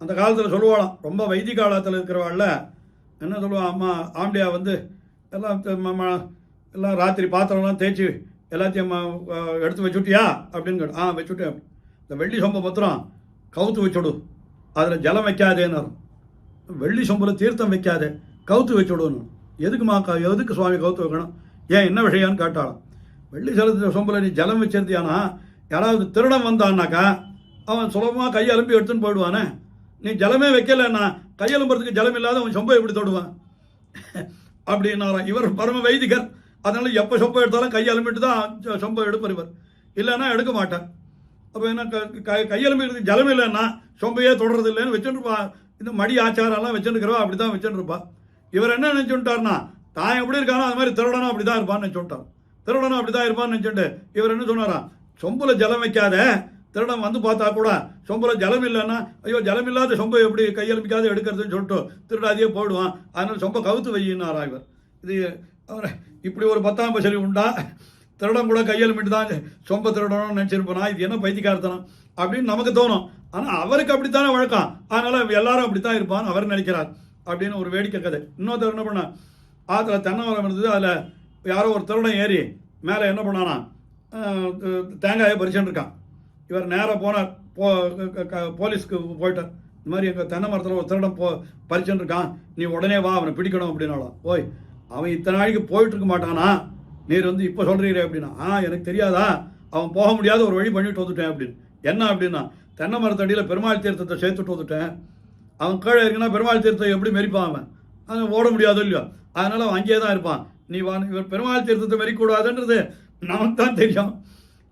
Speaker 3: அந்த காலத்தில் சொல்லுவாளாம், ரொம்ப வைதிக காலத்தில் இருக்கிறவாள்ல என்ன சொல்லுவான், அம்மா ஆண்டியா வந்து எல்லாம் ராத்திரி பாத்திரம்லாம் தேய்ச்சி எல்லாத்தையும் எடுத்து வச்சுட்டியா அப்படின்னு கேட்டு, வச்சுட்டேன். இந்த வெள்ளி சொம்பை பத்திரம் கவுத்து வச்சுடு, அதில் ஜலம் வைக்காதேன்னு. வெள்ளி சொம்பில் தீர்த்தம் வைக்காதே, கவுத்து வச்சுடுன்னு. எதுக்கு சுவாமி கவுத்து வைக்கணும், ஏன் என்ன விஷயம்னு கேட்டாலும். வெள்ளி சொம்பில் நீ ஜலம் வச்சிருந்தியானா யாராவது திருடம் வந்தான்னாக்கா அவன் சுலபமாக கையெலும்பி எடுத்துன்னு போயிடுவானே. நீ ஜலமே வைக்கலன்னா கையெலும்புறதுக்கு ஜலம் இல்லாத அவன் சொம்பை எப்படி தொடுவான்? அப்படின்னாராம். இவர் பரம வைதிகர், அதனால எப்போ சொம்பை எடுத்தாலும் கையெலும்பிட்டு தான் சொம்பை எடுப்பார் இவர், இல்லைன்னா எடுக்க மாட்டார். அப்போ என்ன கையெலும்பி ஜலம் இல்லைன்னா சொம்பையே தொடர்றது இல்லைன்னு வச்சுருப்பா. இந்த மடி ஆச்சாரெல்லாம் வச்சுருக்கிறவா அப்படி தான் வச்சுருப்பா. இவர் என்ன நினச்சுட்டார்னா, தான் எப்படி இருக்கானோ அது மாதிரி திருடனும் அப்படி தான் இருப்பான்னு நினச்சுட்டார். திருடனும் அப்படி தான் இருப்பான்னு நினச்சுட்டு இவர் என்ன சொன்னாராம், சொம்புல ஜலம் வைக்காத, திருடன் வந்து பார்த்தா கூட சொம்புல ஜலம் இல்லைன்னா ஐயோ ஜலம் இல்லாத சொம்பை எப்படி கையெலும்பிக்காத எடுக்கிறதுன்னு சொல்லிட்டு திருடாதியே போயிடுவான், அதனால சொம்பை கவுத்து வையினாரா இவர். இது அவர் இப்படி ஒரு 10ஆம் பசலி உண்டா, திருடம் கூட கையெலும்பிட்டு தான் சொம்பை திருடணும்னு நினச்சிருப்போனா, இது என்ன பைத்தியக்காரத்தனம் அப்படின்னு நமக்கு தோணும். ஆனால் அவருக்கு அப்படித்தானே வழக்கம், அதனால எல்லாரும் அப்படித்தான் இருப்பான்னு அவர் நினைக்கிறார் அப்படின்னு ஒரு வேடிக்கை கதை. இன்னொருத்தர் என்ன பண்ண, ஆற்றுல தென்னை மரம் இருந்தது, அதில் யாரோ ஒரு திருடன் ஏறி மேலே என்ன பண்ணானா தேங்காயை பறிச்சுட்டு இருக்கான். இவர் நேராக போனார், போலீஸ்க்கு போயிட்டார். இந்த மாதிரி எங்கள் தென்னை மரத்தில் ஒரு திருடன் பறிச்சுட்டு இருக்கான், நீ உடனே வா அவனை பிடிக்கணும் அப்படின்னாலாம். ஓய் அவன் இத்தனை நாளைக்கு போயிட்டு இருக்க மாட்டானா, நீர் வந்து இப்போ சொல்கிறீரே அப்படின்னா, எனக்கு தெரியாதா, அவன் போக முடியாத ஒரு வழி பண்ணிட்டு வந்துட்டேன் அப்படின்னு. என்ன அப்படின்னா, தென்னை மரத்தடியில் பெருமாள் தீர்த்தத்தை சேர்த்துட்டு வந்துட்டேன். அவன் கீழே இருக்குன்னா பெருமாள் தீர்த்தத்தை எப்படி மெரிப்பான், அவன் ஓட முடியாதோ இல்லையோ, அதனால அவன் அங்கேயே தான் இருப்பான். நீ இவர் பெருமாள் தீர்த்தத்தை மெரிக்கூடாதுன்றது நமக்கு தான் தெரியும்,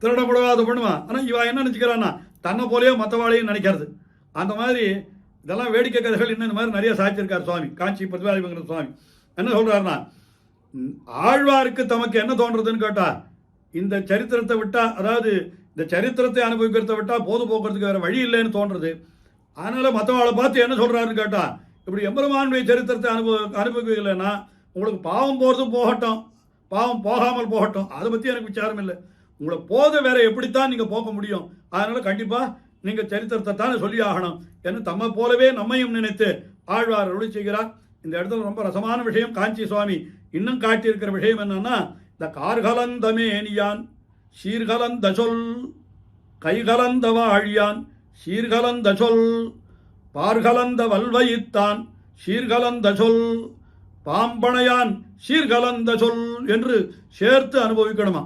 Speaker 3: திருடப்படவா அதை பண்ணுவான். ஆனால் இவன் என்ன நினச்சிக்கிறான்னா, தன்னை போலேயோ மற்றவாளையும் நினைக்கிறது. அந்த மாதிரி இதெல்லாம் வேடிக்கை கதைகள் இன்னும் இந்த மாதிரி நிறைய சாய்ச்சிருக்கார் சுவாமி, காஞ்சி பத்மாதிபங்கர சுவாமி. என்ன சொல்கிறாருன்னா, ஆழ்வாருக்கு தமக்கு என்ன தோன்றதுன்னு கேட்டா, இந்த சரித்திரத்தை விட்டா, அதாவது இந்த சரித்திரத்தை அனுபவிக்கிறத விட்டா போது போக்குறதுக்கு வேற வழி இல்லைன்னு தோன்றது. அதனால மற்றவாளை பார்த்து என்ன சொல்றாருன்னு கேட்டா, இப்படி எம்பெருமானுடைய சரித்திரத்தை அனுபவிக்கலைன்னா உங்களுக்கு பாவம் போகிறது போகட்டும், பாவம் போகாமல் போகட்டும், அதை பற்றி எனக்கு விசாரம் இல்லை. உங்களை போத வேற எப்படித்தான் நீங்கள் போக முடியும், அதனால கண்டிப்பாக நீங்கள் சரித்திரத்தை தானே சொல்லி ஆகணும் என்று தம்மை போலவே நம்மையும் நினைத்து ஆழ்வார் அருளி செய்கிறார். இந்த இடத்துல ரொம்ப ரசமான விஷயம் காஞ்சி சுவாமி இன்னும் காட்டியிருக்கிற விஷயம் என்னன்னா, இந்த கார்கலந்தமேனியான் சீர்கலந்த சொல் கைகலந்த வாழியான் சீர்கலந்த சொல் பார்கலந்த வல்வையித்தான் சீர்கலந்த சொல் பாம்பனையான் சீர்கலந்த சொல் என்று சேர்த்து அனுபவிக்கணுமா.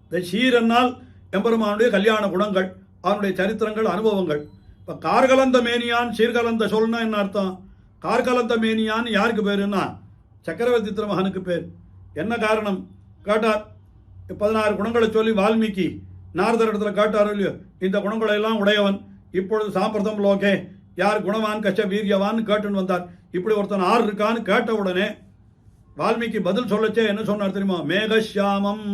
Speaker 3: இந்த சீர் என்னால் எம்பெருமானுடைய கல்யாண குணங்கள், அவனுடைய சரித்திரங்கள், அனுபவங்கள். இப்போ கார்கலந்த மேனியான் சீர்கலந்த சொல்னா என்ன அர்த்தம்? கார்கலந்த மேனியான் யாருக்கு பேருன்னா சக்கரவர்த்தி திருமகனுக்கு பேர். என்ன காரணம் கேட்டார், 16 குணங்களை சொல்லி வால்மீகி நாரதர் இடத்துல காட்டாரோ இல்லையோ, இந்த குணங்களை எல்லாம் உடையவன். இப்பொழுது சாம்பிரதம் லோகே யார் குணவான் கச்ச வீரியவான்னு கேட்டுன்னு வந்தார். இப்படி ஒருத்தன் 6 இருக்கான்னு கேட்ட உடனே வால்மீகி பதில் சொல்லச்சே என்ன சொன்னார் தெரியுமா? மேகஷியாமம்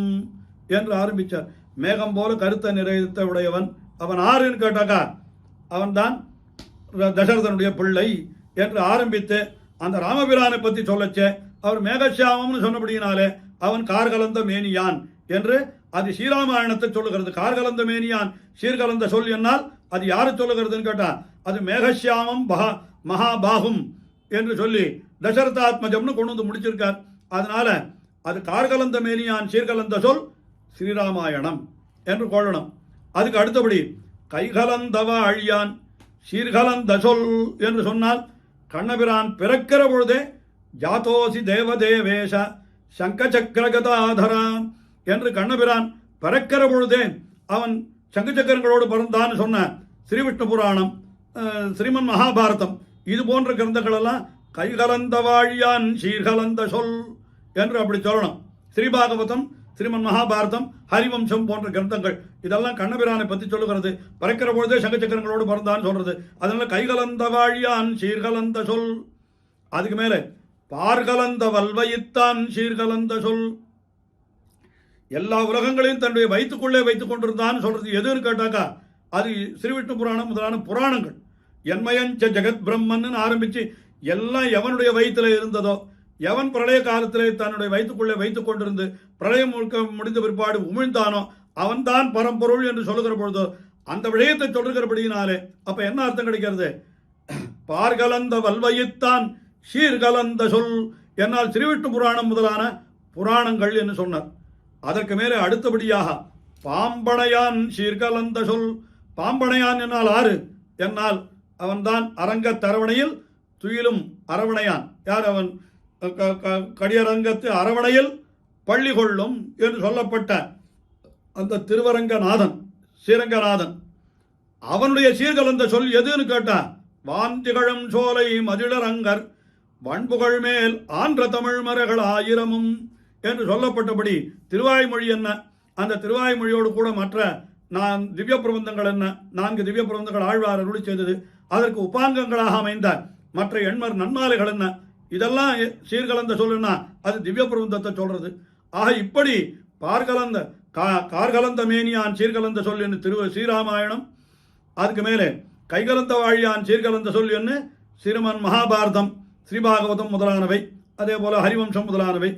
Speaker 3: என்று ஆரம்பித்தார். மேகம் போல கருத்த நிறைத்த உடையவன் அவன் 6ன்னு கேட்டாக்கா அவன் தான் தசரதனுடைய பிள்ளை என்று ஆரம்பித்து அந்த ராமபிரானை பற்றி சொல்லச்சே அவர் மேகஷியாமம்னு சொன்னபடியினாலே அவன் கார்கலந்த மேனியான் என்று அது ஸ்ரீராமாயணத்தை சொல்லுகிறது. கார்கலந்த மேனியான் சீர்கலந்த சொல் என்னால் அது யாரு சொல்லுகிறதுன்னு கேட்டா அது மேகஷியாமம் மகாபாகும் என்று சொல்லி தசரதாத்மஜம்னு கொண்டு வந்து முடிச்சிருக்கார். அதனால அது கார்கலந்த மேனியான் சீர்கலந்த சொல் ஸ்ரீராமாயணம் என்று கொள்ளணும். அதுக்கு அடுத்தபடி கைகலந்தவ அழியான் சீர்கலந்த சொல் என்று சொன்னால் கண்ணபிரான் பிறக்கிற பொழுதே ஜாதோசி தேவதேவேஷ சங்கச்சக்கரகதாதரான் என்று கண்ணபிரான் பிறக்கிற பொழுதே அவன் சங்கச்சக்கரங்களோடு பிறந்தான்னு சொன்ன ஸ்ரீவிஷ்ணு புராணம், ஸ்ரீமன் மகாபாரதம், இது போன்ற கிரந்தங்களெல்லாம் கைகலந்த வாழியான் சீர்கலந்த சொல் என்று அப்படி சொல்லணும். ஸ்ரீபாகவதம், ஸ்ரீமன் மகாபாரதம், ஹரிவம்சம் போன்ற கிரந்தங்கள் இதெல்லாம் கண்ணபிரானை பற்றி சொல்லுகிறது. பறக்கிற பொழுதே சங்கச்சக்கரங்களோடு பிறந்தான்னு சொல்றது. அதனால கைகலந்த வாழியான் சீர்கலந்த சொல். அதுக்கு மேலே பார்கலந்த வல்வையித்தான் சீர்கலந்த சொல். எல்லா உலகங்களையும் தன்னுடைய வயிற்றுக்குள்ளே வைத்துக் கொண்டிருந்தான்னு சொல்றது எதுன்னு கேட்டாக்கா அது ஸ்ரீவிஷ்ணு புராணம் முதலான புராணங்கள். என்மயஞ்ச ஜெகத் பிரம்மன்னு ஆரம்பிச்சு எல்லாம் எவனுடைய வயிற்றுல இருந்ததோ, எவன் பிரளய காலத்திலே தன்னுடைய வயிற்றுக்குள்ளே வைத்துக் கொண்டிருந்து பிரளயம் முடிந்த பிற்பாடு உமிழ்ந்தானோ அவன்தான் பரம்பொருள் என்று சொல்லுகிற பொழுதோ அந்த விடயத்தை சொல்லுகிறபடியினாலே அப்ப என்ன அர்த்தம் கிடைக்கிறது? பார்கலந்த வல்வையித்தான் சீர்கலந்த சொல் என்னால் ஸ்ரீவிஷ்ணு புராணம் முதலான புராணங்கள் என்று சொன்னார். அதற்கு மேலே அடுத்தபடியாக பாம்பனையான் சீர்கலந்த சொல். பாம்பனையான் என்னால் ஆறு என்னால் அவன்தான் அரங்கத் அரவணையில் துயிலும் அரவணையான். யார் அவன்? கடியரங்கத்து அரவணையில் பள்ளி கொள்ளும் என்று சொல்லப்பட்ட அந்த திருவரங்கநாதன், ஸ்ரீரங்கநாதன். அவனுடைய சீர்கலந்த சொல் எதுன்னு கேட்டா வான் திகழும் சோலை மதிழரங்கர் வண்புகழ் மேல் ஆன்ற தமிழ் மரகள் 1000 என்று சொல்லப்பட்டபடி திருவாய்மொழி என்ன, அந்த திருவாய்மொழியோடு கூட மற்ற திவ்ய பிரபந்தங்கள் என்ன, 4 திவ்ய பிரபந்தங்கள் ஆழ்வார் அருளி செய்தது, அதற்கு உபாங்கங்களாக அமைந்த மற்ற எண்மர் நன்மாலைகள் என்ன, இதெல்லாம் சீர்கலந்த சொல்லுன்னா அது திவ்ய பிரபந்தத்தை சொல்றது. ஆக இப்படி கார்கலந்த மேனியான் சீர்கலந்த சொல் என்று ஸ்ரீராமாயணம், அதுக்கு மேலே கைகலந்த வாழியான் சீர்கலந்த சொல் என்று சிறுமன் மகாபாரதம், ஸ்ரீபாகவதம் முதலானவை, அதே போல ஹரிவம்சம் முதலானவை,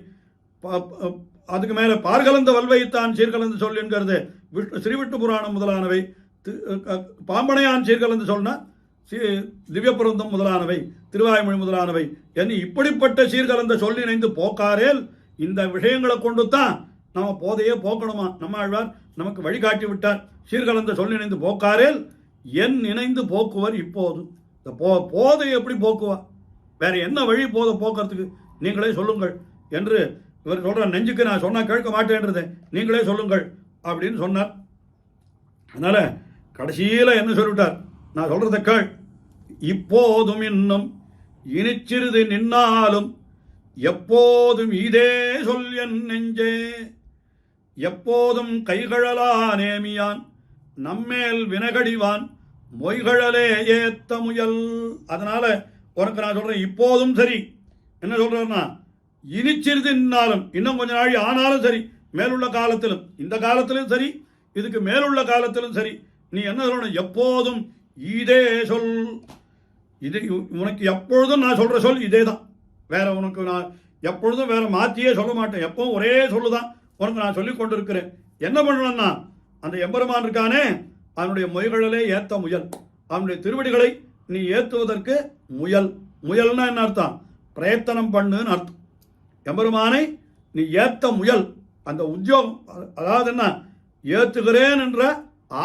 Speaker 3: அதுக்கு மேலே பார்கலந்த வல்வைத்தான் சீர்கலந்த சொல் என்கிறது ஸ்ரீவிஷ்ணு புராணம் முதலானவை, பாம்பனையான் சீர்கலந்த சொல்னா திவ்ய பிரபந்தம் முதலானவை, திருவாய்மொழி முதலானவை என்று இப்படிப்பட்ட சீர்கலந்த சொல் இணைந்து போக்காரேல் இந்த விஷயங்களை கொண்டு தான் நம்ம போதையே போக்கணுமா. நம்ம ஆழ்வார் நமக்கு வழிகாட்டி விட்டார். சீர்கலந்த சொல் இணைந்து போக்காரேல் என் இணைந்து போக்குவர் இப்போது. இந்த போதை எப்படி போக்குவா, வேற என்ன வழி போக்குறதுக்கு நீங்களே சொல்லுங்கள் என்று இவர் சொல்ற. நெஞ்சுக்கு நான் சொன்னா கேட்க மாட்டேன்றதை நீங்களே சொல்லுங்கள் அப்படின்னு சொன்னார். அதனால கடைசியில என்ன சொல்லிவிட்டார், நான் சொல்றத கேள். இப்போதும் இன்னும் இனிச்சிறிது நின்னாலும் எப்போதும் இதே சொல் என் நெஞ்சே, எப்போதும் கைகழலா நேமியான் நம்மேல் வினகடிவான் மொய்கழலே ஏத்த முயல். அதனால உனக்கு நான் சொல்றேன், இப்போதும் சரி, என்ன சொல்றேன்னா இனிச்சிறிது நின்னாலும், இன்னும் கொஞ்ச நாள் ஆனாலும் சரி, மேலுள்ள காலத்திலும், இந்த காலத்திலும் சரி, இதுக்கு மேலுள்ள காலத்திலும் சரி, நீ என்ன சொல்லணும், எப்போதும் இதே சொல். இது உனக்கு எப்பொழுதும் நான் சொல்ற சொல் இதே தான், வேற உனக்கு நான் எப்பொழுதும் வேற மாற்றியே சொல்ல மாட்டேன், எப்பவும் ஒரே சொல்லுதான் உனக்கு நான் சொல்லி கொண்டிருக்கிறேன். என்ன பண்ணணும்னா அந்த எம்பெருமான் இருக்கானே அவனுடைய மொய்களே ஏத்த முயல், அவனுடைய திருவடிகளை நீ ஏற்றுவதற்கு முயல். முயல்னா என்ன அர்த்தம், பிரயத்தனம் பண்ணுன்னு அர்த்தம். எம்பெருமானை நீ ஏத்த முயல், அந்த உத்தியோகம், அதாவது என்ன, ஏற்றுகிறேன் என்ற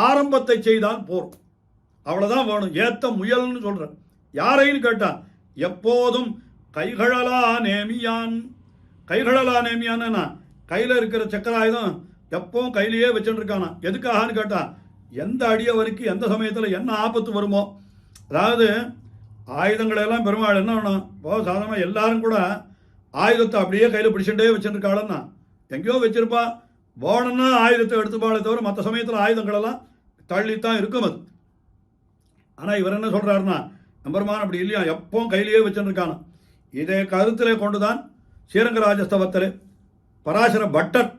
Speaker 3: ஆரம்பத்தை செய்தால் போறோம், அவ்வளவுதான் வேணும். ஏத்த முயல்னு சொல்ற யாரைன்னு கேட்டா, எப்போதும் கைகழலா நேமியான். கைகழலா நேமியான்னா கையில இருக்கிற சக்கராயுதம் எப்பவும் கையிலேயே வச்சுட்டு இருக்கானா. எதுக்காகன்னு கேட்டா, எந்த அடியவனுக்கு எந்த சமயத்தில் என்ன ஆபத்து வருமோ. அதாவது ஆயுதங்களை எல்லாம் பெருமாள் என்ன வேணும், இப்போ சாதாரணமாக எல்லாரும் கூட ஆயுதத்தை அப்படியே கையில் பிடிச்சுட்டே வச்சுருக்காளன்னா எங்கேயோ வச்சிருப்பா, போனன்னா ஆயுதத்தை எடுத்துப்பாளே தவிர மற்ற சமயத்தில் ஆயுதங்களெல்லாம் தள்ளித்தான் இருக்கும் அது. ஆனால் இவர் என்ன சொல்கிறாருன்னா, எம்பெருமான் அப்படி இல்லையா, எப்பவும் கையிலேயே வச்சுருக்கானா. இதை கருத்திலே கொண்டுதான் ஸ்ரீரங்கராஜஸ்தவத்தில் பராசர பட்டர்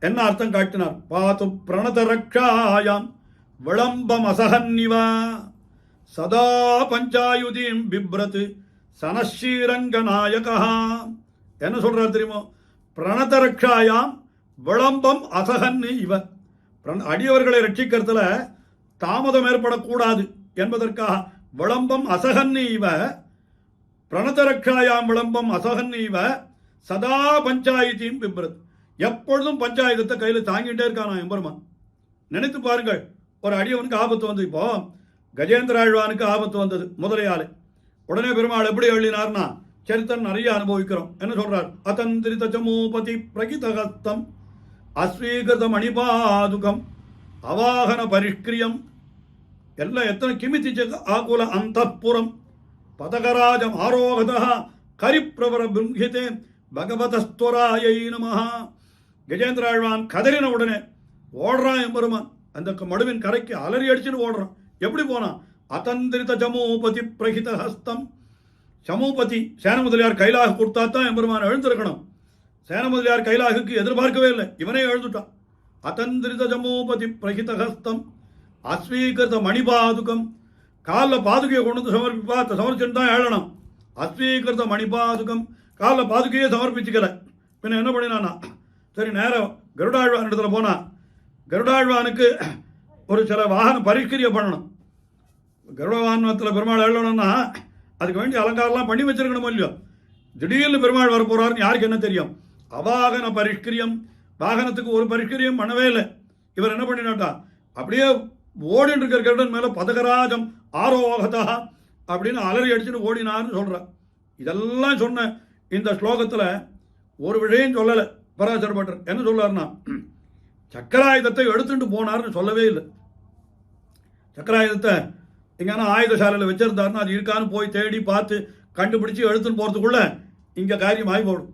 Speaker 3: என்ன அர்த்தம் காட்டினார். பாத்து பிரணத ரக்ஷாயாம் விளம்பம் அசகன்னிவா சதா பஞ்சாயுதீம் பிப்ரத் சனஸ்ரீரங்க நாயகா. என்ன சொல்றார் தெரியுமோ, பிரணத ரக்ஷாயாம் விளம்பம் அசகன்னு இவ. அடியவர்களை ரட்சிக்கிறதுல தாமதம் ஏற்படக்கூடாது என்பதற்காக விளம்பம் அசகன்னு இவ, பிரணத ரக்ஷாயாம் விளம்பம் அசகன்னு இவ சதா பஞ்சாயுதீம் பிப்ரத். எப்பொழுதும் பஞ்சாயுதத்தை கையில் தாங்கிட்டே இருக்கானா எம்பெருமான். நினைத்து பாருங்கள், ஒரு அடியவனுக்கு ஆபத்து வந்து, இப்போ கஜேந்திர ஆழ்வானுக்கு ஆபத்து வந்தது முதலையாலே. உடனே பெருமாள் எப்படி எழுதினார்னா, சரித்திரம் நிறைய அனுபவிக்கிறோம். என்ன சொல்றார், அதந்திரித சமூபதி பிரகிதகஸ்தம் அஸ்வீகிருத மணிபாதுகம் அவாகன பரிஷ்கிரியம் எல்லாம் எத்தனை கிமிதி ஆகுல அந்தப்புறம் பதகராஜம் ஆரோகதா கரிப்பிரவர பிருங்கிதே பகவதஸ்வராயை நமஹ. கஜேந்திர ஆழ்வான் கதறின உடனே ஓடுறான் எம்பெருமான், அந்த மடுவின் கரைக்கு அலறி அடிச்சுன்னு ஓடுறான். எப்படி போனான், அதந்திரித சமூபதி பிரகித ஹஸ்தம். சமூபதி சேன முதலியார் கைலாக கொடுத்தா தான் எம்பெருமான் எழுந்திருக்கணும். சேன முதலியார் கைலாகுக்கு எதிர்பார்க்கவே இல்லை, இவனே எழுந்துட்டான். அதந்திரித சமூபதி பிரகித ஹஸ்தம் அஸ்வீகிருத மணிபாதுகம். காலில் பாதுகையை கொண்டு வந்து சமர்ப்பிச்சுட்டு தான் ஏழணும். அஸ்வீகிருத மணிபாதுகம், காலில் பாதுகையே சமர்ப்பிச்சுக்கல. பின்ன என்ன பண்ணினானா, சரி நேரம் கருடாழ்வான் இடத்துல போனா, கருடாழ்வானுக்கு ஒரு சில வாகன பரிஷ்கிரியை பண்ணணும். கருட வாகனத்தில் பெருமாள் எழணும்னா அதுக்கு வேண்டிய அலங்காரம்லாம் பண்ணி வச்சிருக்கணும் இல்லையோ. திடீர்னு பெருமாள் வரப்போறாருன்னு யாருக்கு என்ன தெரியும். அவாகன பரிஷ்கிரியம், வாகனத்துக்கு ஒரு பரிஷ்கிரியம் பண்ணவே இல்லை. இவர் என்ன பண்ணினாட்டா, அப்படியே ஓடிட்டு இருக்கிற கருடன் மேல பதகராஜம் ஆரோகதா அப்படின்னு அலறி அடிச்சுட்டு ஓடினார்னு சொல்றார். இதெல்லாம் சொன்ன இந்த ஸ்லோகத்தில் ஒரு விஷயம் சொல்லலை பராசர பட்டர். என்ன சொல்லார்னா, சக்கராயுதத்தை எடுத்துட்டு போனார்னு சொல்லவே இல்லை. சக்கராயுதத்தை எங்கன்னா ஆயுத சாலையில் வச்சிருந்தாருன்னா அது இருக்கான்னு போய் தேடி பார்த்து கண்டுபிடிச்சு எடுத்துன்னு போகிறதுக்குள்ள இங்கே காரியம் ஆகி போடும்.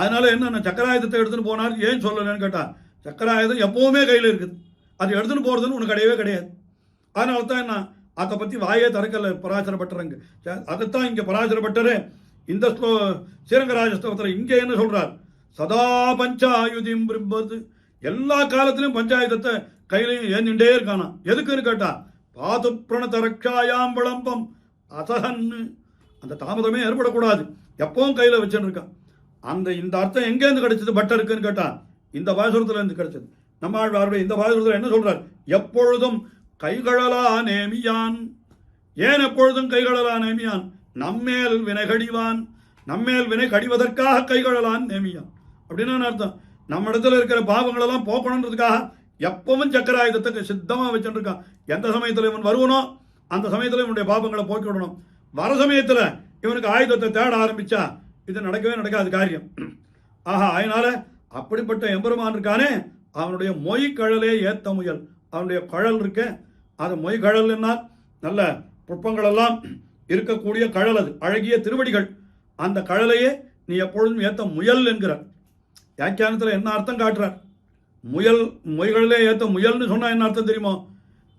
Speaker 3: அதனால என்ன சக்கராயுதத்தை எடுத்துன்னு போனார் ஏன் சொல்லலைன்னு கேட்டால், சக்கராயுதம் எப்போவுமே கையில் இருக்குது, அது எடுத்துன்னு போகிறதுன்னு ஒன்று கிடையவே கிடையாது. அதனால தான் என்ன அதை பற்றி வாயே திறக்கல பராசர பட்டரங்க. அதைத்தான் இங்கே பராசர பட்டரு இந்த ஸ்ரீரங்கராஜஸ்தவத்தில் இங்கே என்ன சொல்றார், சதா பஞ்சாயுதிம் பிரிப்பது, எல்லா காலத்திலும் பஞ்சாயுதத்தை கையிலையும் ஏந்திண்டே இருக்கானா. எதுக்குன்னு கேட்டா, பாது பிரணத ரக்ஷாயாம் விளம்பம் அசகன்னு, அந்த தாமதமே ஏற்படக்கூடாது, எப்பவும் கையில் வச்சுன்னு இருக்கான். இந்த அர்த்தம் எங்கேருந்து கிடைச்சது பட்டருக்குன்னு கேட்டா, இந்த பாசுரத்துல இருந்து கிடைச்சது. நம்மாழ்வாருடைய இந்த பாசுரத்தில் என்ன சொல்றார், எப்பொழுதும் கைகளலா நேமியான். ஏன் எப்பொழுதும் கைகளலா நேமியான், நம்மேல் வினை கடிவான், நம்மேல் வினை கடிவதற்காக கைகளலான் நேமியான். அப்படின்னு அர்த்தம், நம்ம இடத்துல இருக்கிற பாவங்களெல்லாம் போக்கணுன்றதுக்காக எப்பவும் சக்கராயுதத்தை சித்தமாக வச்சுருக்கான். எந்த சமயத்தில் இவன் வருவனோ அந்த சமயத்தில் இவனுடைய பாவங்களை போக்கி விடணும். வர சமயத்தில் இவனுக்கு ஆயுதத்தை தேட ஆரம்பிச்சா இது நடக்கவே நடக்காது காரியம். ஆஹா, அதனால அப்படிப்பட்ட எம்பெருமான் இருக்கானே, அவனுடைய மொய் கழலே ஏத்த முயல், அவனுடைய கழல் இருக்க, அது மொய் கழல் என்ன, நல்ல புட்பங்களெல்லாம் இருக்கக்கூடிய கழல், அது அழகிய திருவடிகள். அந்த கழலையே நீ எப்பொழுதும் ஏத்த முயல் என்கிறார். வியாக்கியானத்தில் என்ன அர்த்தம் காட்டுறார், முயல் மொய்களிலே ஏத்த முயல்னு சொன்னா என்ன அர்த்தம் தெரியுமோ,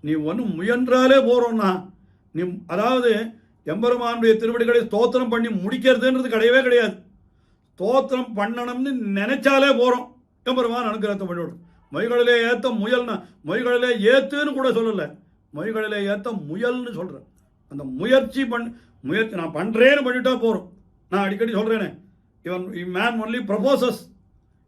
Speaker 3: நீ ஒன்று முயன்றாலே போறோம்னா, நீ அதாவது எம்பெருமானுடைய திருவடிகளை ஸ்தோத்திரம் பண்ணி முடிக்கிறதுன்றது கிடையவே கிடையாது. ஸ்தோத்திரம் பண்ணணும்னு நினைச்சாலே போறோம், எம்பெருமான் அனுகிரகத்தை பண்ணிவிடும். மொய்களிலே ஏத்த முயல்னா, மொய்களிலே ஏத்துன்னு கூட சொல்லலை, மொய்களிலே ஏத்த முயல்னு சொல்றேன். அந்த முயற்சி நான் பண்றேன்னு பண்ணிட்டா போறோம். நான் அடிக்கடி சொல்றேனே, இவன் மேன் ஒன்லி ப்ரப்போசஸ்,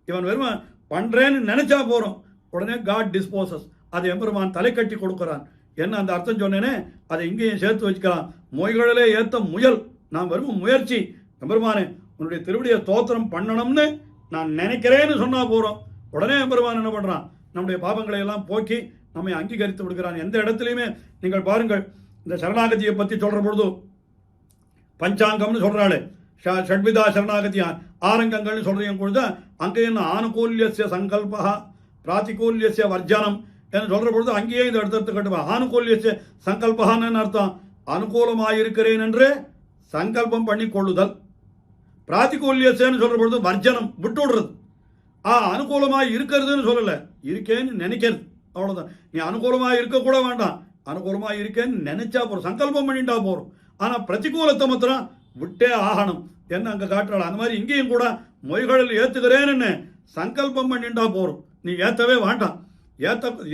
Speaker 3: இவன் வெறும் பண்றேன்னு நினைச்சா போறோம், உடனே காட் டிஸ்போசஸ், அதை எம்பெருமான் தலை கட்டி கொடுக்குறான். என்ன அந்த அர்த்தம் சொன்னேனே, அதை இங்கேயும் சேர்த்து வச்சுக்கலாம். மொய்களிலே ஏத்த முயல், நான் வெறும் முயற்சி, எம்பெருமானே உன்னுடைய திருவடியை ஸ்தோத்திரம் பண்ணணும்னு நான் நினைக்கிறேன்னு சொன்னா போறோம், உடனே எம்பெருமான் என்ன பண்றான், நம்முடைய பாவங்களை எல்லாம் போக்கி நம்மை அங்கீகரித்து விடுகிறான். எந்த இடத்துலையுமே நீங்கள் பாருங்கள், இந்த சரணாகதியை பற்றி சொல்ற பொழுது பஞ்சாங்கம்னு சொல்றாளே, ஷட்விதா சரணாகதி ஆரங்கங்கள்னு சொல்றீங்க பொழுது அங்கே என்ன ஆனுகூல்யசிய சங்கல்பா பிராத்திகூல்யசிய வர்ஜனம் என்று சொல்ற பொழுது அங்கேயே இந்த இடத்தை கட்டுவா. ஆனுகூல்யசிய சங்கல்பான்னு அர்த்தம், அனுகூலமாயிருக்கிறேன் என்று சங்கல்பம் பண்ணி கொள்ளுதல். பிராத்திகூல்யசியன்னு சொல்ற பொழுது வர்ஜனம், விட்டு விடுறது. அனுகூலமாக இருக்கிறதுன்னு சொல்லலை, இருக்கேன்னு நினைக்கிறது, அவ்வளோதான். நீ அனுகூலமாக இருக்கக்கூட வேண்டாம், அனுகூலமாக இருக்கேன்னு நினைச்சா போறோம், சங்கல்பம் பண்ணிட்டா போறோம். ஆனால் பிரதிகூலத்தை மாத்திரம் விட்டே ஆகணும் என்ன அங்கே காட்டுறாள். அந்த மாதிரி இங்கேயும் கூட மொய்களில் ஏற்றுக்கிறேன்னு சங்கல்பம் பண்ணிட்டா போறோம், நீ ஏற்றவே வேண்டாம்.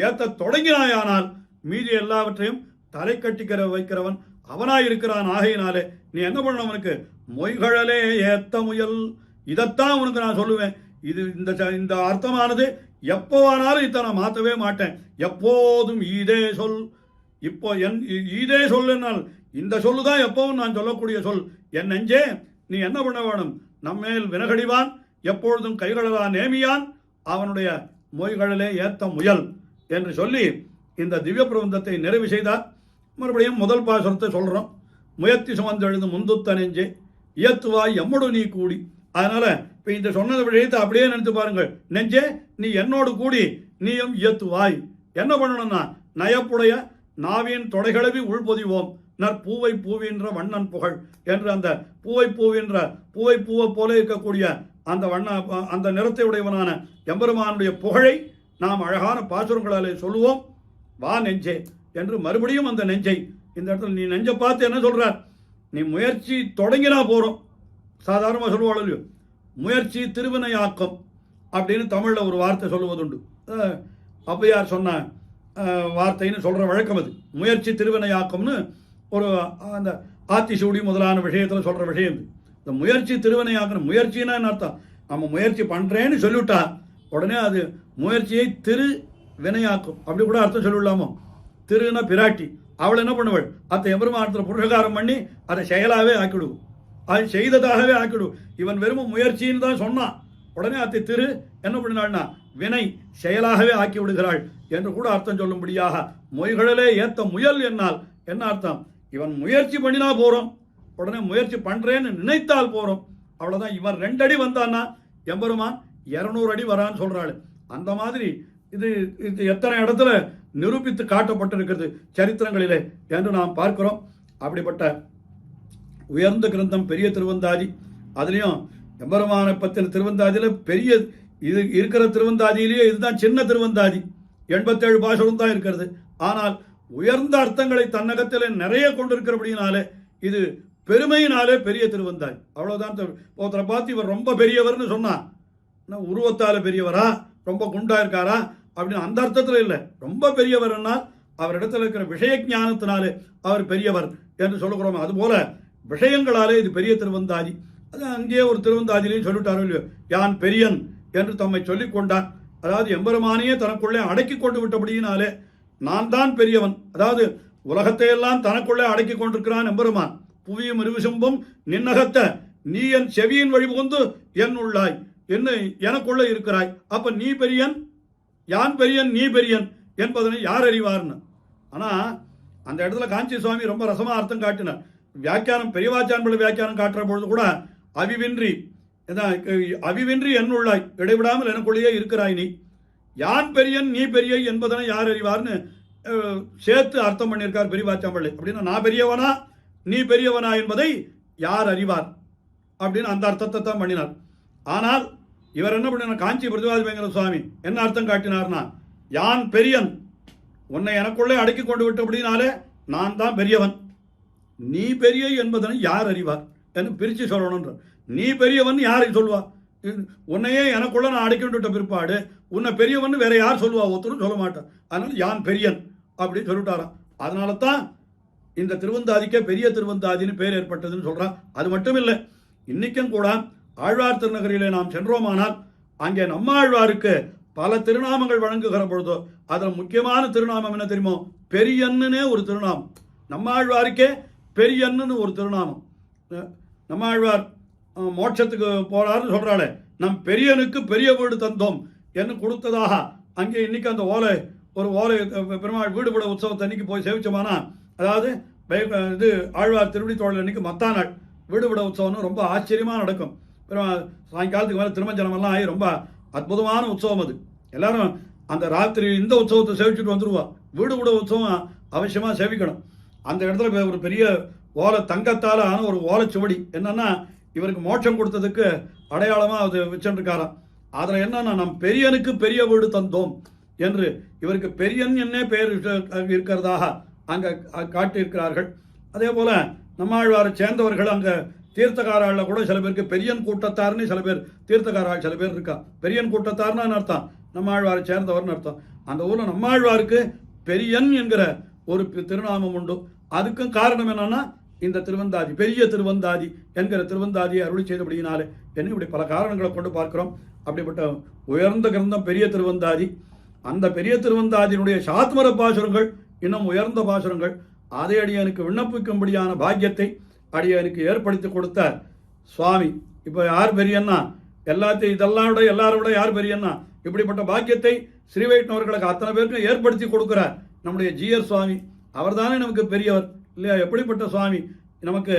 Speaker 3: ஏத்த தொடங்கினாயானால் மீதி எல்லாவற்றையும் தலை கட்டிக்கிற வைக்கிறவன் அவனாயிருக்கிறான். ஆகையினாலே நீ என்ன பண்ணணும், அவனுக்கு மொய்களே ஏத்த முயல், இதைத்தான் உனக்கு நான் சொல்லுவேன். இது இந்த அர்த்தமானது எப்போவானாலும் இதை நான் மாற்றவே மாட்டேன், எப்போதும் ஈதே சொல். இப்போ ஈதே சொல்லுனால் இந்த சொல்லுதான் எப்பவும் நான் சொல்லக்கூடிய சொல். என் நெஞ்சே நீ என்ன பண்ண வேணும், நம்மேல் வினகடிவான், எப்பொழுதும் கைகளலா நேமியான், அவனுடைய மொய்களிலே ஏத்த முயல் என்று சொல்லி இந்த திவ்ய பிரபந்தத்தை நிறைவு செய்தார். மறுபடியும் முதல் பாசுரத்தை சொல்றோம், முயற்சி சுமந்தெழுந்து முந்துத்த நெஞ்சே இயத்துவாய் எம்மோடு நீ கூடி. அதனால இப்போ இந்த சொன்னதை விஷயத்தை அப்படியே நினைத்து பாருங்கள், நெஞ்சே நீ என்னோடு கூடி நீயும் இயத்துவாய். என்ன பண்ணணும்னா, நயப்புடைய நாவின் தொடைகளவி உள்பொதிவோம் நற்பூவை பூவின்ற வண்ணன் புகழ் என்று அந்த பூவை பூவை போல இருக்கக்கூடிய அந்த அந்த நிறத்தை உடையவனான எம்பெருமானுடைய புகழை நாம் அழகான பாசுரங்களாலே சொல்லுவோம். வா நெஞ்சே என்று மறுபடியும் அந்த நெஞ்சை இந்த இடத்துல நீ நெஞ்சை பார்த்து என்ன சொல்றார், நீ முயற்சி தொடங்கினா போறோம். சாதாரணமாக சொல்லுவாள் இல்லையோ, முயற்சி திருவினையாக்கம் அப்படின்னு தமிழில் ஒரு வார்த்தை சொல்லுவதுண்டு. ஔவையார் சொன்ன வார்த்தைன்னு சொல்கிற வழக்கம் அது. முயற்சி திருவினையாக்கம்னு ஒரு அந்த ஆத்திசூடி முதலான விஷயத்தில் சொல்கிற விஷயம். இந்த முயற்சி திருவினையாக்கணும், முயற்சின்னா என்ன அர்த்தம், நம்ம முயற்சி பண்ணுறேன்னு சொல்லிவிட்டா உடனே அது முயற்சியை திரு வினையாக்கும் அப்படி கூட அர்த்தம் சொல்லிவிடலாமோ. திருன்னா பிராட்டி, அவள் என்ன பண்ணுவாள், அந்த எம்பெருமானத்தில் புருஷகாரம் பண்ணி அதை செயலாகவே ஆக்கிடுவோம், அது செய்ததாகவே ஆக்கிடுவோம். இவன் வெறும் முயற்சின்னு தான் சொன்னான், உடனே அத்தை திரு என்ன பண்ணினாள்னா வினை செயலாகவே ஆக்கி விடுகிறாள் என்று கூட அர்த்தம் சொல்லும்படியாக மொய்களிலே ஏத்த முயல் என்னால் என்ன அர்த்தம், இவன் முயற்சி பண்ணினா போறோம், உடனே முயற்சி பண்றேன்னு நினைத்தால் போறோம், அவ்வளவுதான். இவன் 2 அடி வந்தான்னா எம்பெருமான் 200 அடி வரான்னு சொல்றாள். அந்த மாதிரி இது எத்தனை இடத்துல நிரூபித்து காட்டப்பட்டிருக்கிறது சரித்திரங்களிலே என்று நாம் பார்க்கிறோம். அப்படிப்பட்ட உயர்ந்த கிரந்தம் பெரிய திருவந்தாதி. அதுலேயும் எம்பெருமானை பற்றின திருவந்தாதியில் பெரிய இது இருக்கிற திருவந்தாதியிலேயே இதுதான் சின்ன திருவந்தாதி. 87 பாசுரம் தான் இருக்கிறது. ஆனால் உயர்ந்த அர்த்தங்களை தன்னகத்தில் நிறைய கொண்டிருக்கிறபடினாலே இது பெருமையினாலே பெரிய திருவந்தாதி. அவ்வளோதான். ஒருத்தரை பார்த்து இவர் ரொம்ப பெரியவர்னு சொன்னான், உருவத்தால் பெரியவரா, ரொம்ப குண்டா இருக்காரா அப்படின்னு அந்த அர்த்தத்தில் இல்லை. ரொம்ப பெரியவர்னால் அவரிடத்தில் இருக்கிற விஷய ஞானத்தினாலே அவர் பெரியவர் என்று சொல்லுகிறோம். அதுபோல விஷயங்களாலே இது பெரிய திருவந்தாதி. அது அங்கேயே ஒரு திருவந்தாதிலையும் சொல்லிட்டாரோ இல்லையோ, யான் பெரியன் என்று தம்மை சொல்லிக் கொண்டார். அதாவது எம்பெருமானையே தனக்குள்ளே அடக்கி கொண்டு விட்டபடியினாலே நான் தான் பெரியவன். அதாவது உலகத்தையெல்லாம் தனக்குள்ளே அடக்கி கொண்டிருக்கிறான் எம்பெருமான். புவியும் இருவிசும்பும் நின்னகத்த நீ என் செவியின் வழிபுகுந்து என் உள்ளாய் என்ன எனக்குள்ள இருக்கிறாய். அப்ப நீ பெரியன், யான் பெரியன், நீ பெரியன் என்பதனை யார் அறிவார்னு. ஆனா அந்த இடத்துல காஞ்சி சுவாமி ரொம்ப ரசமா அர்த்தம் காட்டினார். வியாக்கியானம் பெரியவாச்சான் பிள்ளை வியாக்கியானம் காட்டுற பொழுது கூட அவிவின்றி என் உள்ளாய், இடைவிடாமல் எனக்குள்ளேயே இருக்கிறாய் நீ, யான் பெரியன் நீ பெரிய என்பதனை யார் அறிவார்னு சேர்த்து அர்த்தம் பண்ணியிருக்கார் பெரியவாச்சான் பிள்ளை. அப்படின்னா நான் பெரியவனா நீ பெரியவனா என்பதை யார் அறிவார் அப்படின்னு அந்த அர்த்தத்தை தான் பண்ணினார். ஆனால் இவர் என்ன பண்ணினார், காஞ்சி பிரதிவாதி வெங்கட சுவாமி என்ன அர்த்தம் காட்டினார்னா, யான் பெரியன், உன்னை எனக்குள்ளே அடக்கி கொண்டு விட்டு அப்படின்னாலே நான் தான் பெரியவன், நீ பெரிய என்பதனை யார் அறிவார் என்று பிரித்து சொல்லணுன்ற. நீ பெரியவன் யாரை சொல்லுவா? உன்னையே எனக்குள்ள நான் அடக்கி விட்ட பிற்பாடு உன்னை பெரியவன் வேற யார் சொல்லுவா? ஒருத்தரும் சொல்ல மாட்டான். அதனால யான் பெரியன் அப்படின்னு சொல்லிட்டாராம். அதனால தான் இந்த திருவந்தாதிக்கே பெரிய திருவந்தாதின்னு பேர் ஏற்பட்டதுன்னு சொல்றான். அது மட்டும் இல்லை, இன்னைக்கும் கூட ஆழ்வார் திருநகரிலே நாம் சென்றோமானால் அங்கே நம்மாழ்வாருக்கு பல திருநாமங்கள் வழங்குகிற பொழுதோ அதில் முக்கியமான திருநாமம் என்ன தெரியுமோ? பெரியன்னுனே ஒரு திருநாமம். நம்மாழ்வாருக்கே பெரியன்னு ஒரு திருநாமம். நம்மாழ்வார் மோட்சத்துக்கு போறாருன்னு சொல்றாளே, நம் பெரியனுக்கு பெரிய வீடு தந்தோம் என்று கொடுத்ததாக அங்கே இன்னைக்கு அந்த ஒரு ஓலை பெருமாள் வீடுபட உற்சவத்தை அன்னைக்கு போய் சேவிச்சோமானா, அதாவது இது ஆழ்வார் திருவடி தோழல் அன்னைக்கு மத்தா நாள் வீடுபட உற்சவம்னு ரொம்ப ஆச்சரியமாக நடக்கும். சாயங்காலத்துக்கு மேலே திருமஞ்சனமெல்லாம் ஆகி ரொம்ப அற்புதமான உற்சவம் அது. எல்லாரும் அந்த ராத்திரி இந்த உற்சவத்தை சேவிச்சுட்டு வந்துடுவா. வீடுபட உற்சவம் அவசியமாக சேவிக்கணும். அந்த இடத்துல ஒரு பெரிய தங்கத்தால் ஆன ஒரு ஓலைச்சுவடி என்னன்னா இவருக்கு மோட்சம் கொடுத்ததுக்கு அடையாளமாக அது வச்சுருக்காராம். அதில் என்னன்னா, நம் பெரியனுக்கு பெரிய வீடு தந்தோம் என்று இவருக்கு பெரியன் என்னே பெயர் இருக்கிறதாக அங்கே காட்டியிருக்கிறார்கள். அதே போல நம்மாழ்வாரை சேர்ந்தவர்கள் அங்கே தீர்த்தக்காராளில் கூட சில பேருக்கு பெரியன் கூட்டத்தார்னு சில பேர் தீர்த்தக்காராள் சில பேர் இருக்கா. பெரியன் கூட்டத்தார்னு அர்த்தம், நம்மாழ்வாரை சேர்ந்தவர்னு அர்த்தம். அந்த ஊரில் நம்மாழ்வாருக்கு பெரியன் என்கிற ஒரு திருநாமம் உண்டு. அதுக்கும் காரணம் என்னன்னா, இந்த திருவந்தாதி பெரிய திருவந்தாதி என்கிற திருவந்தாதியை அருளி செய்தபடியினாலே என்ன இப்படி பல காரணங்களை கொண்டு பார்க்கிறோம். அப்படிப்பட்ட உயர்ந்த கிரந்தம் பெரிய திருவந்தாதி. அந்த பெரிய திருவந்தாதியினுடைய சாத்மர பாசுரங்கள் இன்னும் உயர்ந்த பாசுரங்கள். அதை அடியனுக்கு விண்ணப்பிக்கும்படியான பாக்கியத்தை அடியனுக்கு ஏற்படுத்தி கொடுத்த சுவாமி. இப்போ யார் பெரியன்னா, இதெல்லாம் விட எல்லாரோட யார் பெரியன்னா, இப்படிப்பட்ட பாக்கியத்தை ஸ்ரீ வைஷ்ணவர்களுக்கு அத்தனை பேருக்கும் ஏற்படுத்தி கொடுக்குற நம்முடைய ஜிஆர் சுவாமி. அவர் தானே நமக்கு பெரியவர் இல்லையா? எப்படிப்பட்ட சுவாமி நமக்கு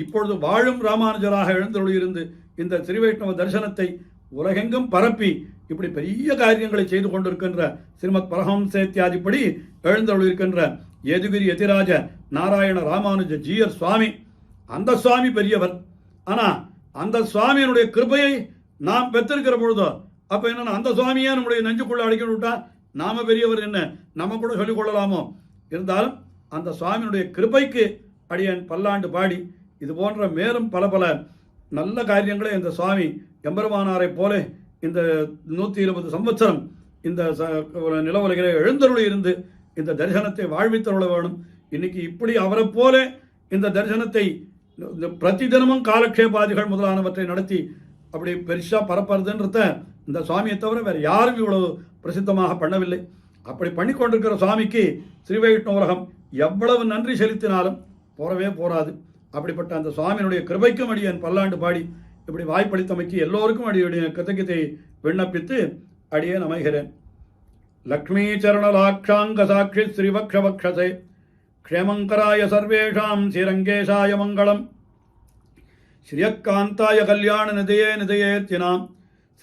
Speaker 3: இப்பொழுது வாழும் ராமானுஜராக எழுந்தருளியிருந்து இந்த ஸ்ரீ வைஷ்ணவ தரிசனத்தை உலகெங்கும் பரப்பி இப்படி பெரிய காரியங்களை செய்து கொண்டிருக்கின்ற ஸ்ரீமத் பரஹம்சேத்யாதிப்படி எழுந்தருளிருக்கின்ற யதுகிரி யதிராஜ நாராயண ராமானுஜ ஜிஆர் சுவாமி. அந்த சுவாமி பெரியவர். ஆனா அந்த சுவாமியினுடைய கிருபையை நாம் பெற்றிருக்கிற பொழுதோ அப்ப என்னன்னா, அந்த சுவாமியே நம்முடைய நெஞ்சுக்குள்ள அடிக்க விட்டா நாம பெரியவர் என்ன நம்ம கூட சொல்லிக் கொள்ளலாமோ? இருந்தாலும் அந்த சுவாமியினுடைய கிருபைக்கு அடியன் பல்லாண்டு பாடி இது போன்ற மேலும் பல பல நல்ல காரியங்களை இந்த சுவாமி எம்பெருமானாரை போல இந்த 120 சம்பத்சரம் இந்த நிலவுலகிலே எழுந்தருளி இருந்து இந்த தரிசனத்தை வாழ்வித்தருள வேணும். இன்னைக்கு இப்படி அவரை போல இந்த தரிசனத்தை பிரதி தினமும் காலக்ஷேபாதிகள் முதலானவற்றை நடத்தி அப்படி பெருசா பரப்புறதுன்றத இந்த சுவாமியை தவிர வேற யாரும் இவ்வளவு பிரசித்தமாக பண்ணவில்லை. அப்படி பண்ணி கொண்டிருக்கிற சுவாமிக்கு ஸ்ரீ வைஷ்ணவ உலகம் எவ்வளவு நன்றி செலுத்தினாலும் போறவே போராது. அப்படிப்பட்ட அந்த சுவாமியினுடைய கிருபைக்கும் அடியன் பல்லாண்டு பாடி இப்படி வாய்ப்பளித்தமைக்கு எல்லோருக்கும் அடியுடைய கிருத்தகத்தை விண்ணப்பித்து அடியேன் அமைகிறேன். லக்ஷ்மீ சரணலாட்சாங்க சாட்சி ஸ்ரீவக்ஷவக்ஷசே க்ஷேமங்கராய சர்வேஷாம் ஸ்ரீரங்கேஷாய மங்களம். ஸ்ரீயக்காந்தாய கல்யாண நிதயே நிதயேத்தினாம்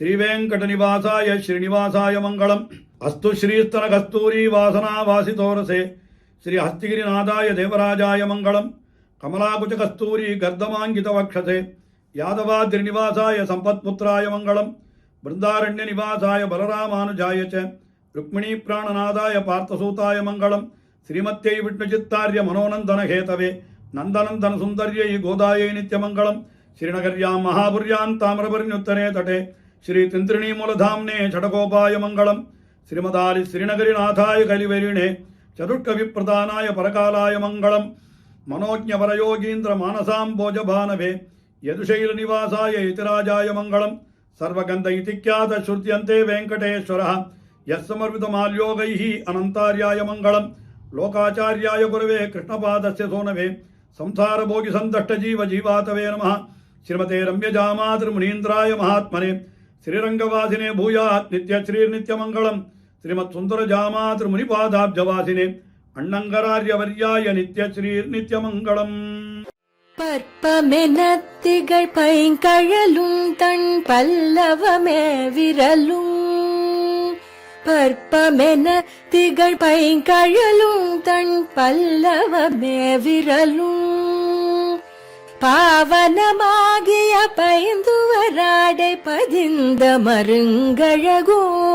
Speaker 3: ஸ்ரீவேங்கட நிவாசாய ஸ்ரீனிவாசாய மங்களம். அஸ்து ஸ்ரீஸ்தன கஸ்தூரி வாசனா வாசிதோரசே ஸ்ரீ ஹஸ்திகிரிநாதாய தேவராஜாய மங்களம். கமலாகுஜ கஸ்தூரி கர்தமாங்கித வக்ஷசே யாதவாதிரி நிவாசாய சம்பத்புத்திராய மங்களம் பிருந்தாரண்ய நிவாசாய பலராமானுஜாய ச ருக்மிணீ பிராணநாதாய பார்த்தசூதாய மங்களம் ஸ்ரீமத்யை விஷ்ணுச்சித்தார்ய மனோநந்தன ஹேதவே நந்தநந்தன சுந்தர்யை கோதாயை நித்யமங்கலம் ஸ்ரீநகர்யாம் மகாபுர்யாம் தாமிரபர்ணியுத்தரே தடே ஸ்ரீ திந்திரிணீ மூலதாம்னே ஷடகோபாய மங்களம் ஸ்ரீமதாலி ஸ்ரீநகரிநாதாய கலிவரிணே சதுர்கவிப்பிரதானாய பரகாலாய மங்களம் மனோஜ்ஞவரயோகீந்திர மானசாம்போஜபானவே யதுஷைல நிவாசாய இதிராஜாய மங்களம் சர்வகந்த இதிக்யாத ஸ்ருத்யந்தே வெங்கடேஸ்வரः யஸ்ஸமர்விதமால்யோகைः அனந்தார்யாய மங்களம் லோகாச்சார்யாய குருவே கிருஷ்ணபாதஸ்ய சோனவே संसारभोगि संदष्ट जीव जीवातवे नमः श्रीमते रम्यजामातृमुनीन्द्राय महात्मने श्रीरंगवासिने भूयात् नित्यश्रीर्नित्यमङ्गलम् श्रीमत्सुन्दरजामातृमुनिपादाब्जवासिने अण्णङ्गरार्यवर्याय नित्यश्रीर्नित्यमङ्गलम्
Speaker 2: பற்பமெனத்திகள் பைங்கழலும் தன் பல்லவமே விரலும் பற்பமென திகழ் பைங்கழலும் தன் பல்லவமே விரலும் பாவனமாகிய பைந்துவராடை பதிந்த மருங்கழகும்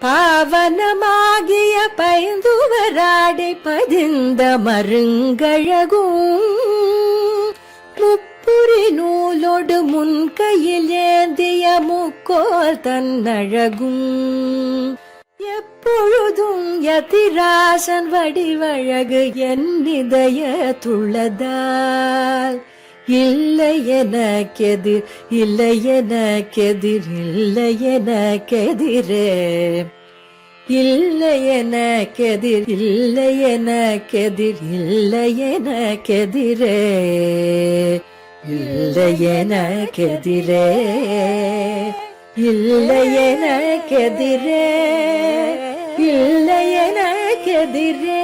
Speaker 2: பாவனமாகிய பைந்துவராடை பதிந்த மருங்கழகும் முப்புரி நூலோடு முன்கையில் ஏந்திய முக்கோல் தன்னழகும் எப்பொழுதும் யதிராசன் வடிவழகு என் இதயத்துள்ளதால் இல்லை எனக்கெதிர் இல்லை எனக்கெதிர் இல்லை எனக்கெதிரே இல்லை எனக்கெதிர் இல்லை எனக்கெதிர் இல்லை எனக்கெதிரே இல்லை எனக்கெதிரே இல்லை எனக்கெதிரே இல்லை எனக்கெதிரே